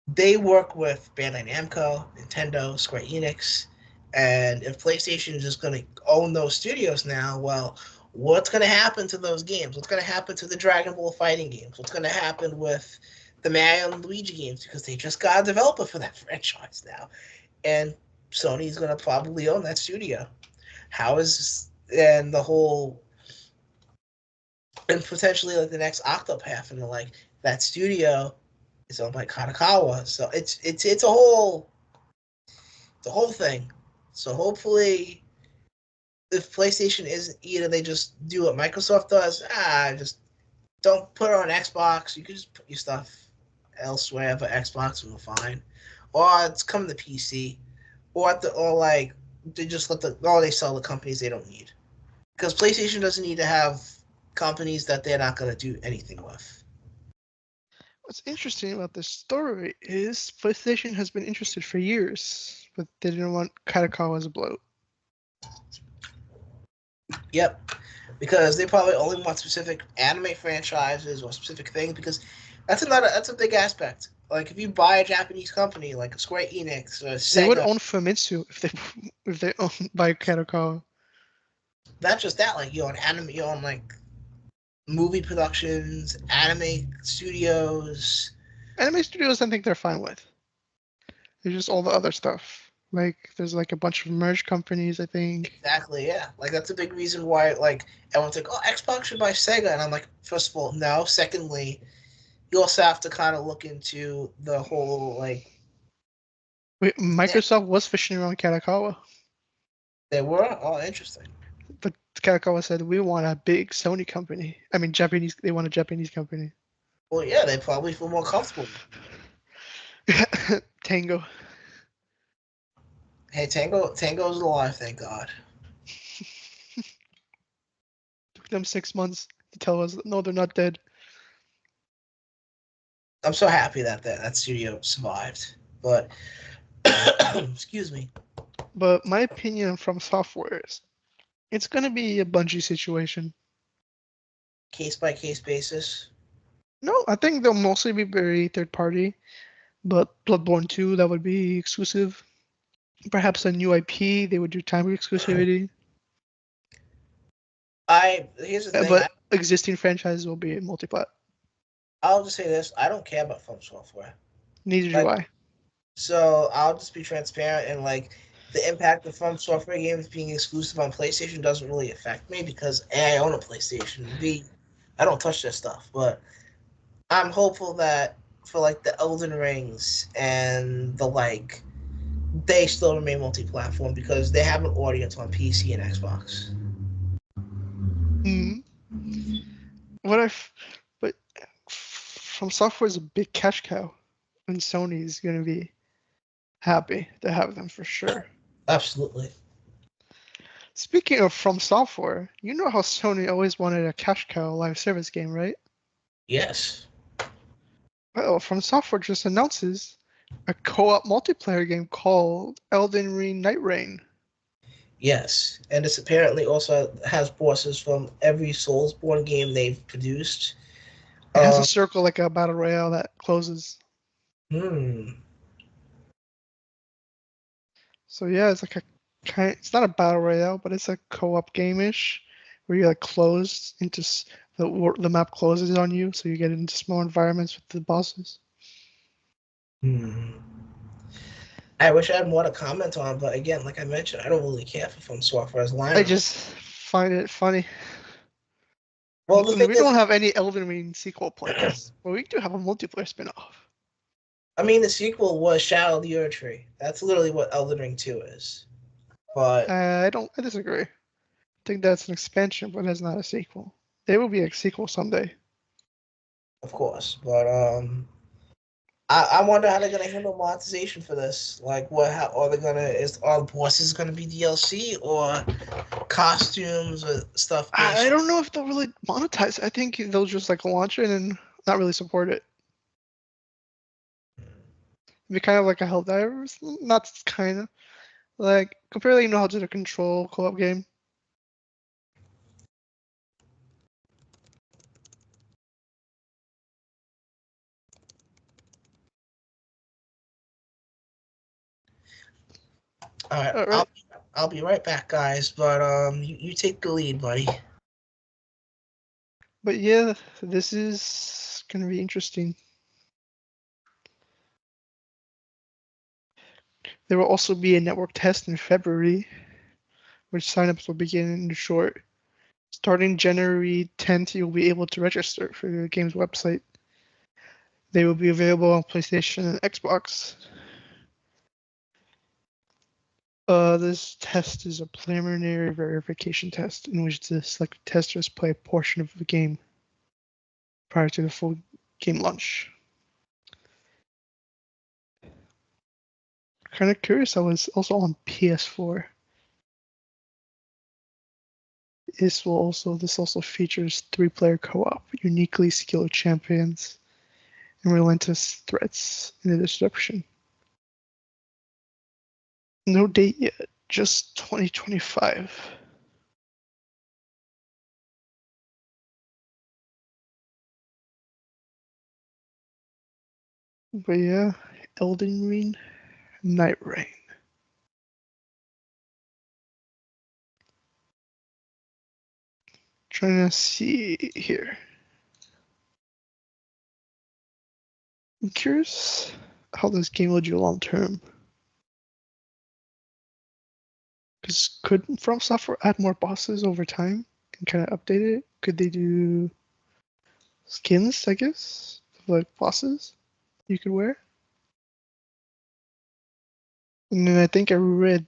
they work with Bandai Namco, Nintendo, Square Enix, and if PlayStation is just going to own those studios now, well, what's going to happen to those games? What's going to happen to the Dragon Ball fighting games? What's going to happen with the Mario and Luigi games? Because they just got a developer for that franchise now, and Sony's going to probably own that studio. How is and the whole and potentially like the next Octopath and like that studio is owned by Kadokawa, so it's a whole thing. So hopefully, if PlayStation isn't either, they just do what Microsoft does. Just don't put it on Xbox. You can just put your stuff elsewhere, but Xbox will fine. Or it's coming to PC, or like they just they sell the companies they don't need, because PlayStation doesn't need to have companies that they're not going to do anything with. What's interesting about this story is PlayStation has been interested for years, but they didn't want Kadokawa as a bloat. Yep, because they probably only want specific anime franchises or specific things. Because that's a big aspect. Like if you buy a Japanese company like Square Enix or They would Sega, own Famitsu if they owned by Kadokawa. not just that. Like you own anime, you own like movie productions, anime studios. Anime studios, I think they're fine with. It's just all the other stuff. Like there's like a bunch of merged companies, I think. Exactly, yeah. Like that's a big reason why like everyone's like, oh, Xbox should buy Sega, and I'm like, first of all, no. Secondly, you also have to kind of look into the whole like Wait, Microsoft was fishing around Kadokawa, they were all interesting. but Kadokawa said we want a big Sony company. I mean, Japanese. They want a Japanese company. Well, yeah, they probably feel more comfortable. Tango. Hey, Tango's alive, thank God. Took them 6 months to tell us no, they're not dead. I'm so happy that that studio survived. But excuse me. But my opinion from software is it's gonna be a Bungie situation. Case by case basis. No, I think they'll mostly be very third party. But Bloodborne 2, that would be exclusive. Perhaps a new IP, they would do time exclusivity. Here's the thing. But existing franchises will be multi-plat. I'll just say this: I don't care about FromSoftware. Neither do Like, I. So I'll just be transparent and like the impact of FromSoftware games being exclusive on PlayStation doesn't really affect me because A, I own a PlayStation. B, I don't touch that stuff. But I'm hopeful that for like the Elden Rings and the like, they still remain multi-platform because they have an audience on PC and Xbox. Mm. What if, but From Software is a big cash cow, and Sony is going to be happy to have them for sure. Absolutely. Speaking of From Software, you know how Sony always wanted a cash cow live service game, right? Yes. Well, From Software just announces a co-op multiplayer game called Elden Ring Night Rain. Yes. And this apparently also has bosses from every Soulsborne game they've produced. It has a circle like a battle royale that closes. Hmm. So yeah, it's like it's not a battle royale, but it's a co-op game-ish where you like close into the map closes on you, so you get into small environments with the bosses. Hmm. I wish I had more to comment on, but again, like I mentioned, I don't really care for From Software's I lineup. just find it funny. Well, the thing We is, don't have any Elden Ring sequel plans, but we do have a multiplayer spin-off. I mean, the sequel was Shadow of the Erdtree. That's literally what Elden Ring 2 is. But I disagree. I think that's an expansion, but that's not a sequel. There will be a sequel someday. of course, but I wonder how they're gonna handle monetization for this. Like, what? How are they gonna? Are the bosses gonna be DLC or costumes or stuff I based? don't know if they'll really monetize. I think they'll just like launch it and not really support it. Be kind of like a Helldivers, not kind of like compare like, you know how to the Control co-op game. All right, All right, I'll be right back, guys. But you take the lead, buddy. but yeah, this is gonna be interesting. There will also be a network test in February, which signups will begin in short. Starting January 10th, you'll be able to register for the game's website. They will be available on PlayStation and Xbox. This test is a preliminary verification test in which the selected testers play a portion of the game prior to the full game launch. Kind of curious, I was also on PS4. This also features 3-player co-op, uniquely skilled champions, and relentless threats in the description. No date yet, just 2025. But yeah, Elden Ring, Night Rain. Trying to see here. I'm curious how this game will do long term. Because could From Software add more bosses over time and kind of update it? Could they do skins, I guess, like bosses you could wear? And then I think I read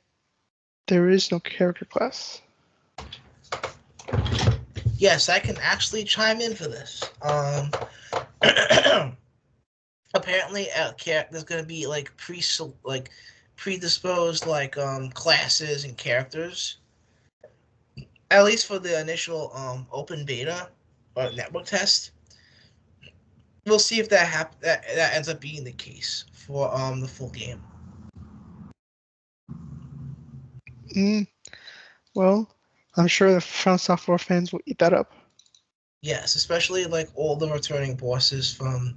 there is no character class. Yes, I can actually chime in for this. Apparently, there's gonna be like predisposed like classes and characters. At least for the initial open beta or network test. We'll see if that ends up being the case for the full game. Mm, well, I'm sure the From Software fans will eat that up. Yes, especially like all the returning bosses from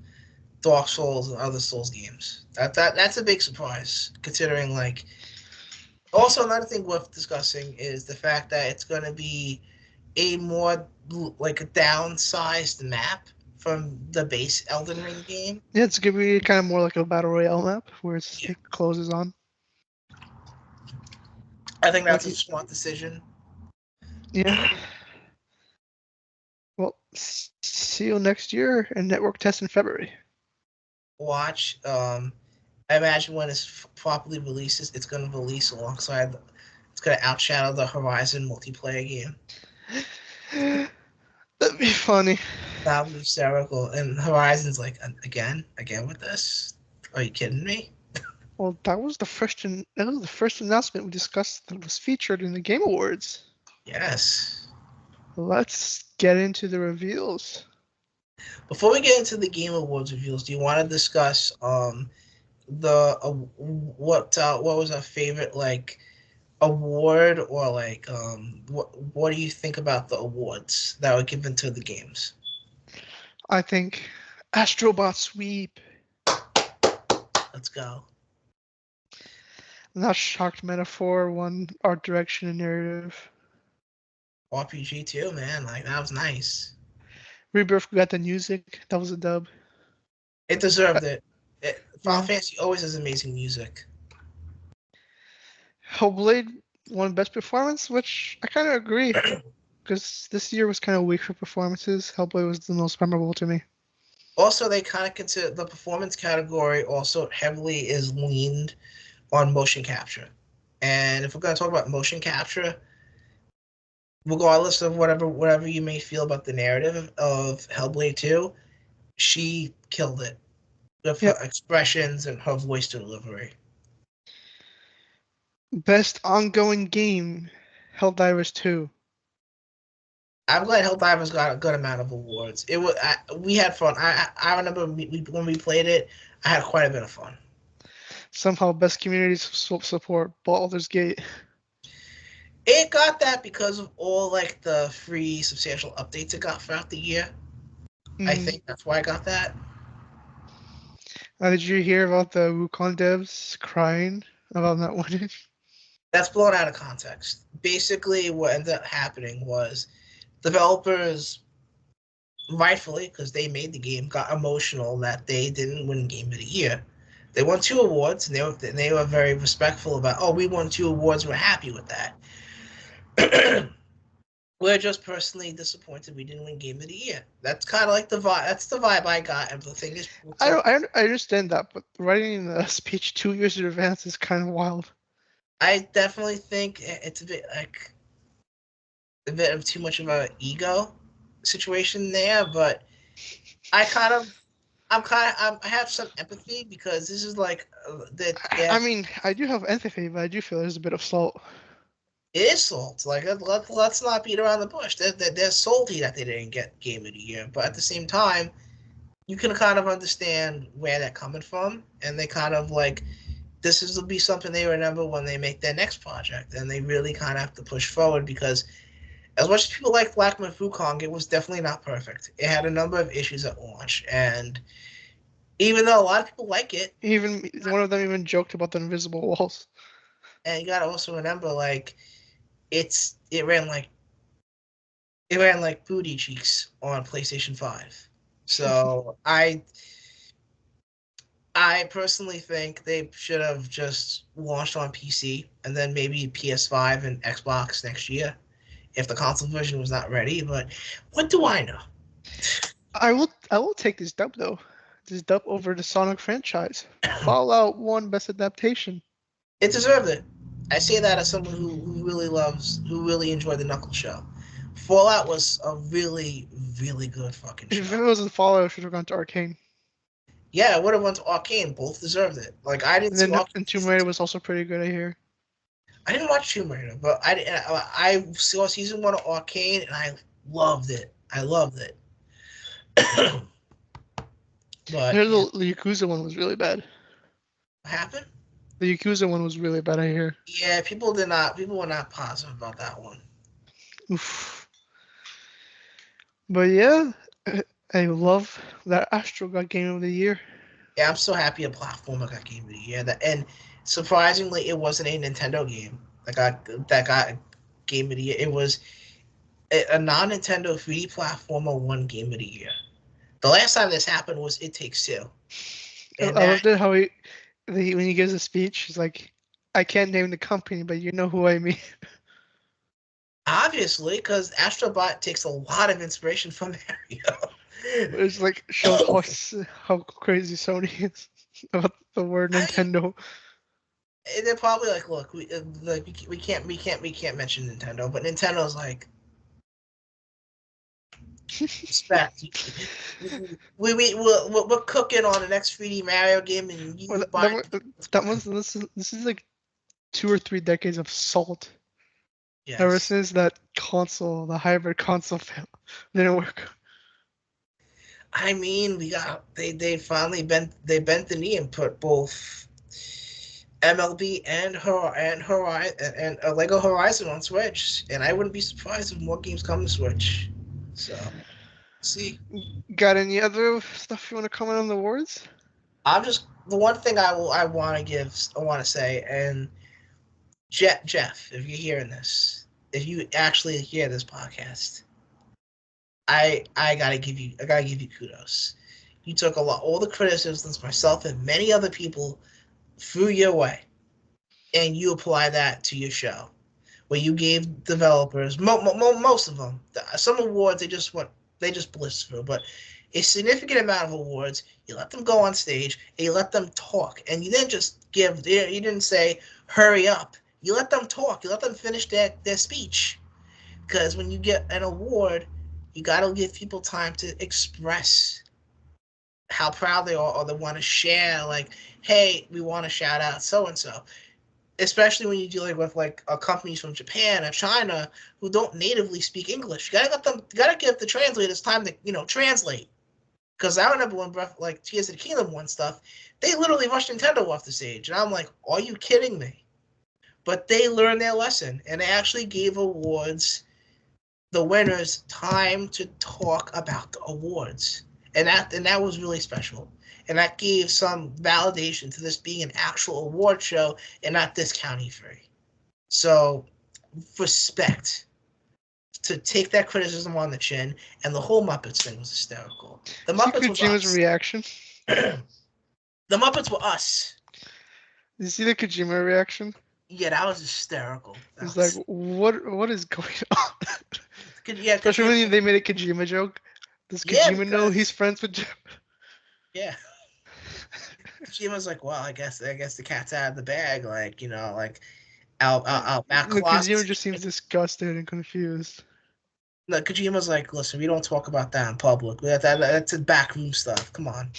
Dark Souls and other Souls games. That's a big surprise considering like. Also, another thing worth discussing is the fact that it's going to be a more like a downsized map from the base Elden Ring game. Yeah, it's gonna be kind of more like a battle royale map where it closes on. I think that's Like, a smart decision. yeah. Well, see you next year and network test in February. Watch. I imagine when it's properly releases, it's going to release alongside. It's going to outshadow the Horizon multiplayer game. That'd be funny. That would be hysterical. And Horizon's like, again with this? Are you kidding me? Well, that was the first announcement we discussed that was featured in the Game Awards. Yes. Let's get into the reveals. Before we get into the Game Awards reveals, do you want to discuss what was our favorite like award, or like what do you think about the awards that were given to the games? I think Astrobot Sweep. Let's go. Not Shocked Metaphor won art direction and narrative. RPG too, man. Like that was nice. Rebirth got the music. That was a dub. It deserved it. Final Yeah. Fantasy always has amazing music. Hellblade won best performance, which I kind of agree, because this year was kind of weak for performances. Hellblade was the most memorable to me. Also, they kind of consider the performance category also heavily is leaned on motion capture. And if we're going to talk about motion capture, regardless of whatever you may feel about the narrative of Hellblade 2, she killed it with her expressions and her voice delivery. Best ongoing game, Helldivers 2. I'm glad Helldivers got a good amount of awards. We had fun. I remember when we played it, I had quite a bit of fun. Somehow, best community support, Baldur's Gate. It got that because of all like the free substantial updates it got throughout the year. I think that's why I got that. Did you hear about the Wukong devs crying about not winning? That's blown out of context. Basically, what ended up happening was developers, rightfully, because they made the game, got emotional that they didn't win Game of the Year. They won 2 awards, and they were very respectful about, oh, we won 2 awards, we're happy with that. We're just personally disappointed we didn't win Game of the Year. That's kind of like the vibe. That's the vibe I got. And the thing is, I understand that, but writing the speech 2 years in advance is kind of wild. I definitely think it's a bit of too much of an ego situation there, but I have some empathy because this is like that. I mean, I do have empathy, but I do feel there's a bit of salt. It is salt. Like let's not beat around the bush. They're salty that they didn't get Game of the Year, but at the same time, you can kind of understand where they're coming from, and they kind of like this will be something they remember when they make their next project, and they really kind of have to push forward because as much as people like Black Myth Wukong, it was definitely not perfect. It had a number of issues at launch, and even though a lot of people like it, even one of them even joked about the invisible walls. and you gotta also remember, like it ran like booty cheeks on PlayStation 5. So I personally think they should have just launched on PC and then maybe PS5 and Xbox next year if the console version was not ready. But what do I know? I will take this dub though. This dub over the Sonic franchise. Fallout 1 best adaptation. It deserved it. I say that as someone who really enjoyed the Knuckles show. Fallout was a really, really good fucking show. If it wasn't Fallout, it should have gone to Arcane. Yeah, it would have went to Arcane. Both deserved it. Like I didn't see Arcane. And Tomb Raider was also pretty good, I hear. I didn't watch Tomb Raider, but I saw season 1 of Arcane and I loved it. I loved it. But I heard the Yakuza one was really bad. what happened? The Yakuza one was really bad, I hear. Yeah, people were not positive about that one. Oof. But yeah, I love that Astro got Game of the Year. Yeah, I'm so happy a platformer got Game of the Year. And surprisingly, it wasn't a Nintendo game that got Game of the Year. It was a non-Nintendo 3D platformer won Game of the Year. The last time this happened was It Takes Two. And I loved it how when he gives a speech, he's like, I can't name the company, but you know who I mean. obviously, because Astrobot takes a lot of inspiration from Mario. It's like shows how crazy Sony is about the word Nintendo. And they're probably like, look, we can't mention Nintendo, but Nintendo's like, respect. We're cooking on the next 3D Mario game, and you buy. This is like 2 or 3 decades of salt. Yes. Ever since that console, the hybrid console didn't work. I mean, they finally bent the knee and put both MLB and Lego Horizon on Switch, and I wouldn't be surprised if more games come to Switch. So, see. Got any other stuff you want to comment on the awards? The one thing I want to say, and Jeff, if you're hearing this, if you actually hear this podcast, I gotta give you kudos. You took all the criticisms myself and many other people threw your way, and you apply that to your show, where you gave developers most of them some awards they just blitzed through, but a significant amount of awards you let them go on stage and you let them talk, and you didn't just you didn't say hurry up. You let them talk. You let them finish their speech, because when you get an award, you got to give people time to express how proud they are, or they want to share, like, hey, we want to shout out so-and-so. Especially when you're dealing with like companies from Japan or China who don't natively speak English. You gotta give the translators time to, translate. Because I remember when like Tears of the Kingdom won stuff, they literally rushed Nintendo off the stage. And I'm like, are you kidding me? But they learned their lesson, and they actually gave the winners, time to talk about the awards. And that was really special. And that gave some validation to this being an actual award show and not discount E3. So, respect to take that criticism on the chin, and the whole Muppets thing was hysterical. The Muppets was Kojima's us. reaction. The Muppets were us. Did you see the Kojima reaction? Yeah, that was hysterical. It's like, what is going on? Yeah, especially when they made a Kojima joke. Does Kojima know he's friends with Jeff? Yeah. Kojima's like, well, I guess the cat's out of the bag. Like, like I'll back Kojima just seems disgusted and confused. No, Kojima's like, listen, we don't talk about that in public. That's a backroom stuff. Come on.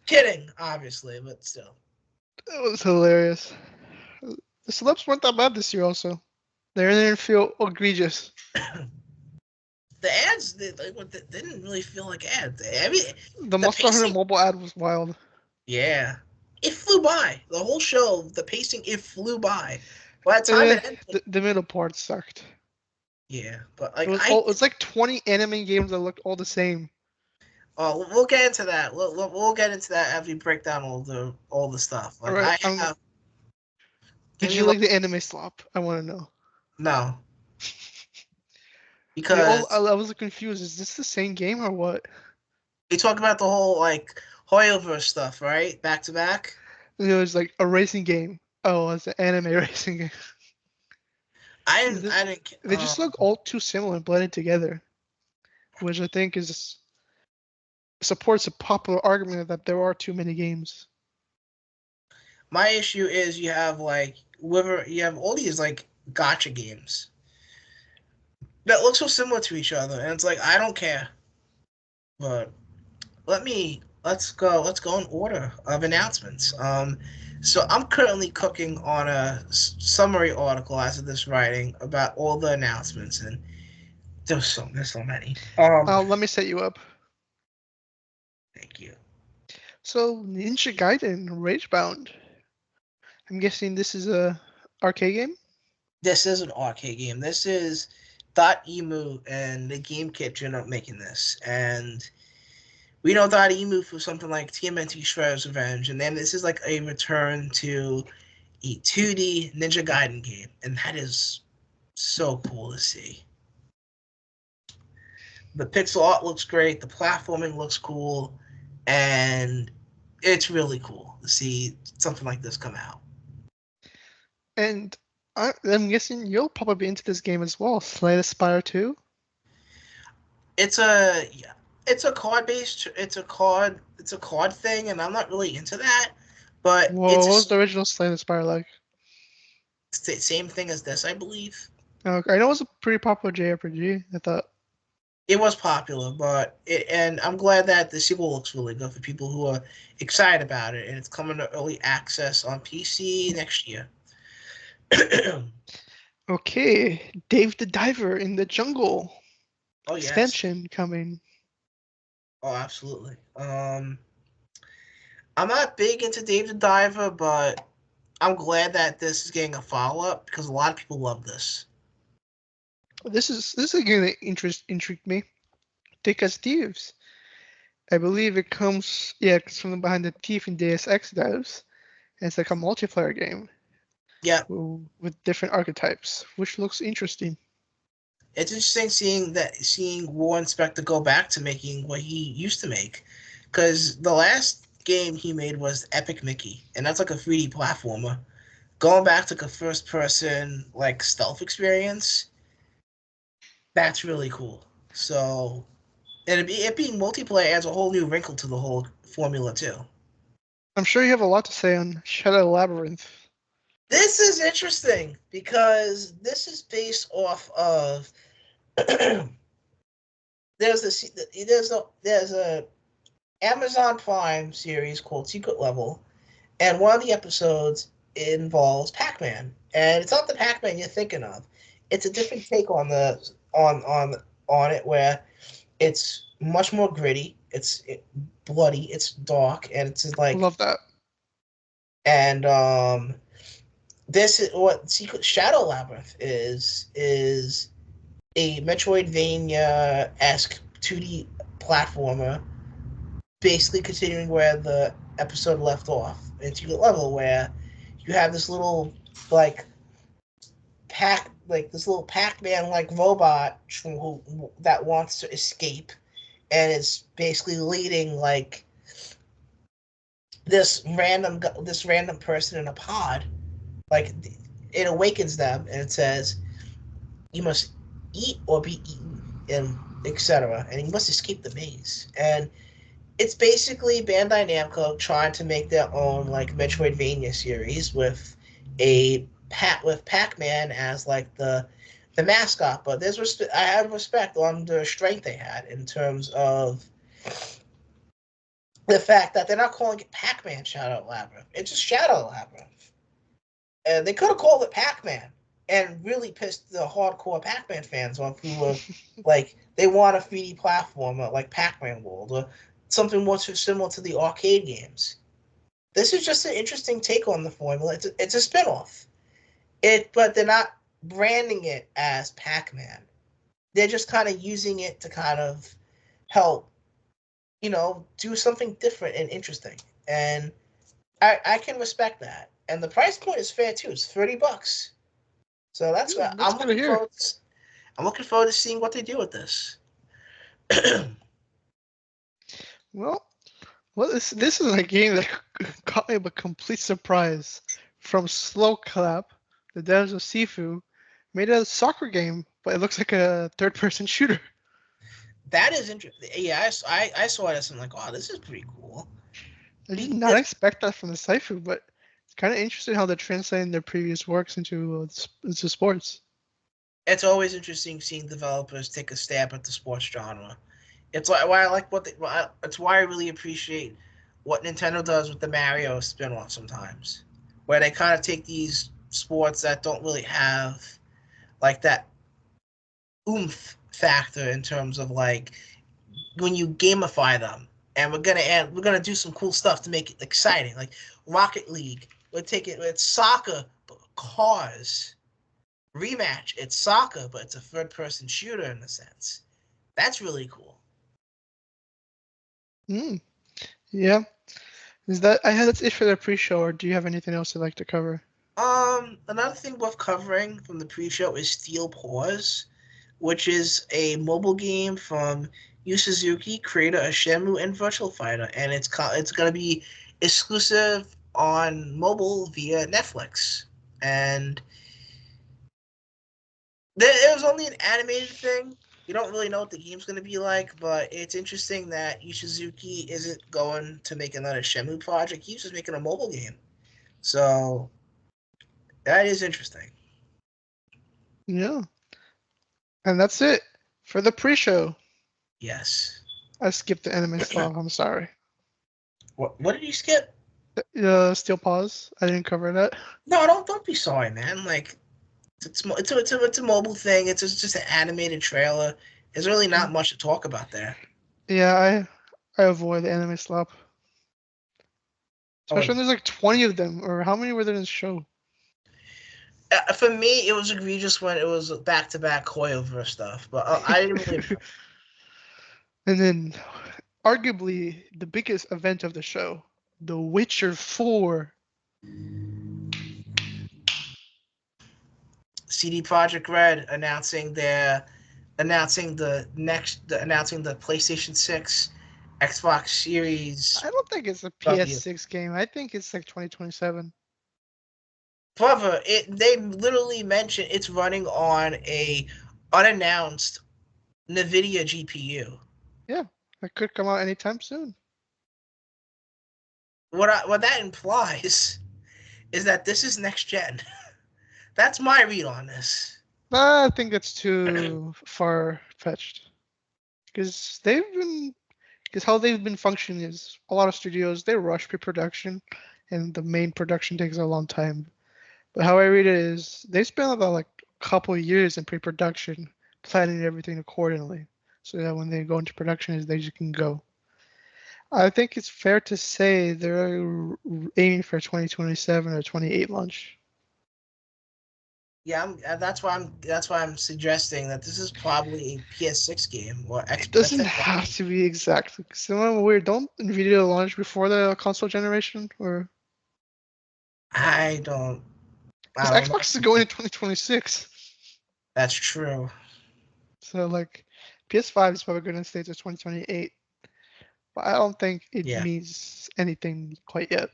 Kidding, obviously, but still. That was hilarious. The celebs weren't that bad this year also. They didn't feel egregious. The ads, they didn't really feel like ads. I mean, the Monster Hunter mobile ad was wild. Yeah. It flew by. The whole show, the pacing, it flew by. By the time it ended, the middle part sucked. Yeah, but like it's like 20 anime games that looked all the same. Oh, we'll get into that. We'll get into that as we break down all the stuff. Like, right, did you like the anime slop? I want to know. No. Because I was confused. Is this the same game or what? You talk about the whole like Hoyoverse stuff, right? Back to back. It was like a racing game. Oh, it's an anime racing game. I didn't. They just look all too similar and blended together, which I think supports a popular argument that there are too many games. My issue is you have all these like gacha games that look so similar to each other, and it's like, I don't care. But let's go in order of announcements. So I'm currently cooking on a summary article as of this writing about all the announcements, and there's so many. Let me set you up. Thank you. So Ninja Gaiden Ragebound. I'm guessing this is a arcade game? This is an arcade game. This is .emu and the Game Kitchen are making this. And we know .emu for something like TMNT Shredder's Revenge. And then this is like a return to a 2D Ninja Gaiden game. And that is so cool to see. The pixel art looks great. The platforming looks cool, and it's really cool to see something like this come out. And I'm guessing you'll probably be into this game as well. Slay the Spire 2? It's a yeah, it's a card based. It's a card thing, and I'm not really into that. But Whoa, what was the original Slay the Spire like? Same thing as this, I believe. I know it was a pretty popular JRPG. I thought. It was popular, and I'm glad that the sequel looks really good for people who are excited about it, and it's coming to early access on PC next year. Okay, Dave the Diver in the Jungle. Oh yes. Expansion coming. Oh, absolutely. I'm not big into Dave the Diver, but I'm glad that this is getting a follow-up because a lot of people love this. This is a game that intrigued me. Thick as Thieves. I believe it comes from behind the Thief and Deus Ex devs. And it's like a multiplayer game. Yeah. With different archetypes, which looks interesting. It's interesting seeing Warren Spector go back to making what he used to make, because the last game he made was Epic Mickey, and that's like a 3D platformer. Going back to a first-person like stealth experience, that's really cool. So, and it being multiplayer adds a whole new wrinkle to the whole formula too. I'm sure you have a lot to say on Shadow Labyrinth. This is interesting because this is based off of there's a Amazon Prime series called Secret Level, and one of the episodes involves Pac-Man, and it's not the Pac-Man you're thinking of. It's a different take on it, where it's much more gritty. It's bloody. It's dark, and it's like I love that. And this is what Secret Shadow Labyrinth is a Metroidvania-esque 2D platformer, basically continuing where the episode left off. It's a level where you have this little this little Pac-Man like robot that wants to escape, and it's basically leading like this random person in a pod. Like, it awakens them, and it says, "You must eat or be eaten," and etc. And you must escape the maze. And it's basically Bandai Namco trying to make their own like Metroidvania series with Pac-Man as like the mascot. But I have respect on the strength they had in terms of the fact that they're not calling it Pac-Man Shadow Labyrinth. It's just Shadow Labyrinth. And they could have called it Pac-Man and really pissed the hardcore Pac-Man fans off, who were like, they want a 3D platformer like Pac-Man World or something more similar to the arcade games. This is just an interesting take on the formula. It's a spin-off. But they're not branding it as Pac-Man. They're just kind of using it to kind of help, do something different and interesting. And I can respect that. And the price point is fair too. It's $30. So that's what I'm looking forward to. I'm looking forward to seeing what they do with this. Well, this is a game that caught me by complete surprise. From Slow Clap, the devs of Sifu made a soccer game, but it looks like a third-person shooter. That is interesting. Yeah, I saw this and I'm like, wow, this is pretty cool. I did not expect that from the Sifu, but it's kind of interesting how they're translating their previous works into sports. It's always interesting seeing developers take a stab at the sports genre. It's why I like it's why I really appreciate what Nintendo does with the Mario spin-off sometimes, where they kind of take these sports that don't really have like that oomph factor in terms of like when you gamify them, and we're gonna do some cool stuff to make it exciting, like Rocket League. It's soccer, but cars. Rematch, it's soccer, but it's a third-person shooter in a sense. That's really cool. Yeah. I had that's it for the pre-show, or do you have anything else you'd like to cover? Another thing worth covering from the pre-show is Steel Paws. which is a mobile game from Yu Suzuki, creator of Shenmue and Virtual Fighter, and it's going to be exclusive on mobile via Netflix. And it was only an animated thing. You don't really know what the game's going to be like, but it's interesting that Yu Suzuki isn't going to make another Shenmue project. He's just making a mobile game. So that is interesting. Yeah. And that's it for the pre-show. Yes. I skipped the anime stuff. I'm sorry. What did you skip? Steel pause. I didn't cover that. No, don't be sorry, man. Like it's a mobile thing. It's just an animated trailer. There's really not much to talk about there. Yeah, I avoid the anime slop. Oh, Especially when there's like 20 of them, or how many were there in the show? for me, it was egregious when it was back-to-back choreographer stuff, but I didn't really. And then, arguably, the biggest event of the show, The Witcher 4. CD Projekt Red announcing the PlayStation 6, Xbox Series. I don't think it's a PS6 game. I think it's like 2027. Brother, they literally mentioned it's running on a unannounced NVIDIA GPU. Yeah, it could come out anytime soon. What that implies is that this is next gen. That's my read on this. I think it's too far-fetched. Because how they've been functioning is a lot of studios, they rush pre-production, and the main production takes a long time. But how I read it is they spend about like a couple of years in pre-production, planning everything accordingly, so that when they go into production, they just can go. I think it's fair to say they're aiming for 2027 or 28 launch. Yeah, that's why I'm suggesting that this is probably a PS6 game or Xbox. It doesn't have to be exactly. So I'm weird. Don't Nvidia launch before the console generation, or I don't. because I don't Xbox know. is going in 2026. That's true. So like PS5 is probably going to stay to 2028. But I don't think it Yeah. means anything quite yet.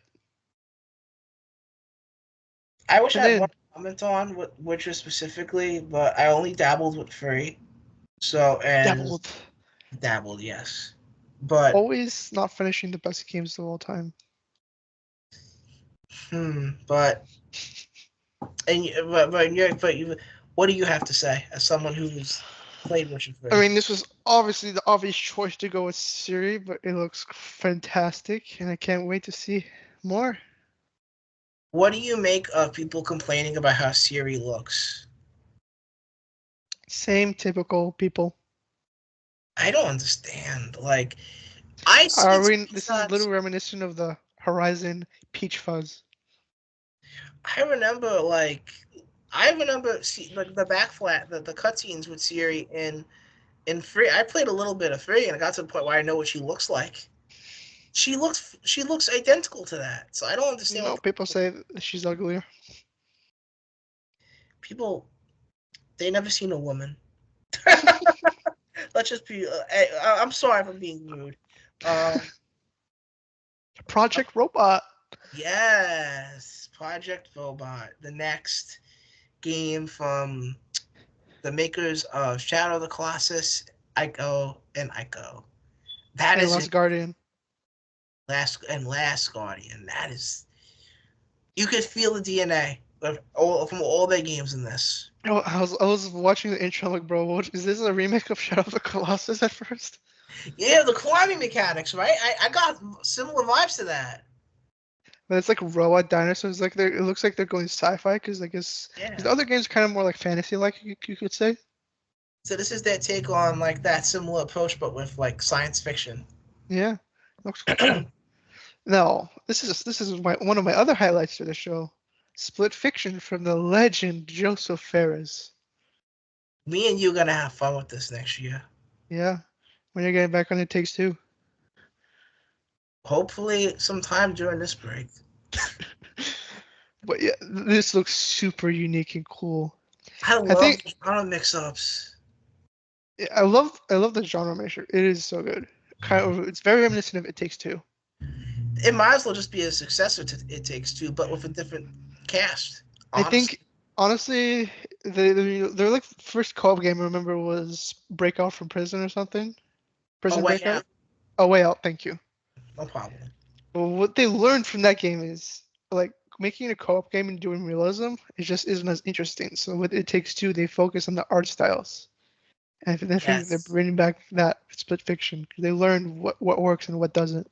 I wish And I had then, one comment on Witcher specifically, but I only dabbled with free. So and dabbled, yes. But always not finishing the best games of all time. but what do you have to say as someone who's played Witcher 3? I mean, this was obviously the obvious choice to go with Siri, but it looks fantastic, and I can't wait to see more. What do you make of people complaining about how Siri looks? Same typical people. I don't understand. Like, I see This is a little reminiscent of the Horizon Peach Fuzz. I remember like the the cutscenes with Siri in free. I played a little bit of free, and I got to the point where I know what she looks like. She looks identical to that. So I don't understand. No, people say she's uglier. People, they never seen a woman. Let's just be. I'm sorry for being rude. Project Robot. Yes, Project Robot, the next game from the makers of Shadow of the Colossus, Ico, and Ico. That is Last Guardian. Last Guardian. That is, you could feel the DNA from all their games in this. Oh, I was watching the intro, like, bro, is this a remake of Shadow of the Colossus at first? Yeah, the climbing mechanics, right? I got similar vibes to that. But it's like robot dinosaurs. Like it looks like they're going sci-fi because I guess the other games are kind of more like fantasy-like, you could say. So this is their take on like that similar approach, but with like science fiction. Yeah, looks cool. Now, this is one of my other highlights for the show. Split Fiction from the legend Joseph Ferris. Me and you are gonna have fun with this next year. Yeah, when you're getting back on It Takes Two. Hopefully, sometime during this break. But yeah, this looks super unique and cool. I love genre mix-ups. I love the genre measure. It is so good. Kind of, it's very reminiscent of It Takes Two. It might as well just be a successor to It Takes Two, but with a different cast. I Honestly. think honestly, their like first co-op game I remember was Breakout from Prison or something. Prison Way Breakout. Out. Oh, Way Out. Thank you. No problem. Well, what they learned from that game is like making a co-op game and doing realism. It just isn't as interesting. So with It Takes Two, they focus on the art styles. And I think they're Yes. bringing back that split fiction. They learned what works and what doesn't.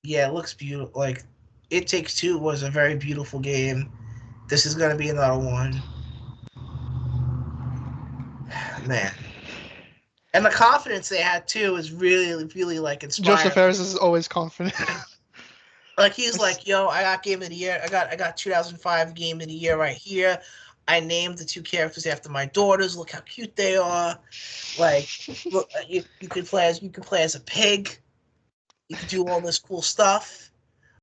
Yeah, it looks beautiful. Like, It Takes Two was a very beautiful game. This is going to be another one. Man. And the confidence they had, too, is really, really, like, inspiring. Joseph Harris is always confident. Like, he's like, yo, I got Game of the Year. I got 2005 Game of the Year right here. I named the two characters after my daughters. Look how cute they are. Like, look, you could play as a pig. You could do all this cool stuff.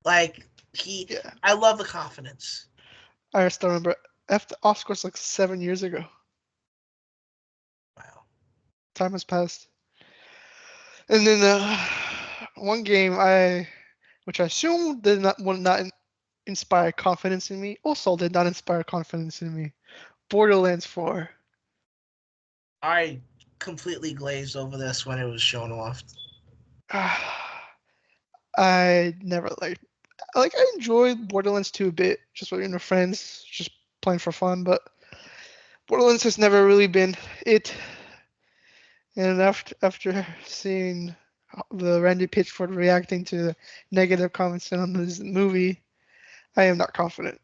Like, Yeah. I love the confidence. I still remember after Oscars like 7 years ago. Wow. Time has passed. And then one game which I assume will not inspire confidence in me, also did not inspire confidence in me. Borderlands 4. I completely glazed over this when it was shown off. I never I enjoyed Borderlands 2 a bit, just with friends, just playing for fun, but Borderlands has never really been it. And after seeing the Randy Pitchford reacting to the negative comments on this movie, I am not confident.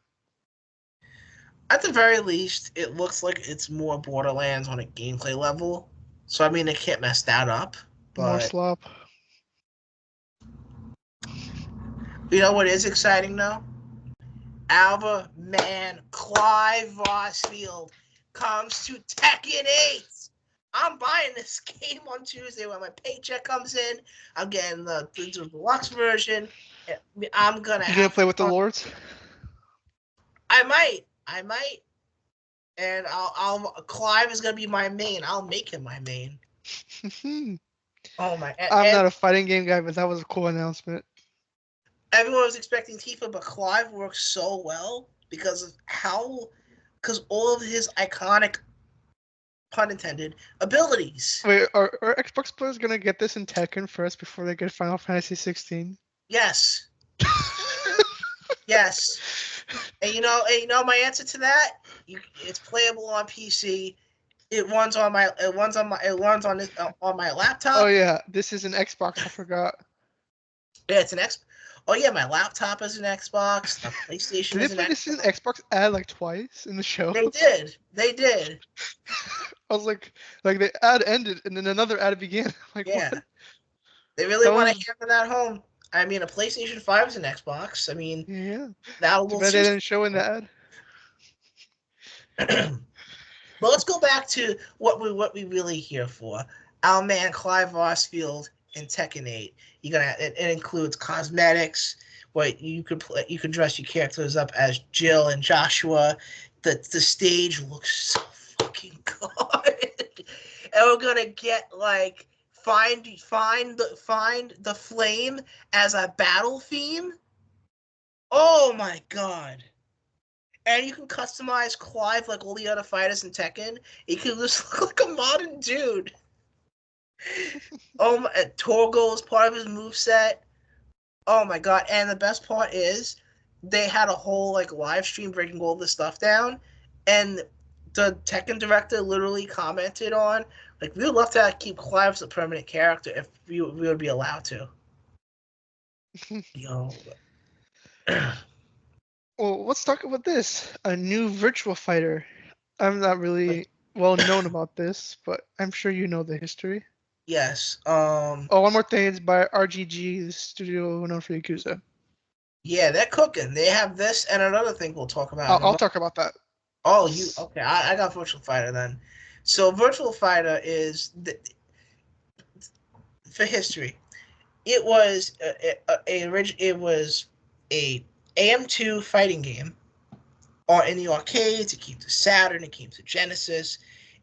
At the very least, it looks like it's more Borderlands on a gameplay level. So, I mean, they can't mess that up. More But slop. you know what is exciting, though? Alva Man Clive Rossfield comes to Tekken 8. I'm buying this game on Tuesday when my paycheck comes in. I'm getting the deluxe version. I'm gonna You gonna play with the Lords? I might. And Clive is gonna be my main. I'll make him my main. Oh my! I'm not a fighting game guy, but that was a cool announcement. Everyone was expecting Tifa, but Clive works so well because all of his iconic, pun intended, abilities. Wait, are Xbox players gonna get this in Tekken first before they get Final Fantasy 16? Yes. Yes. And you know my answer to that? It's playable on PC. It runs on my laptop. Oh yeah, this is an Xbox. I forgot. Yeah, it's an Xbox. Oh yeah, my laptop is an Xbox. The PlayStation Did is they an put Xbox. this in Xbox ad like twice in the show? They did. I was like the ad ended and then another ad began. Like, Yeah. what? They really want to hammer that home. I mean, a PlayStation 5 is an Xbox. I mean, Yeah. that'll Too bad they didn't show in the ad. But let's go back to what we really here for. Our man Clive Rossfield in Tekken 8. It includes cosmetics. What you can dress your characters up as Jill and Joshua. The stage looks so fucking good. And we're gonna get like find the flame as a battle theme. Oh my god. And you can customize Clive like all the other fighters in Tekken. He can just look like a modern dude. Oh my, Torgo is part of his moveset. Oh my god. And the best part is they had a whole like live stream breaking all this stuff down. And the Tekken director literally commented on, like, we would love to keep Clive as a permanent character if we would be allowed to. Yo. Well, let's talk about this. A new Virtual Fighter. I'm not really well known about this, but I'm sure you know the history. Yes. Oh, one more thing. It's by RGG, the studio known for Yakuza. Yeah, they're cooking. They have this and another thing we'll talk about. I'll talk about that. Oh, okay? I got Virtual Fighter then. So Virtual Fighter is for history. It was a AM2 fighting game, in the arcades. It came to Saturn. It came to Genesis.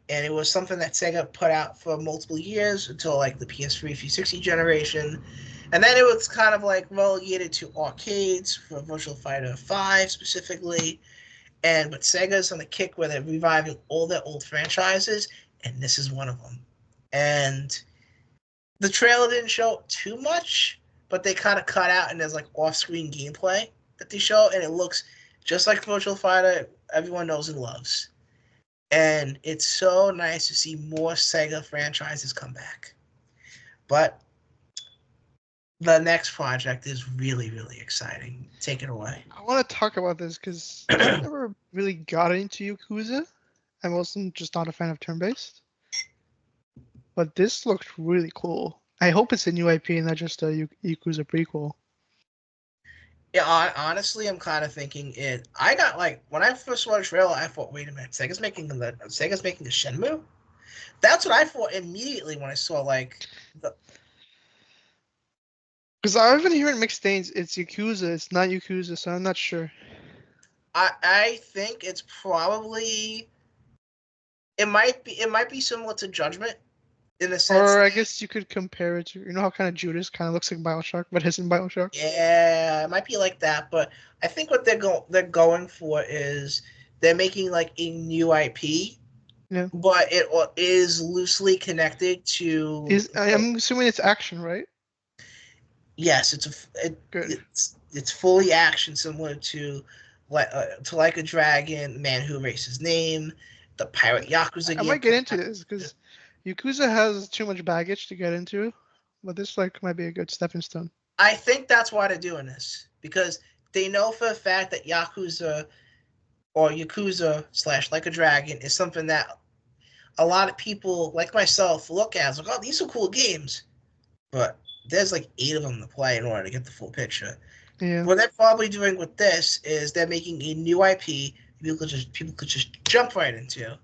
and it was something that Sega put out for multiple years until like the PS3 360 generation, and then it was kind of like relegated to arcades for Virtual Fighter 5 specifically. But Sega's on the kick where they're reviving all their old franchises, and this is one of them. And the trailer didn't show too much, but they kind of cut out and there's like off-screen gameplay that they show, and it looks just like Virtual Fighter everyone knows and loves. And it's so nice to see more Sega franchises come back. But the next project is really, really exciting. Take it away. I want to talk about this because I never really got into Yakuza. I wasn't just not a fan of turn-based. But this looked really cool. I hope it's a new IP and not just a Yakuza prequel. Yeah, honestly, I'm kind of thinking it. I got like when I first saw the trailer, I thought, wait a minute, Sega's making a Shenmue. That's what I thought immediately when I saw like the. Because I've been hearing mixed things. It's Yakuza. It's not Yakuza, so I'm not sure. I think it's probably. It might be similar to Judgment, in the sense. Or I guess you could compare it to, you know how kind of Judas kind of looks like BioShock, but isn't BioShock? Yeah, it might be like that, but I think what they're going for is they're making like a new IP, Yeah. but it is loosely connected to. I'm assuming it's action, right? Yes, Good. it's fully action, similar to like a Dragon, Man Who Erased His Name, the Pirate Yakuza game. I might get into this because Yakuza has too much baggage to get into, but this like might be a good stepping stone. I think that's why they're doing this, because they know for a fact that Yakuza or Yakuza / Like a Dragon is something that a lot of people like myself look at as like, oh, these are cool games, but there's like 8 of them to play in order to get the full picture. Yeah. What they're probably doing with this is they're making a new IP people could just jump right into,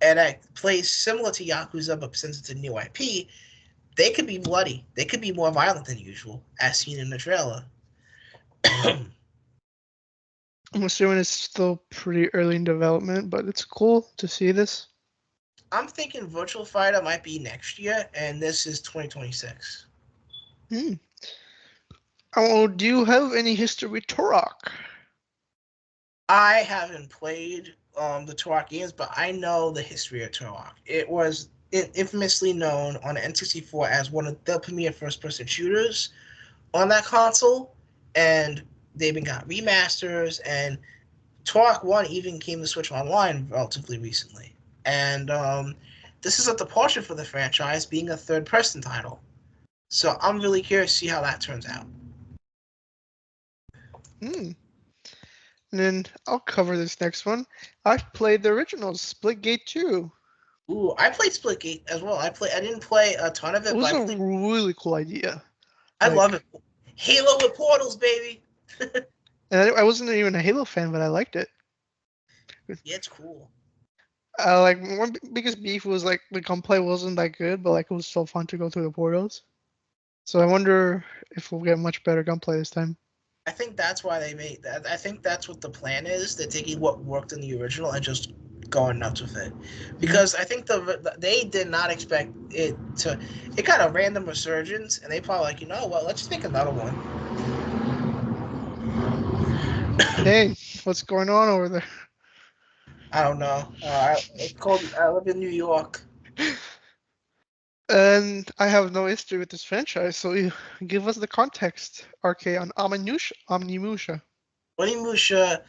and it plays similar to Yakuza, but since it's a new IP, they could be bloody. They could be more violent than usual, as seen in the trailer. I'm assuming it's still pretty early in development, but it's cool to see this. I'm thinking Virtual Fighter might be next year, and this is 2026. Oh, do you have any history with Turok? I haven't played the Turok games, but I know the history of Turok. It was infamously known on the N64 as one of the premier first-person shooters on that console, and they even got remasters, and Turok 1 even came to Switch Online relatively recently. And this is a departure for the franchise, being a third-person title. So I'm really curious to see how that turns out. And then I'll cover this next one. I've played the originals, Splitgate 2. Ooh, I played Splitgate as well. I didn't play a ton of it. It was but a really cool idea. I love it. Halo with portals, baby. And I wasn't even a Halo fan, but I liked it. Yeah, it's cool. Like one biggest beef was like the gunplay wasn't that good, but like it was so fun to go through the portals. So I wonder if we'll get much better gunplay this time. I think that's why they made that. I think that's what the plan is. They're taking what worked in the original and just going nuts with it. Because I think they did not expect it to. It got a random resurgence, and they probably like, you know what? Let's just make another one. Hey, what's going on over there? I don't know. It's called. I live in New York. And I have no history with this franchise, so you give us the context, RK, on Onimusha. Onimusha.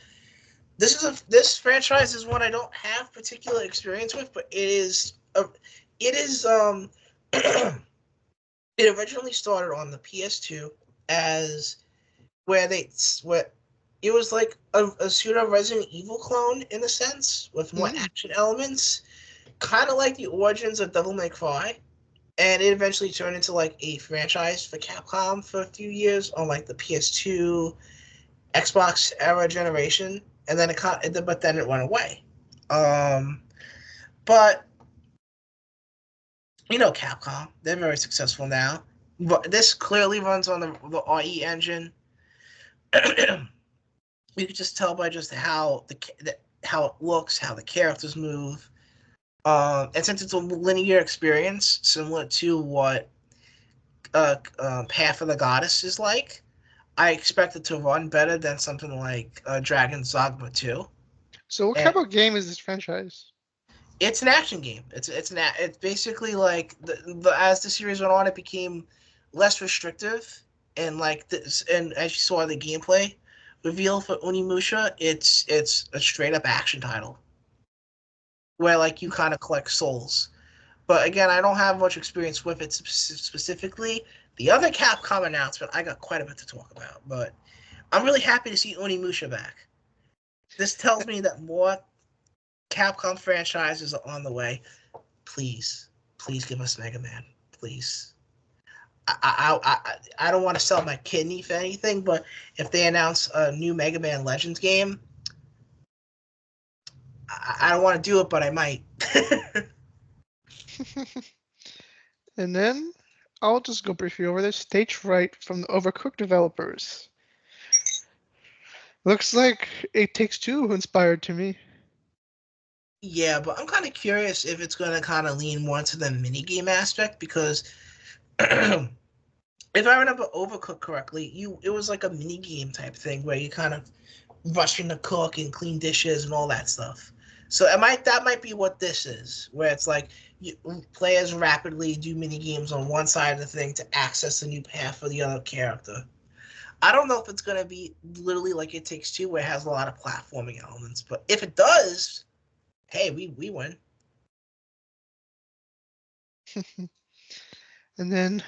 This franchise is one I don't have particular experience with, but it originally started on the PS2 as it was like a pseudo Resident Evil clone in a sense with more action elements, kind of like the origins of Devil May Cry. And it eventually turned into like a franchise for Capcom for a few years on like the PS2, Xbox era generation, and then but then it went away. But you know Capcom, they're very successful now. But this clearly runs on the RE engine. You can just tell by just how it looks, how the characters move. And since it's a linear experience, similar to what Path of the Goddess is like, I expect it to run better than something like Dragon's Dogma 2. So what And kind of game is this franchise? it's an action game. It's basically like the as the series went on, it became less restrictive, and like this, and as you saw the gameplay reveal for Unimusha, it's a straight up action title where like you kind of collect souls. But again, I don't have much experience with it specifically. The other Capcom announcement, I got quite a bit to talk about, but I'm really happy to see Unimusha back. This tells me that more Capcom franchises are on the way. Please, please give us Mega Man, please. I don't want to sell my kidney for anything, but if they announce a new Mega Man Legends game, I don't want to do it, but I might. And then I'll just go briefly over this. Stage Fright from the Overcooked developers. Looks like It Takes Two inspired to me. Yeah, but I'm kind of curious if it's going to kind of lean more into the minigame aspect because if I remember Overcooked correctly, it was like a minigame type thing where you kind of rushing to cook and clean dishes and all that stuff. So that might be what this is, where it's like players rapidly do mini games on one side of the thing to access a new path for the other character. I don't know if it's gonna be literally like It Takes Two, where it has a lot of platforming elements, but if it does, hey, we win. And then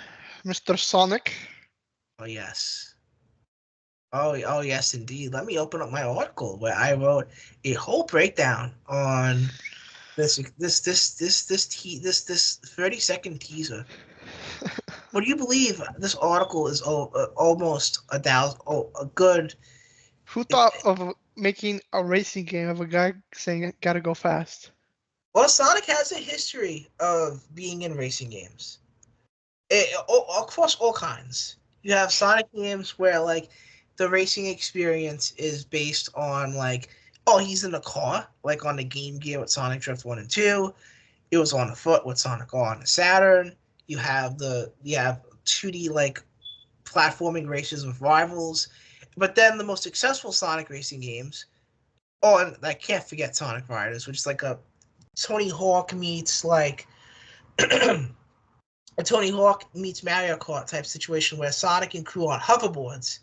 Mr. Sonic. Oh yes. Oh yes, indeed. Let me open up my article where I wrote a whole breakdown on this 30-second teaser. Would you believe this article is almost a good? Who thought of making a racing game of a guy saying gotta go fast? Well, Sonic has a history of being in racing games, across all kinds. You have Sonic games where like the racing experience is based on like, oh, he's in a car, like on the Game Gear with Sonic Drift 1 and 2. It was on the foot with Sonic on the Saturn. You have 2D like platforming races with rivals. But then the most successful Sonic racing games, oh, and I can't forget Sonic Riders, which is like a Tony Hawk meets like a Tony Hawk meets Mario Kart type situation where Sonic and crew on hoverboards,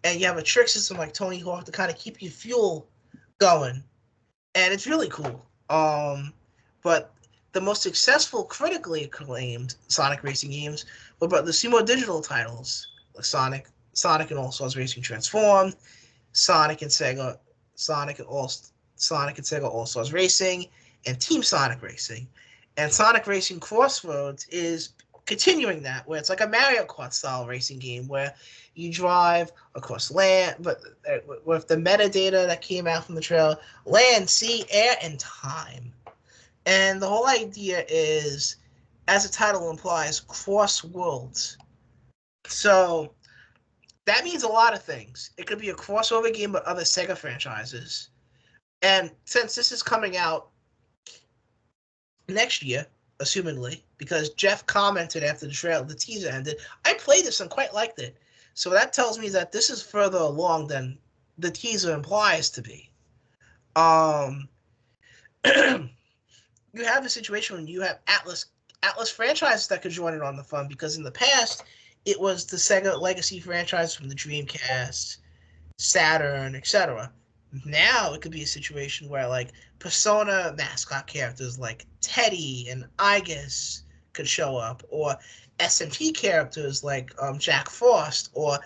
and you have a trick system like Tony Hawk to kind of keep your fuel going, and it's really cool. But the most successful, critically acclaimed Sonic racing games were about the Sumo Digital titles, like Sonic and All Stars Racing Transformed, Sonic and Sega, Sonic and Sega All Stars Racing, and Team Sonic Racing. And Sonic Racing Crossroads is continuing that, where it's like a Mario Kart style racing game where you drive across land, but with the metadata that came out from the trailer, land, sea, air, and time. And the whole idea is, as the title implies, cross worlds. So that means a lot of things. It could be a crossover game with other Sega franchises. And since this is coming out next year, assumingly, because Jeff commented after the teaser ended, I played this and quite liked it. So that tells me that this is further along than the teaser implies to be. You have a situation when you have Atlas franchises that could join it on the fun, because in the past it was the Sega legacy franchise from the Dreamcast, Saturn, etc. Now it could be a situation where like Persona mascot characters like Teddy and Igus could show up, or SMT characters like Jack Frost, or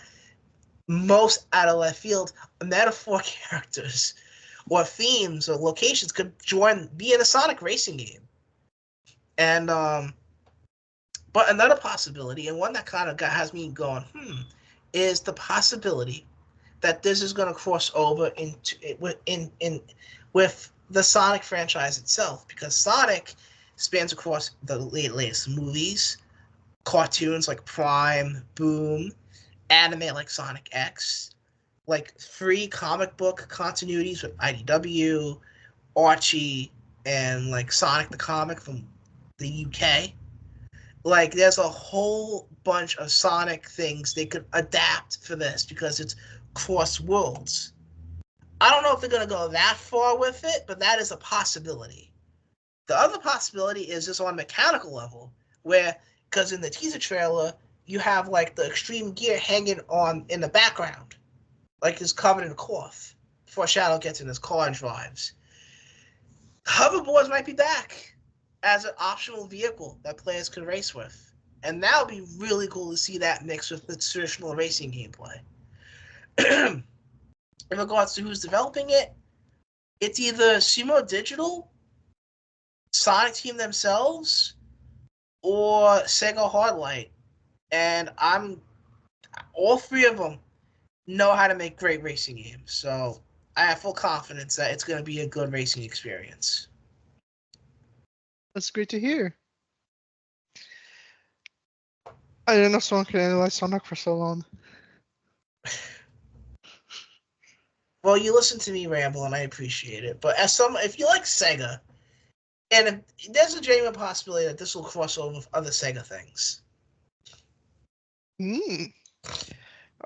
most out of left field metaphor characters or themes or locations could be in a Sonic racing game. And but another possibility, and one that kind of has me going, is the possibility that this is going to cross over with the Sonic franchise itself, because Sonic spans across the latest movies, cartoons like Prime, Boom, anime like Sonic X, like free comic book continuities with IDW, Archie, and like Sonic the Comic from the UK. Like, there's a whole bunch of Sonic things they could adapt for this because it's cross worlds. I don't know if they're going to go that far with it, but that is a possibility. The other possibility is just on a mechanical level, where, because in the teaser trailer, you have like the extreme gear hanging on in the background, like it's covered in cloth before Shadow gets in his car and drives. Hoverboards might be back as an optional vehicle that players could race with. And that would be really cool to see that mixed with the traditional racing gameplay. In regards to who's developing it, it's either Sumo Digital, Sonic Team themselves, or Sega Hardlight. And all three of them know how to make great racing games. So I have full confidence that it's going to be a good racing experience. That's great to hear. I didn't know someone could analyze Sonic for so long. Well, you listen to me ramble, and I appreciate it. But if you like Sega, and there's a genuine possibility that this will cross over with other Sega things.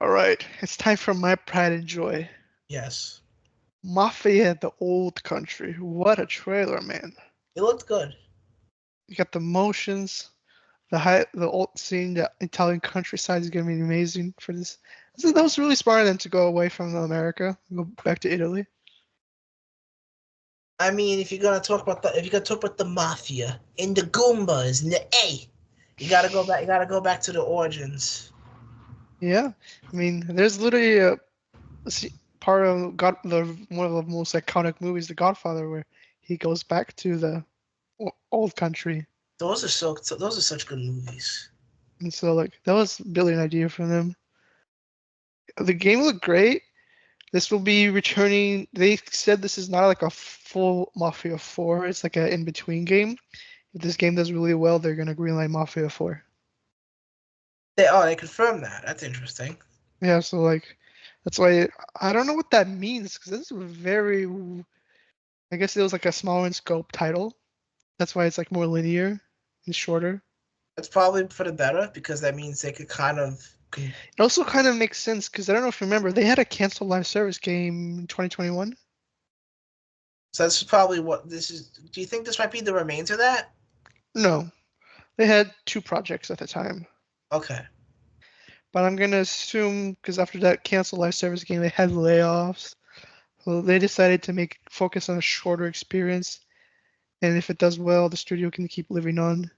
All right, it's time for my pride and joy. Yes. Mafia: The Old Country. What a trailer, man! It looked good. You got the motions, the old scene, the Italian countryside is gonna be amazing for this. That was really smart of them to go away from America, go back to Italy. I mean, if you're gonna talk about the mafia and the Goombas and the you gotta go back. You gotta go back to the origins. Yeah, I mean, there's literally a part of one of the most iconic movies, The Godfather, where he goes back to the old country. Those are such good movies. And so, like, that was really an idea for them. The game looked great. This will be returning. They said this is not like a full Mafia 4. It's like an in-between game. If this game does really well, they're gonna greenlight Mafia 4. They confirmed that. That's interesting. Yeah, so like, that's why I don't know what that means because this is very. I guess it was like a smaller in scope title. That's why it's like more linear and shorter. It's probably for the better because that means they could kind of. It also kind of makes sense because I don't know if you remember, they had a canceled live service game in 2021. So this is probably what this is. Do you think this might be the remains of that? No, they had 2 projects at the time. Okay. But I'm gonna assume because after that canceled live service game, they had layoffs, so they decided to focus on a shorter experience. And if it does well, the studio can keep living on.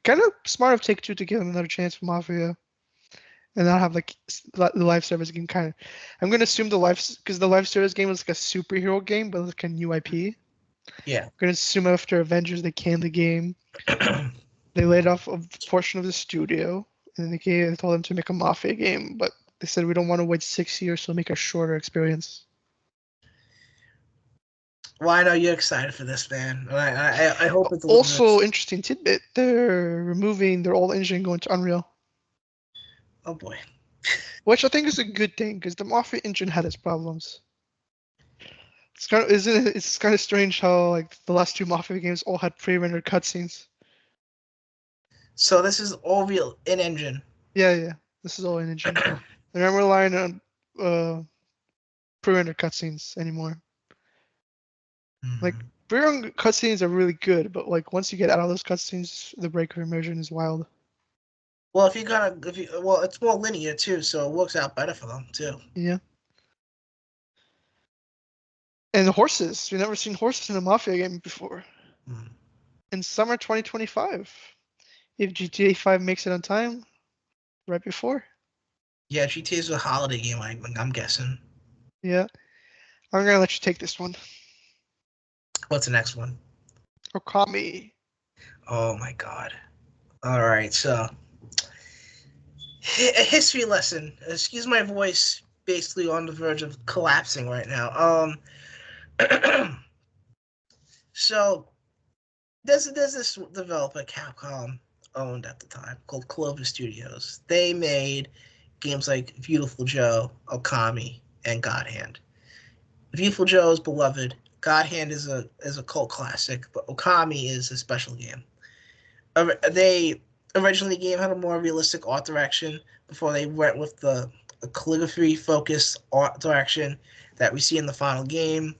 Kind of smart of Take-Two to give them another chance for Mafia, and not have like the live service game kind of. I'm gonna assume because the live service game was like a superhero game, but like a new IP. Yeah. I'm gonna assume after Avengers they canned the game. They laid off a portion of the studio, and they told them to make a Mafia game, but they said we don't want to wait 6 years, so make a shorter experience. Well, I know you're excited for this, man. I hope it's also interesting tidbit. They're removing their old engine, going to Unreal. Oh boy. Which I think is a good thing because the Mafia engine had its problems. It's kind of strange how like the last 2 Mafia games all had pre-rendered cutscenes. So this is all real in engine. Yeah. This is all in engine. They're not relying on pre-rendered cutscenes anymore. Like pre-rendered cutscenes are really good, but like once you get out of those cutscenes, the break of immersion is wild. Well, it's more linear too, so it works out better for them too. Yeah. And the horses. We've never seen horses in a Mafia game before. In summer 2025. If GTA 5 makes it on time, right before. Yeah, GTA is a holiday game, I'm guessing. Yeah. I'm going to let you take this one. What's the next one? Okami. Oh my god. Alright, so. A history lesson. Excuse my voice, basically on the verge of collapsing right now. So, there's this developer Capcom owned at the time called Clover Studios. They made games like Beautiful Joe, Okami, and God Hand. Beautiful Joe is beloved. God Hand is a cult classic, but Okami is a special game. They originally the game had a more realistic art direction before they went with the calligraphy focused art direction that we see in the final game.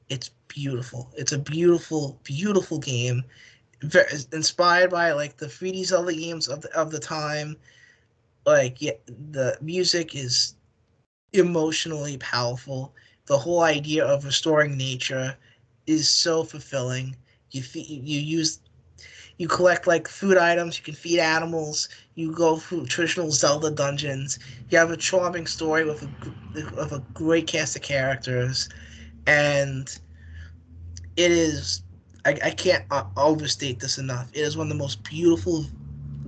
It's beautiful. It's a beautiful, beautiful game. Inspired by like the 3D Zelda games of the time. Like, yeah, the music is emotionally powerful. The whole idea of restoring nature is so fulfilling. You collect like food items. You can feed animals. You go through traditional Zelda dungeons. You have a charming story with a great cast of characters, and it is. I can't overstate this enough. It is one of the most beautiful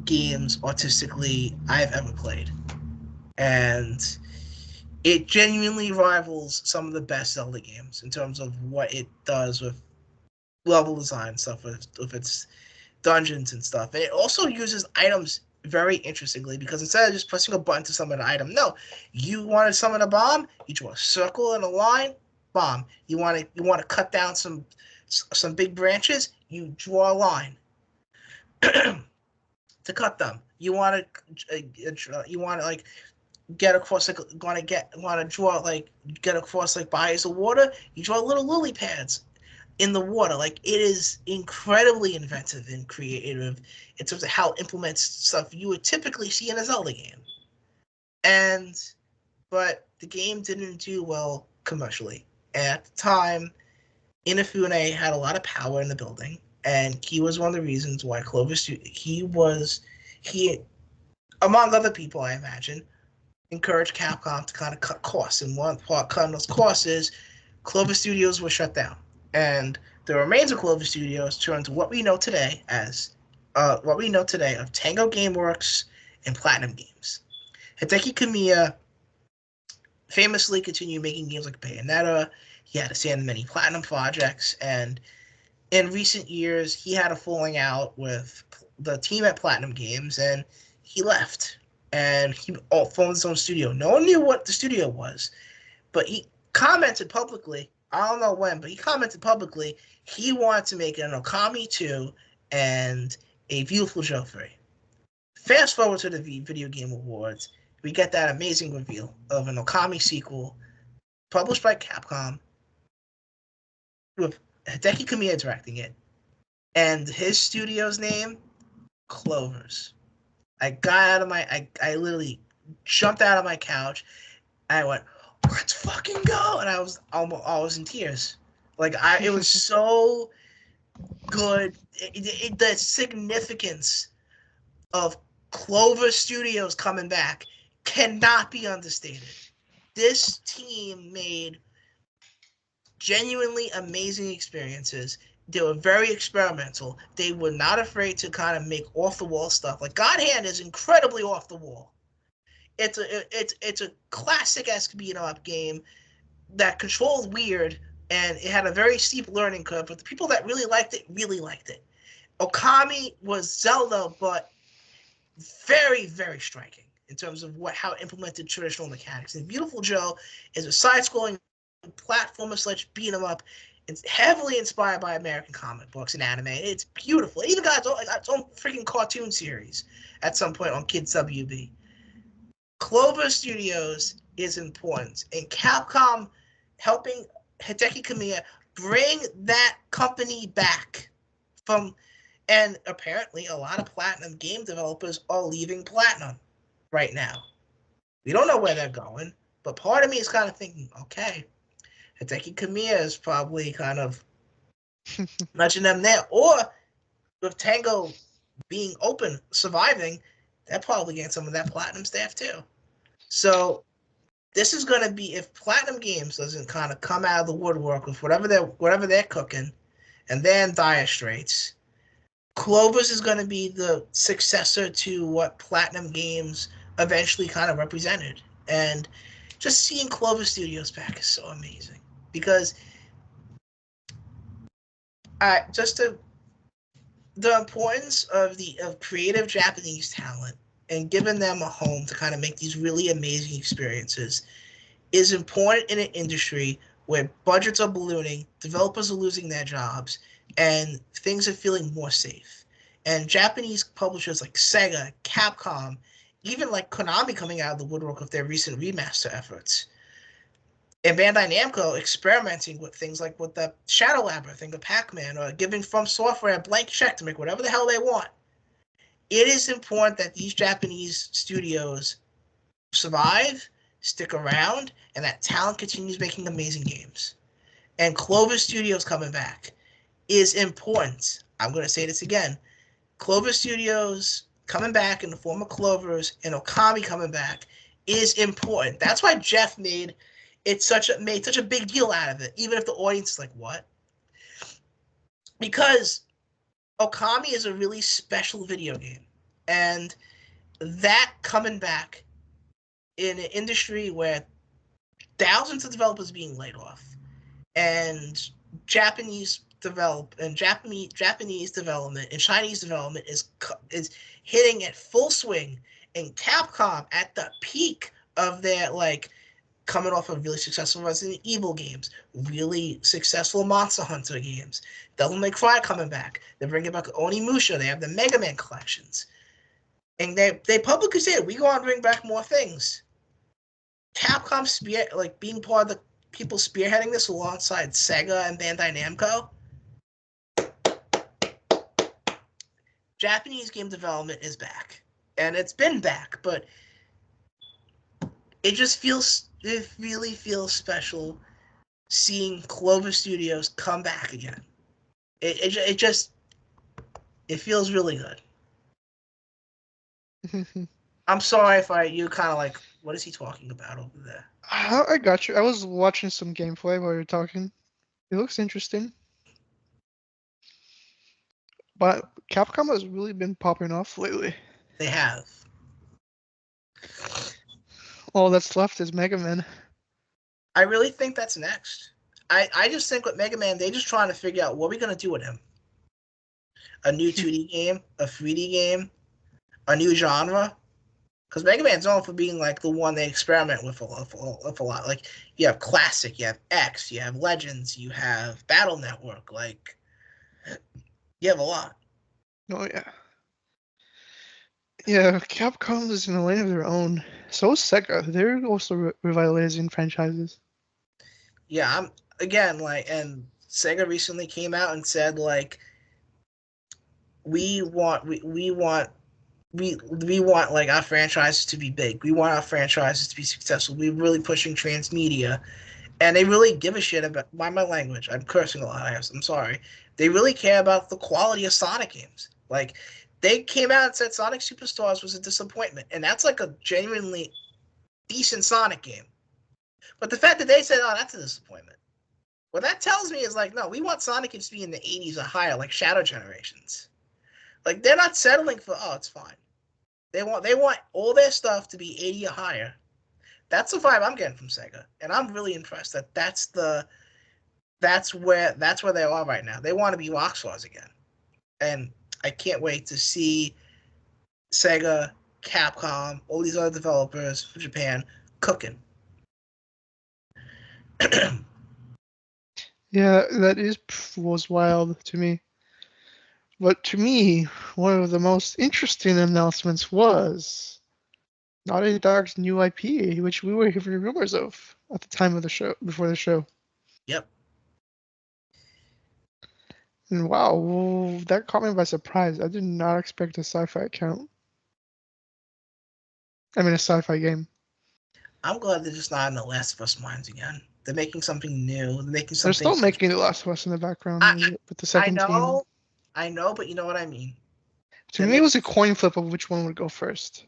games artistically I've ever played, and it genuinely rivals some of the best Zelda games in terms of what it does with level design and stuff, with its dungeons and stuff. And it also uses items very interestingly, because instead of just pressing a button to summon an item, no, you want to summon a bomb, you draw a circle and a line, bomb. You want to cut down some big branches, you draw a line to cut them. You want to like get across, like want to draw, like get across like bodies of water, you draw little lily pads in the water. Like, it is incredibly inventive and creative in terms of how it implements stuff you would typically see in a Zelda game. But the game didn't do well commercially. At the time, Inafune had a lot of power in the building, and he was one of the reasons why he, among other people, I imagine, encouraged Capcom to kind of cut costs. And one part cutting those costs is Clover Studios was shut down, and the remains of Clover Studios turned to what we know today of Tango Gameworks and Platinum Games. Hideki Kamiya famously continued making games like Bayonetta. He had to stand many Platinum projects, and in recent years, he had a falling out with the team at Platinum Games, and he left. And he formed his own studio. No one knew what the studio was, but he commented publicly, I don't know when, but he commented publicly he wanted to make an Okami 2 and a Beautiful Joe 3. Fast forward to the Video Game Awards, we get that amazing reveal of an Okami sequel published by Capcom with Hideki Kamiya directing it, and his studio's name, Clovers. I literally jumped out of my couch. I went, let's fucking go! And I was in tears. Like, it was so good. The significance of Clover Studios coming back cannot be understated. This team made genuinely amazing experiences. They were very experimental. They were not afraid to kind of make off-the-wall stuff. Like, God Hand is incredibly off-the-wall. It's a classic-esque beat-em-up game that controlled weird, and it had a very steep learning curve, but the people that really liked it. Okami was Zelda, but very, very striking in terms of how it implemented traditional mechanics. And Beautiful Joe is a side-scrolling platformer / beat-em-up. It's heavily inspired by American comic books and anime. It's beautiful. It even got its own freaking cartoon series at some point on Kids WB. Clover Studios is important, and Capcom helping Hideki Kamiya bring that company back from, and apparently a lot of Platinum game developers are leaving Platinum right now. We don't know where they're going, but part of me is kind of thinking, okay, Hideki Kamiya is probably kind of nudging them there. Or with Tango being open, surviving, they're probably getting some of that Platinum staff too. So this is going to be, if Platinum Games doesn't kind of come out of the woodwork with whatever they're cooking, and then Dire Straits, Clovers is going to be the successor to what Platinum Games eventually kind of represented. And just seeing Clover Studios back is so amazing, because the importance of creative Japanese talent and giving them a home to kind of make these really amazing experiences is important in an industry where budgets are ballooning, developers are losing their jobs, and things are feeling more safe. And Japanese publishers like Sega, Capcom, even like Konami coming out of the woodwork with their recent remaster efforts, and Bandai Namco experimenting with things like with the Shadow Labyrinth thing of Pac-Man, or giving FromSoftware a blank check to make whatever the hell they want. It is important that these Japanese studios survive, stick around, and that talent continues making amazing games. And Clover Studios coming back is important. I'm going to say this again. Clover Studios coming back in the form of Clovers and Okami coming back is important. That's why Jeff made such a big deal out of it, even if the audience is like, what? Because Okami is a really special video game. And that coming back in an industry where thousands of developers being laid off, and Japanese development and Chinese development is hitting at full swing, and Capcom at the peak of their coming off of really successful Resident Evil games, really successful Monster Hunter games, Devil May Cry coming back. They're bringing back Onimusha. They have the Mega Man collections, and they publicly say we go on to bring back more things. Capcom being part of the people spearheading this alongside Sega and Bandai Namco. Japanese game development is back, and it's been back, but it really feels special seeing Clover Studios come back again. It feels really good. I'm sorry if you kind of what is he talking about over there? I got you. I was watching some gameplay while you were talking. It looks interesting. But Capcom has really been popping off lately. They have. All that's left is Mega Man. I really think that's next. I just think with Mega Man, they're just trying to figure out what we're going to do with him. A new 2D game, a 3D game, a new genre. Because Mega Man's known for being the one they experiment with a lot. Like, you have Classic, you have X, you have Legends, you have Battle Network. You have a lot. Oh, yeah. Yeah, Capcom is in a lane of their own. So is Sega. They're also revitalizing franchises. Yeah, and Sega recently came out and said, we want our franchises to be big. We want our franchises to be successful. We're really pushing transmedia, and they really give a shit about my language. I'm cursing a lot. I'm sorry. They really care about the quality of Sonic games. They came out and said Sonic Superstars was a disappointment, and that's a genuinely decent Sonic game. But the fact that they said, "Oh, that's a disappointment," what that tells me is no, we want Sonic games to be in the 80s or higher, like Shadow Generations. They're not settling for, oh, it's fine. They want all their stuff to be 80 or higher. That's the vibe I'm getting from Sega, and I'm really impressed that that's where they are right now. They want to be rock stars again, and I can't wait to see Sega, Capcom, all these other developers from Japan cooking. Yeah, that was wild to me. But to me, one of the most interesting announcements was Naughty Dog's new IP, which we were hearing rumors of at the time of the show, before the show. Yep. And wow, that caught me by surprise. I did not expect a sci-fi account. I mean, a sci-fi game. I'm glad they're just not in the Last of Us minds again. They're making something new. They're making something. They're still making The Last of Us in the background with the second team. I know, but you know what I mean. To me, it was a coin flip of which one would go first.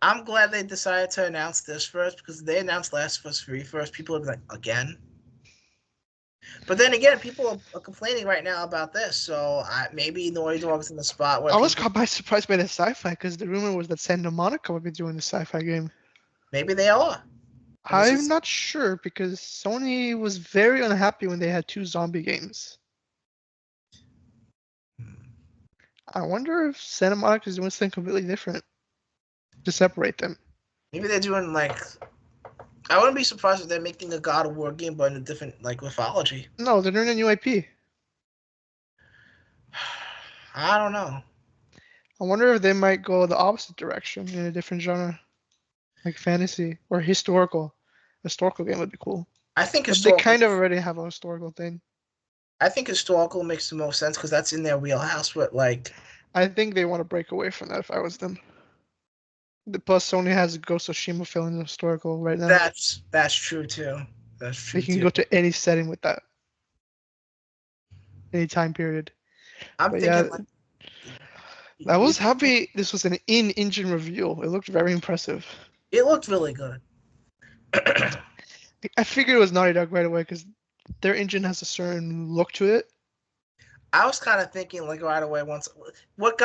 I'm glad they decided to announce this first, because they announced Last of Us 3 first. People are again? But then again, people are complaining right now about this, so maybe Naughty Dog's in the spot where I was caught by surprise by the sci-fi, because the rumor was that Santa Monica would be doing the sci-fi game. Maybe they are. I'm not sure, because Sony was very unhappy when they had 2 zombie games. I wonder if Santa Monica is doing something completely different to separate them. Maybe they're doing I wouldn't be surprised if they're making a God of War game, but in a different mythology. No, they're doing a new IP. I don't know. I wonder if they might go the opposite direction in a different genre, like fantasy or historical. Historical game would be cool. I think But they historical. kind of already have a historical thing. I think historical makes the most sense because that's in their wheelhouse. But I think they want to break away from that if I was them. Plus, Sony has Ghost of Tsushima feeling historical right now. that's true too. That's true They can too. go to any setting with that, any time period. I'm But thinking I was happy this was an in-engine reveal. It looked very impressive. It looked really good. I figured it was Naughty Dog right away because their engine has a certain look to it. I was kind of thinking right away once. What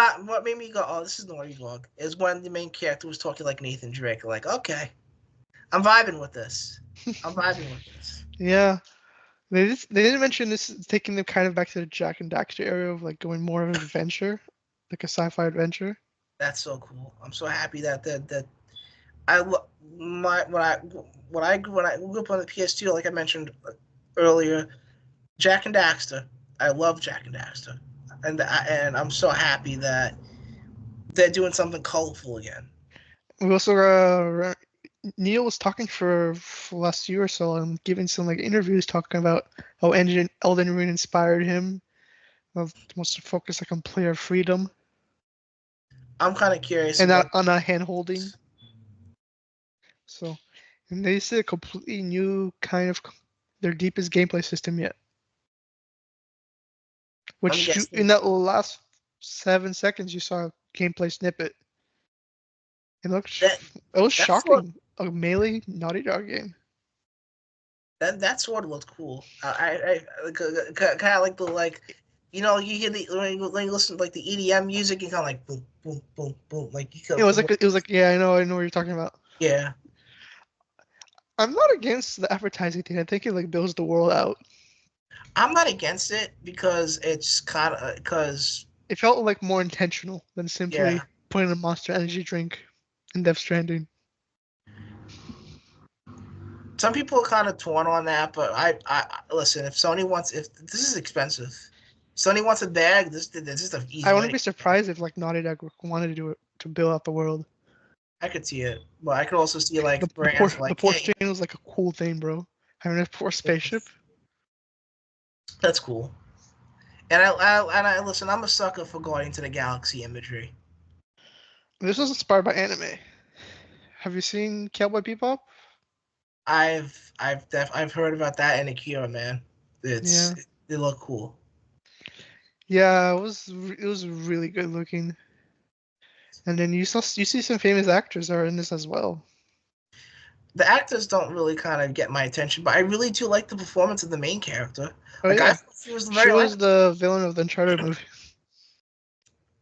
made me go, oh, this is Naughty Dog, is when the main character was talking like Nathan Drake. Like, okay, I'm vibing with this. Yeah. They didn't mention this is taking them kind of back to the Jack and Daxter area of going more of an adventure, like a sci-fi adventure. That's so cool. I'm so happy that I when I grew up on the PS2, like I mentioned earlier, Jack and Daxter. I love Jack and Daxter, and I'm so happy that they're doing something colorful again. We also Neil was talking for last year or so and giving some interviews talking about how Elden Ring inspired him. Wants to focus on player freedom. I'm kind of curious and not hand holding. So, and they see a completely new kind of their deepest gameplay system yet. Which in that last 7 seconds you saw a gameplay snippet. It was shocking. A melee Naughty Dog game. That sort of looked cool. I kind of like the you hear when you listen to the EDM music, you kind of boom boom boom boom it was yeah, I know what you're talking about. Yeah. I'm not against the advertising thing. I think it builds the world out. I'm not against it because it's kind of because it felt more intentional than simply putting a Monster Energy drink in Death Stranding. Some people are kind of torn on that, but I listen. If this is expensive, Sony wants a bag. This is an easy. I wouldn't be surprised if Naughty Dog wanted to do it to build out the world. I could see it, but I could also see brands the port chain was a cool thing, bro. Having a port spaceship. That's cool. And I listen. I'm a sucker for Guardians of the Galaxy imagery. This was inspired by anime. Have you seen Cowboy Bebop? I've heard about that and Akira, man. They look cool. Yeah, it was really good looking. And then you see some famous actors are in this as well. The actors don't really kind of get my attention, but I really do like the performance of the main character. Oh, yeah. She was the villain of the Uncharted movie.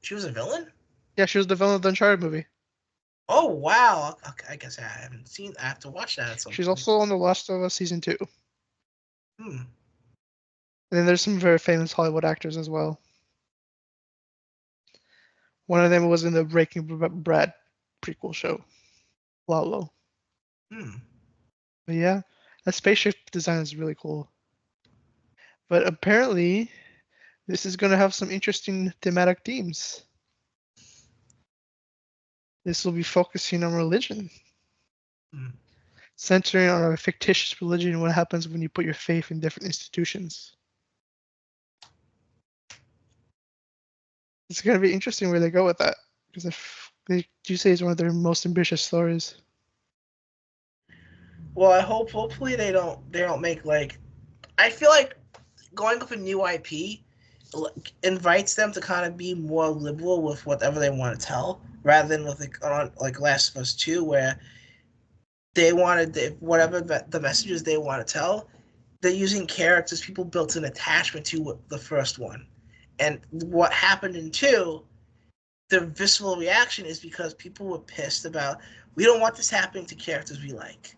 She was a villain? Yeah, she was the villain of the Uncharted movie. Oh, wow. Okay, I guess I haven't seen. I have to watch that. She's also on The Last of Us Season 2. And then there's some very famous Hollywood actors as well. One of them was in the Breaking Bad prequel show, Lalo. But yeah, that spaceship design is really cool. But apparently, this is going to have some interesting thematic themes. This will be focusing on religion. Centering on a fictitious religion and what happens when you put your faith in different institutions. It's going to be interesting where they go with that. Because they do say it's one of their most ambitious stories. Well, I hopefully they don't make I feel like going with a new IP invites them to kind of be more liberal with whatever they want to tell, rather than with Last of Us 2, where they wanted whatever the messages they want to tell, they're using characters people built an attachment to the first one. And what happened in 2, the visceral reaction is because people were pissed about, we don't want this happening to characters we like.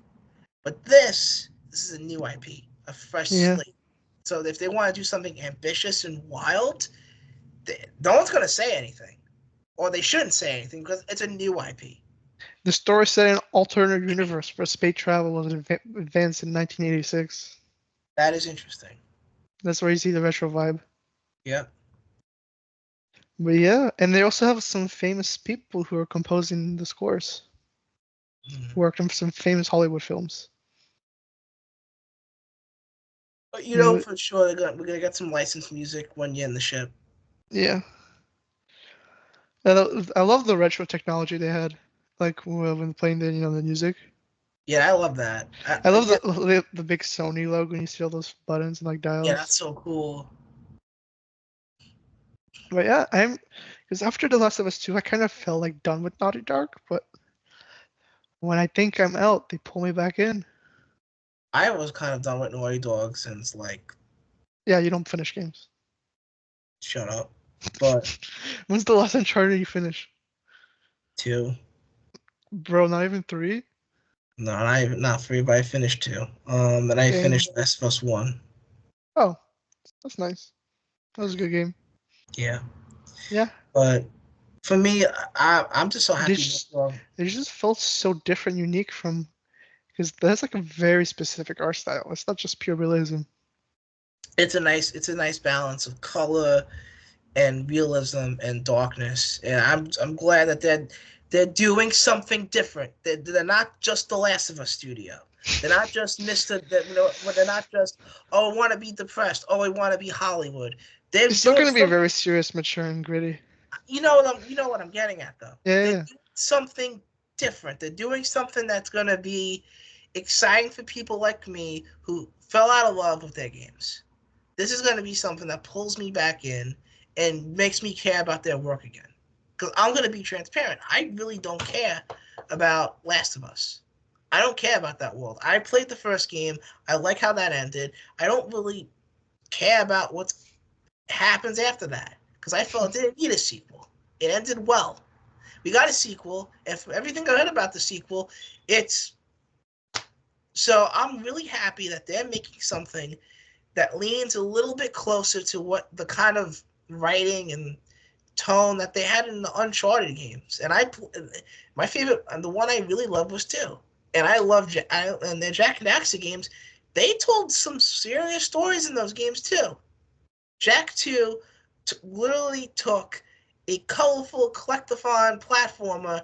But this is a new IP, a fresh slate. So if they want to do something ambitious and wild, no one's going to say anything. Or they shouldn't say anything because it's a new IP. The story set in an alternate universe where space travel was advanced in 1986. That is interesting. That's where you see the retro vibe. Yeah. But yeah, and they also have some famous people who are composing the scores. Who worked on some famous Hollywood films. But you know for sure we're gonna get some licensed music when you're in the ship. Yeah. I love the retro technology they had, like when playing the music. Yeah, I love that. I love the big Sony logo when you see all those buttons and like dials. Yeah, that's so cool. But yeah, because after The Last of Us 2, I kind of felt like done with Naughty Dog, but when I think I'm out, they pull me back in. I was kind of done with Naughty Dog since like. Yeah, you don't finish games. Shut up. But when's the last Uncharted you finish? 2. Bro, not even 3? No, not 3, but I finished 2. And I finished Last of Us 1. Oh, that's nice. That was a good game. Yeah. Yeah. But for me, I'm just so happy. They just felt so different, unique from, because that's like a very specific art style. It's not just pure realism. It's a nice balance of color and realism and darkness, and I'm glad that they're doing something different. They're not just the Last of Us studio. They're not just They're not just I want to be depressed. Oh, I want to be Hollywood. It's still going to be very serious, mature, and gritty. You know what I'm getting at, though. Yeah. They're doing something different. They're doing something that's going to be exciting for people like me who fell out of love with their games. This is going to be something that pulls me back in and makes me care about their work again. Because I'm going to be transparent. I really don't care about Last of Us. I don't care about that world. I played the first game. I like how that ended. I don't really care about what happens after that. Because I felt it didn't need a sequel. It ended well. We got a sequel. And for everything I heard about the sequel, it's... So I'm really happy that they're making something that leans a little bit closer to what the kind of writing and tone that they had in the Uncharted games. And my favorite, and the one I really loved was 2. And I love, and the Jak and Daxter games, they told some serious stories in those games too. Jak 2 literally took a colorful collectathon platformer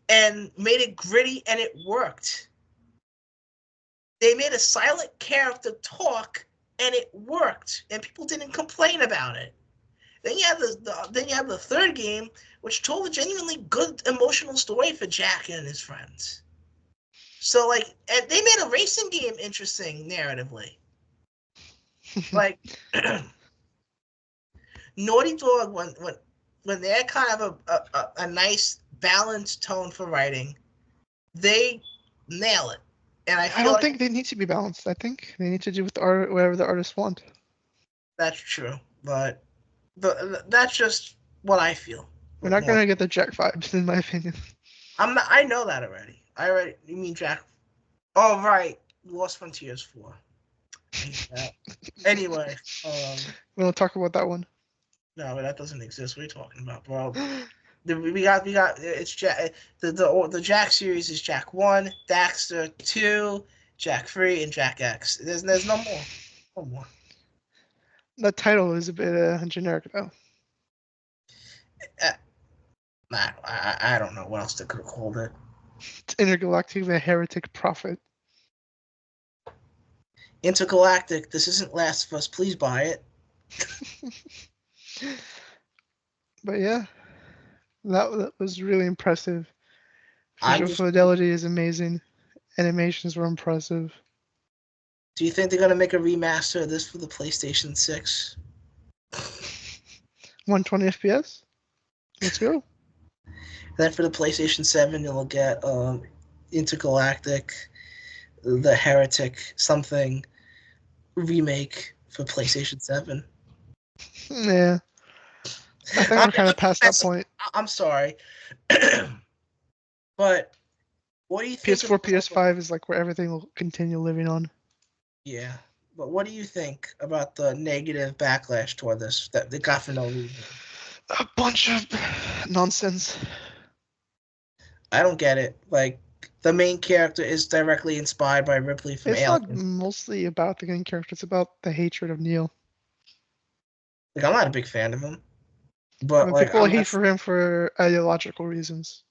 and made it gritty, and it worked. They made a silent character talk, and it worked, and people didn't complain about it. Then you have the third game, which told a genuinely good emotional story for Jak and his friends. So like, and they made a racing game interesting narratively. Like, Naughty Dog, when they're kind of a nice balanced tone for writing, they nail it. And I don't think they need to be balanced. I think they need to do with the art, whatever the artists want. That's true, but that's just what I feel. We're not gonna get the Jak vibes, in my opinion. I know that already. You mean Jak? Oh right, Lost Frontiers 4. Anyway, we don't talk about that one. No, that doesn't exist. What are you talking about, bro? We got it's Jak. The Jak series is Jak 1, Daxter 2, Jak 3, and Jak X. There's no more. No more. The title is a bit generic though. I don't know what else they could have called it. It's Intergalactic, the Heretic Prophet. Intergalactic. This isn't Last of Us. Please buy it. But yeah, that was really impressive. Visual fidelity is amazing. Animations were impressive. Do you think they're gonna make a remaster of this for the PlayStation 6? 120 FPS? Let's go. And then for the PlayStation 7, you'll get Intergalactic, the Heretic something remake for PlayStation 7. Yeah. I think I'm kind of past that point. I'm sorry. But what do you think? PS4, PS5 is like where everything will continue living on. Yeah. But what do you think about the negative backlash toward this that they got for no reason? A bunch of nonsense. I don't get it. Like, the main character is directly inspired by Ripley from It's not Alien. mostly about the main character. It's about the hatred of Neil. Like, I'm not a big fan of him, I but mean, like, people I'm hate not. for him for ideological reasons.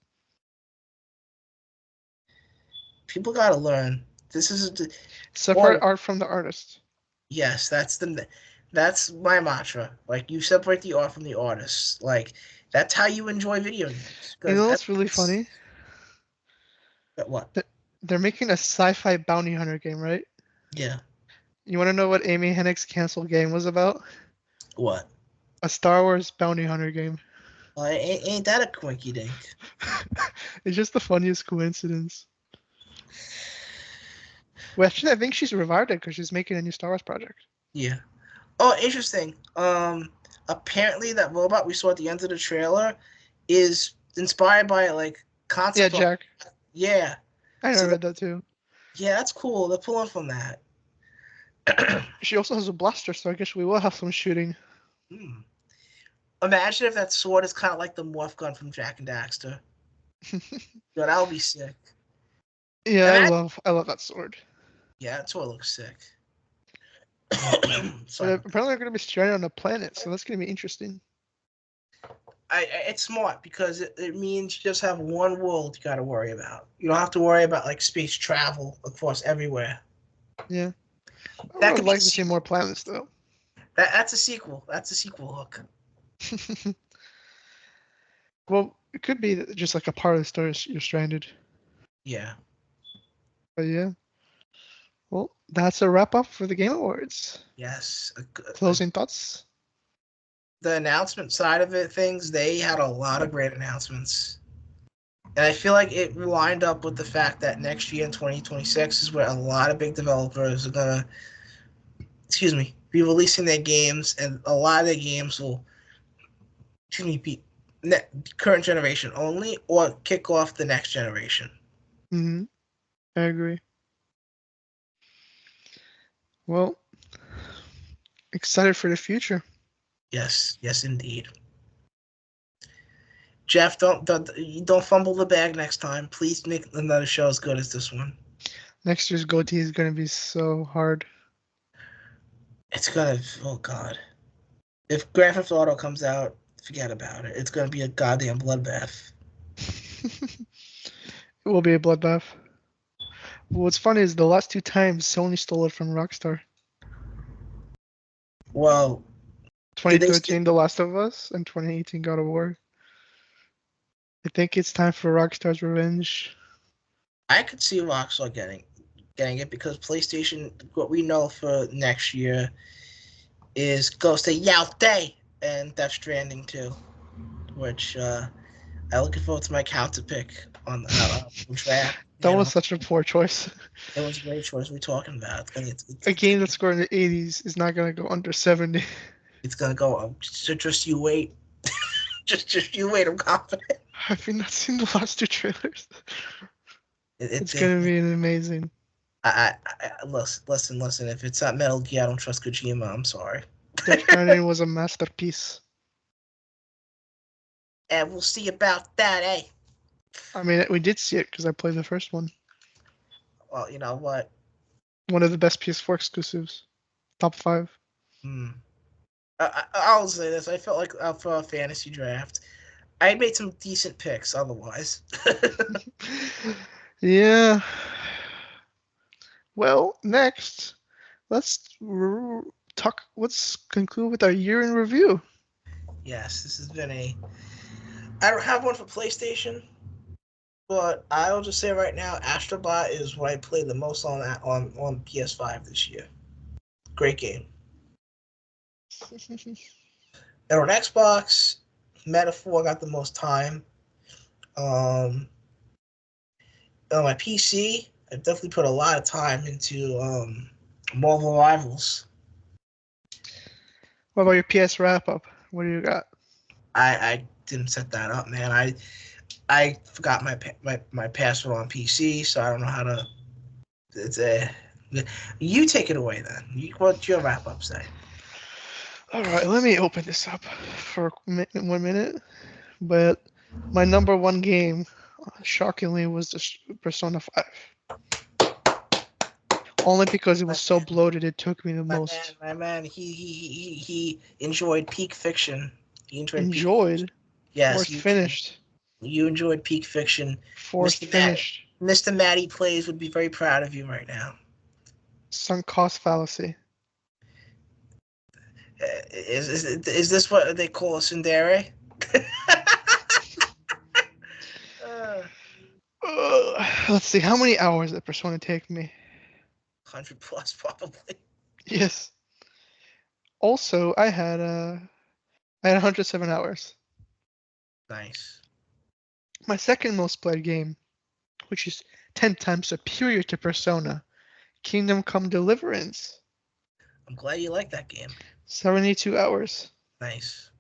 People gotta learn. This is Separate art from the artist. yes, that's my mantra. Like, you separate the art from the artist. Like, that's how you enjoy video games. You Because know what's really funny? what? They're making a sci-fi bounty hunter game, right? Yeah. You want to know what Amy Hennig's canceled game was about? What? A Star Wars bounty hunter game. Ain't that a quinky dink? It's just the funniest coincidence. Well, actually, I think she's revived it because she's making a new Star Wars project. Yeah. Oh, interesting. Apparently that robot we saw at the end of the trailer is inspired by like Yeah, concept. Jack. Yeah. I So read that too. Yeah, that's cool. They're pulling from that. She also has a blaster, so I guess we will have some shooting. Hmm. Imagine if that sword is kind of like the morph gun from Jack and Daxter. Yo, that would be sick. Yeah, Imagine- I love that sword. Yeah, that sword looks sick. But Sorry. apparently they're going to be stranded on a planet, so that's going to be interesting. It's smart because it means you just have one world you got to worry about. You don't have to worry about like space travel across everywhere. Yeah. I That would could be like to see more planets, though. That's a sequel. That's a sequel hook. Well, it could be just like a part of the story you're stranded. Yeah. But yeah. Well, that's a wrap up for the Game Awards. Yes. Closing thoughts? The announcement side of it, they had a lot of great announcements. And I feel like it lined up with the fact that next year in 2026 is where a lot of big developers are going to, be releasing their games, and a lot of their games will, be current generation only or kick off the next generation. Mm-hmm. I agree. Well, excited for the future. Yes, indeed. Jeff, don't fumble the bag next time. Please make another show as good as this one. Next year's GOTY is going to be so hard. It's gonna. Oh God. If Grand Theft Auto comes out, forget about it. It's gonna be a goddamn bloodbath. It will be a bloodbath. What's funny is the last two times Sony stole it from Rockstar. Well, 2013, The Last of Us, and 2018, God of War. I think it's time for Rockstar's revenge. I could see Rockstar getting it because PlayStation, what we know for next year is Ghost of Yalte and Death Stranding 2, which I'm looking forward to my counter pick on the draft. That was such a poor choice. It was a great choice. We're talking about a game that's scored in the 80s is not going to go under 70. It's going to go. Just you wait. just you wait. I'm confident. Have you not seen the last two trailers? It's going to be amazing. I listen. If it's not Metal Gear, I don't trust Kojima. I'm sorry. Death Stranding was a masterpiece. And we'll see about that, eh? I mean, we did see it because I played the first one. Well, you know what? One of the best PS4 exclusives. Top 5. I'll say this. I felt like for a fantasy draft, I made some decent picks otherwise. Yeah. Well, next, let's conclude with our year in review. Yes, this has been I don't have one for PlayStation, but I'll just say right now, Astrobot is what I played the most on PS5 this year. Great game. And on Xbox, Metaphor got the most time. On my PC, I definitely put a lot of time into Marvel Rivals. What about your PS wrap up? What do you got? I didn't set that up, man. I forgot my password on PC, so I don't know how to. You take it away then. What's your wrap up say? All right, let me open this up for 1 minute. But my number one game Shockingly, it was the Persona 5. Only because it was so bloated, it took me the most. My man, he enjoyed Peak Fiction. He enjoyed Peak Enjoyed. Fiction. Yes, Forced finished. You enjoyed Peak Fiction. Forced finished. Mr. Matty Plays would be very proud of you right now. Sunk cost fallacy. Is this what they call a tsundere? Let's see, how many hours did Persona take me? 100 plus, probably. Yes. Also, I had 107 hours. Nice. My second most played game, which is 10 times superior to Persona, Kingdom Come Deliverance. I'm glad you like that game. 72 hours. Nice.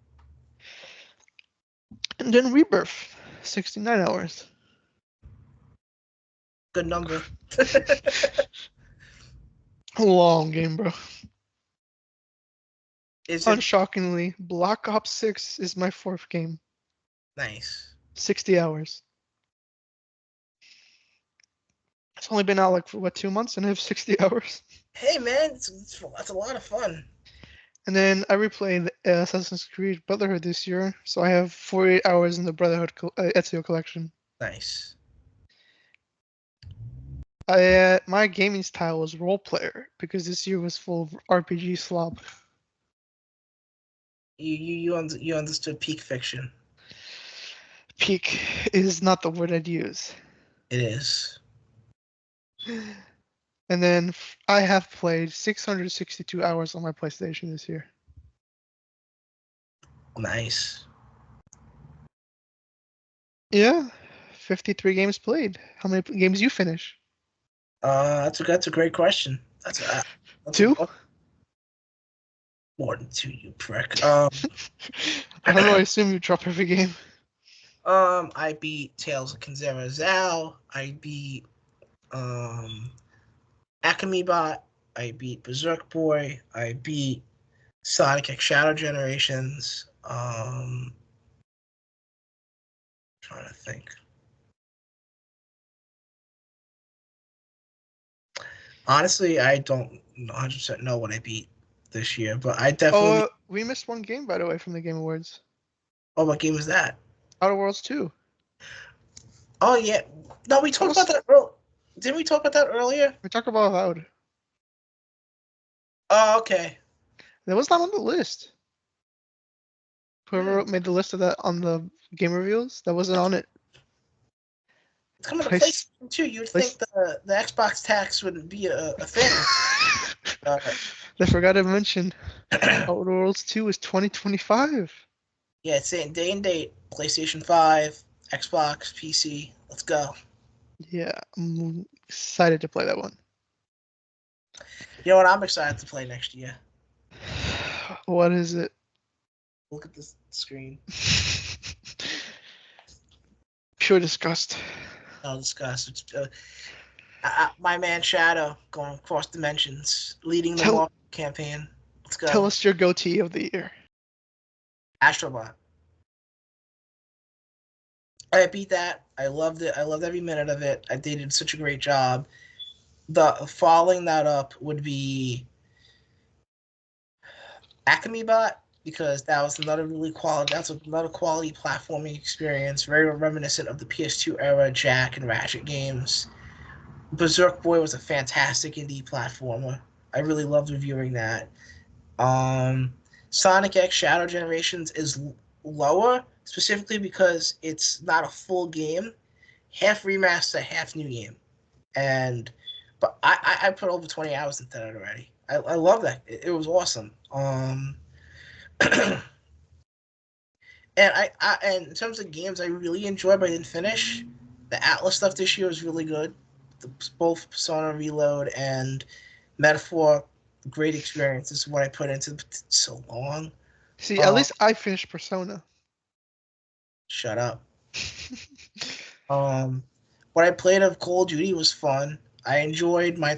And then Rebirth, 69 hours. Good number. Long game, bro. Unshockingly, Black Ops 6 is my fourth game. Nice. 60 hours. It's only been out like for what, 2 months, and I have 60 hours. Hey man, that's a lot of fun. And then I replayed Assassin's Creed Brotherhood this year, so I have 48 hours in the Brotherhood Ezio collection. Nice. My gaming style was role player because this year was full of RPG slop. You understood Peak Fiction. Peak is not the word I'd use. It is. And then I have played 662 hours on my PlayStation this year. Nice. Yeah, 53 games played. How many games you finish? That's a great question. That's 2? More than 2, you prick. I don't know. I assume you drop every game. I beat Tales of Kinzera Zao. I beat Akamibot. I beat Berserk Boy. I beat Sonic X Shadow Generations. Trying to think. Honestly, I don't 100% know what I beat this year, but I definitely. We missed one game, by the way, from the Game Awards. Oh, what game was that? Outer Worlds 2. Oh yeah, no, we talked about that. Didn't we talk about that earlier? We talked about Avowed. Oh, okay. That was not on the list. Whoever made the list of that on the game reveals, that wasn't on it. It's coming to PlayStation 2. You'd think the Xbox tax wouldn't be a thing. I forgot to mention Outer Worlds 2 is 2025. Yeah, it's saying day and date. PlayStation 5, Xbox, PC. Let's go. Yeah, I'm excited to play that one. You know what? I'm excited to play next year. What is it? Look at this screen. Pure disgust. No disgust. It's my man Shadow going across dimensions, leading the marketing campaign. Let's go. Tell us your goatee of the year. Astrobot. I beat that. I loved it. I loved every minute of it. They did such a great job. The following that up would be Akamibot, because that was another really quality. That's another quality platforming experience, very reminiscent of the PS2 era Jack and Ratchet games. Berserk Boy was a fantastic indie platformer. I really loved reviewing that. Sonic X Shadow Generations is lower, specifically because it's not a full game, half remaster, half new game, but I put over 20 hours into that already. I love that. It was awesome. And and in terms of games I really enjoyed but I didn't finish, the Atlas stuff this year was really good. Both Persona Reload and Metaphor, great experiences. What I put into so long. See, at least I finished Persona. Shut up. What I played of Call of Duty was fun. I enjoyed my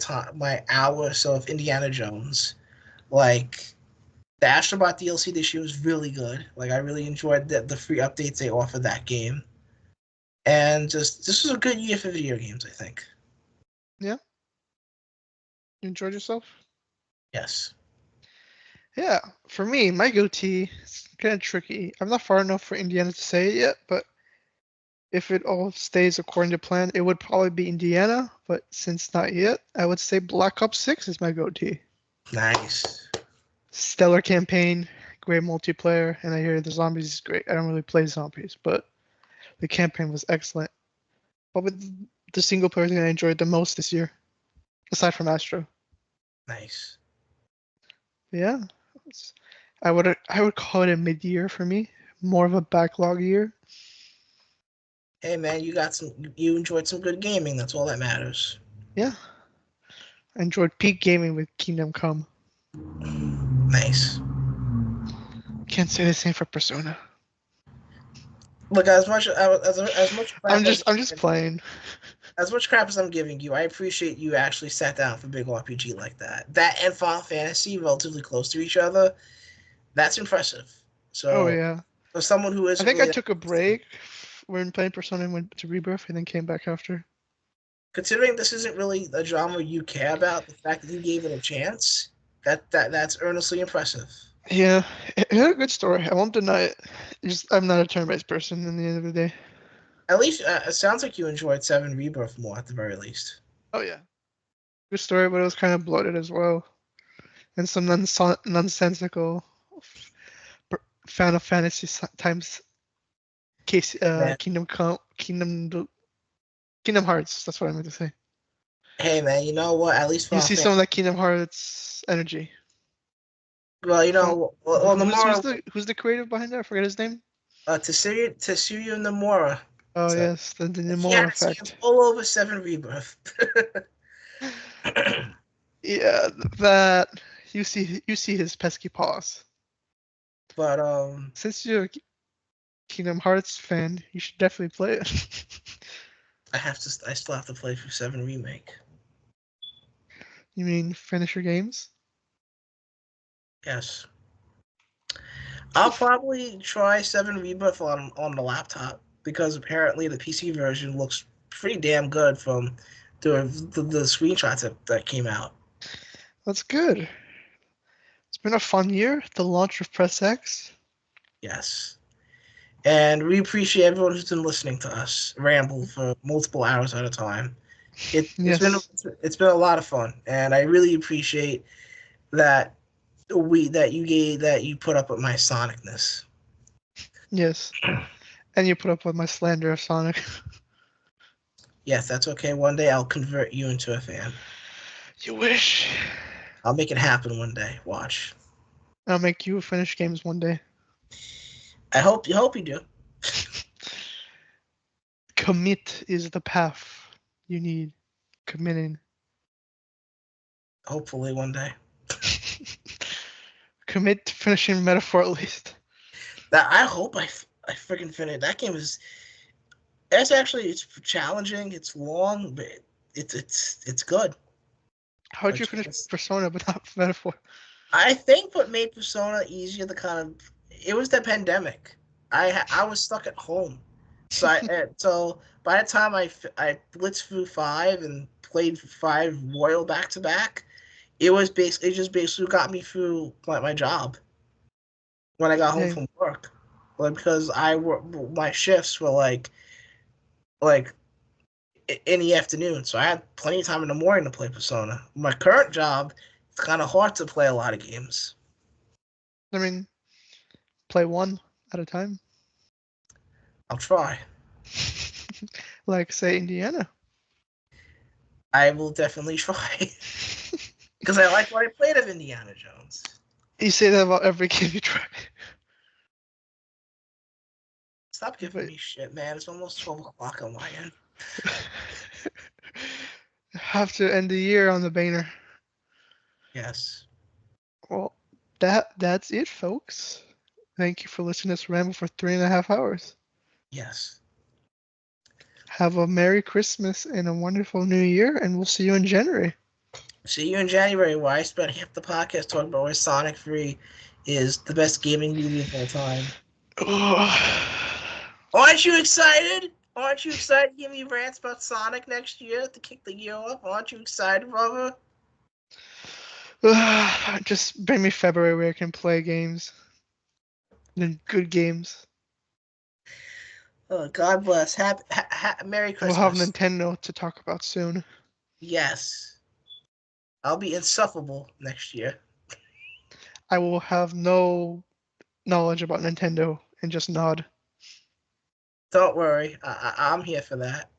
hour or so of Indiana Jones. Like, the Astrobot DLC this year was really good. Like, I really enjoyed the free updates they offered that game. And just this was a good year for video games, I think. Yeah. You enjoyed yourself? Yes. Yeah. For me, my goatee is kind of tricky. I'm not far enough for Indiana to say it yet, but if it all stays according to plan, it would probably be Indiana. But since not yet, I would say Black Ops 6 is my goatee. Nice. Stellar campaign, great multiplayer, and I hear the zombies is great. I don't really play zombies, but the campaign was excellent. Probably the single player thing I enjoyed the most this year, aside from Astro. Nice. Yeah, I would call it a mid-year for me, more of a backlog year. Hey man, you enjoyed some good gaming. That's all that matters. Yeah, I enjoyed peak gaming with Kingdom Come. Nice. Can't say the same for Persona. Look, as much crap I'm just playing. as much crap as I'm giving you, I appreciate you actually sat down for big RPG like that. That and Final Fantasy, relatively close to each other, that's impressive. Oh So yeah, for someone who I isn't think I really took a break when playing Persona and went to Rebirth and then came back after. considering this isn't really a genre you care about, the fact that you gave it a chance, that's earnestly impressive. Yeah, it had a good story. I won't deny it. I'm not a turn-based person in the end of the day. At least it sounds like you enjoyed Seven Rebirth more at the very least. Oh yeah, good story, but it was kind of bloated as well, and some nonsensical Final Fantasy times case Man, Kingdom Hearts. That's what I meant to say. hey man, you know what? At least You Final see Fantasy. some of that Kingdom Hearts energy. Well, you From know, well, Nomura, who's the creative behind that? I forget his name. Tetsuya Nomura. Oh So yes, the he Nomura had his hands effect. all over Seven Rebirth. Yeah, that you see his pesky paws. But Since you're a Kingdom Hearts fan, you should definitely play it. I still have to play through Seven Remake. You mean finish your games? Yes, I'll probably try Seven Rebirth on the laptop because apparently the PC version looks pretty damn good from the screenshots that came out. That's good. It's been a fun year. The launch of Press X. Yes. And we appreciate everyone who's been listening to us ramble for multiple hours at a time. Yes, It's been a lot of fun, and I really appreciate that that you put up with my sonicness. yes. And you put up with my slander of Sonic. Yes, that's okay. One day I'll convert you into a fan. You wish. I'll make it happen one day. Watch. I'll make you finish games one day. I hope you do. Commit is the path you need. Committing. Hopefully one day. Commit to finishing Metaphor at least. That I hope I freaking finish. That game is it's challenging. It's long, but it's good. How'd you Like, finish Persona but not Metaphor? I think what made Persona easier to kind of it was the pandemic. I was stuck at home, so by the time I blitzed through 5 and played 5 Royal back to back, it just basically got me through my job when I got home Hey, from work, like because I work my shifts were like in the afternoon, so I had plenty of time in the morning to play Persona. My current job, it's kind of hard to play a lot of games. I mean, play one at a time. I'll try. Like, say, Indiana. I will definitely try because I like what I played of Indiana Jones. You say that about every game you try. Stop giving But me shit, man. It's almost 12 o'clock on my end. have to end the year on the banner. Yes. Well, that's it, folks. Thank you for listening to us ramble for 3.5 hours. Yes. Have a Merry Christmas and a wonderful New Year, and we'll see you in January. See you in January, where I spent half the podcast talking about why Sonic 3 is the best gaming movie of all time. Oh. Aren't you excited? Aren't you excited to hear me rant about Sonic next year to kick the year off? Aren't you excited, brother? Just bring me February where I can play games. And good games. Oh, God bless. Merry We'll have Christmas. Nintendo to talk about soon. Yes. I'll be insufferable next year. I will have no knowledge about Nintendo and just nod. Don't worry. I'm here for that.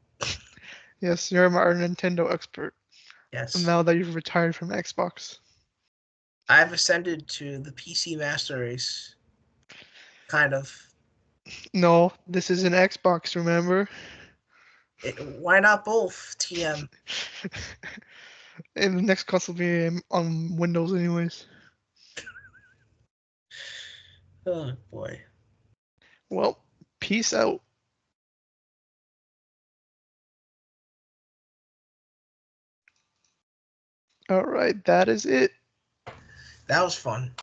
Yes, you're our Nintendo expert. Yes. Now that you've retired from Xbox. I've ascended to the PC Master Race. Kind of. No, this is an Xbox, remember? Why not both, TM? And the next console will be on Windows anyways. Oh, boy. Well, peace out. Alright, that is it. That was fun.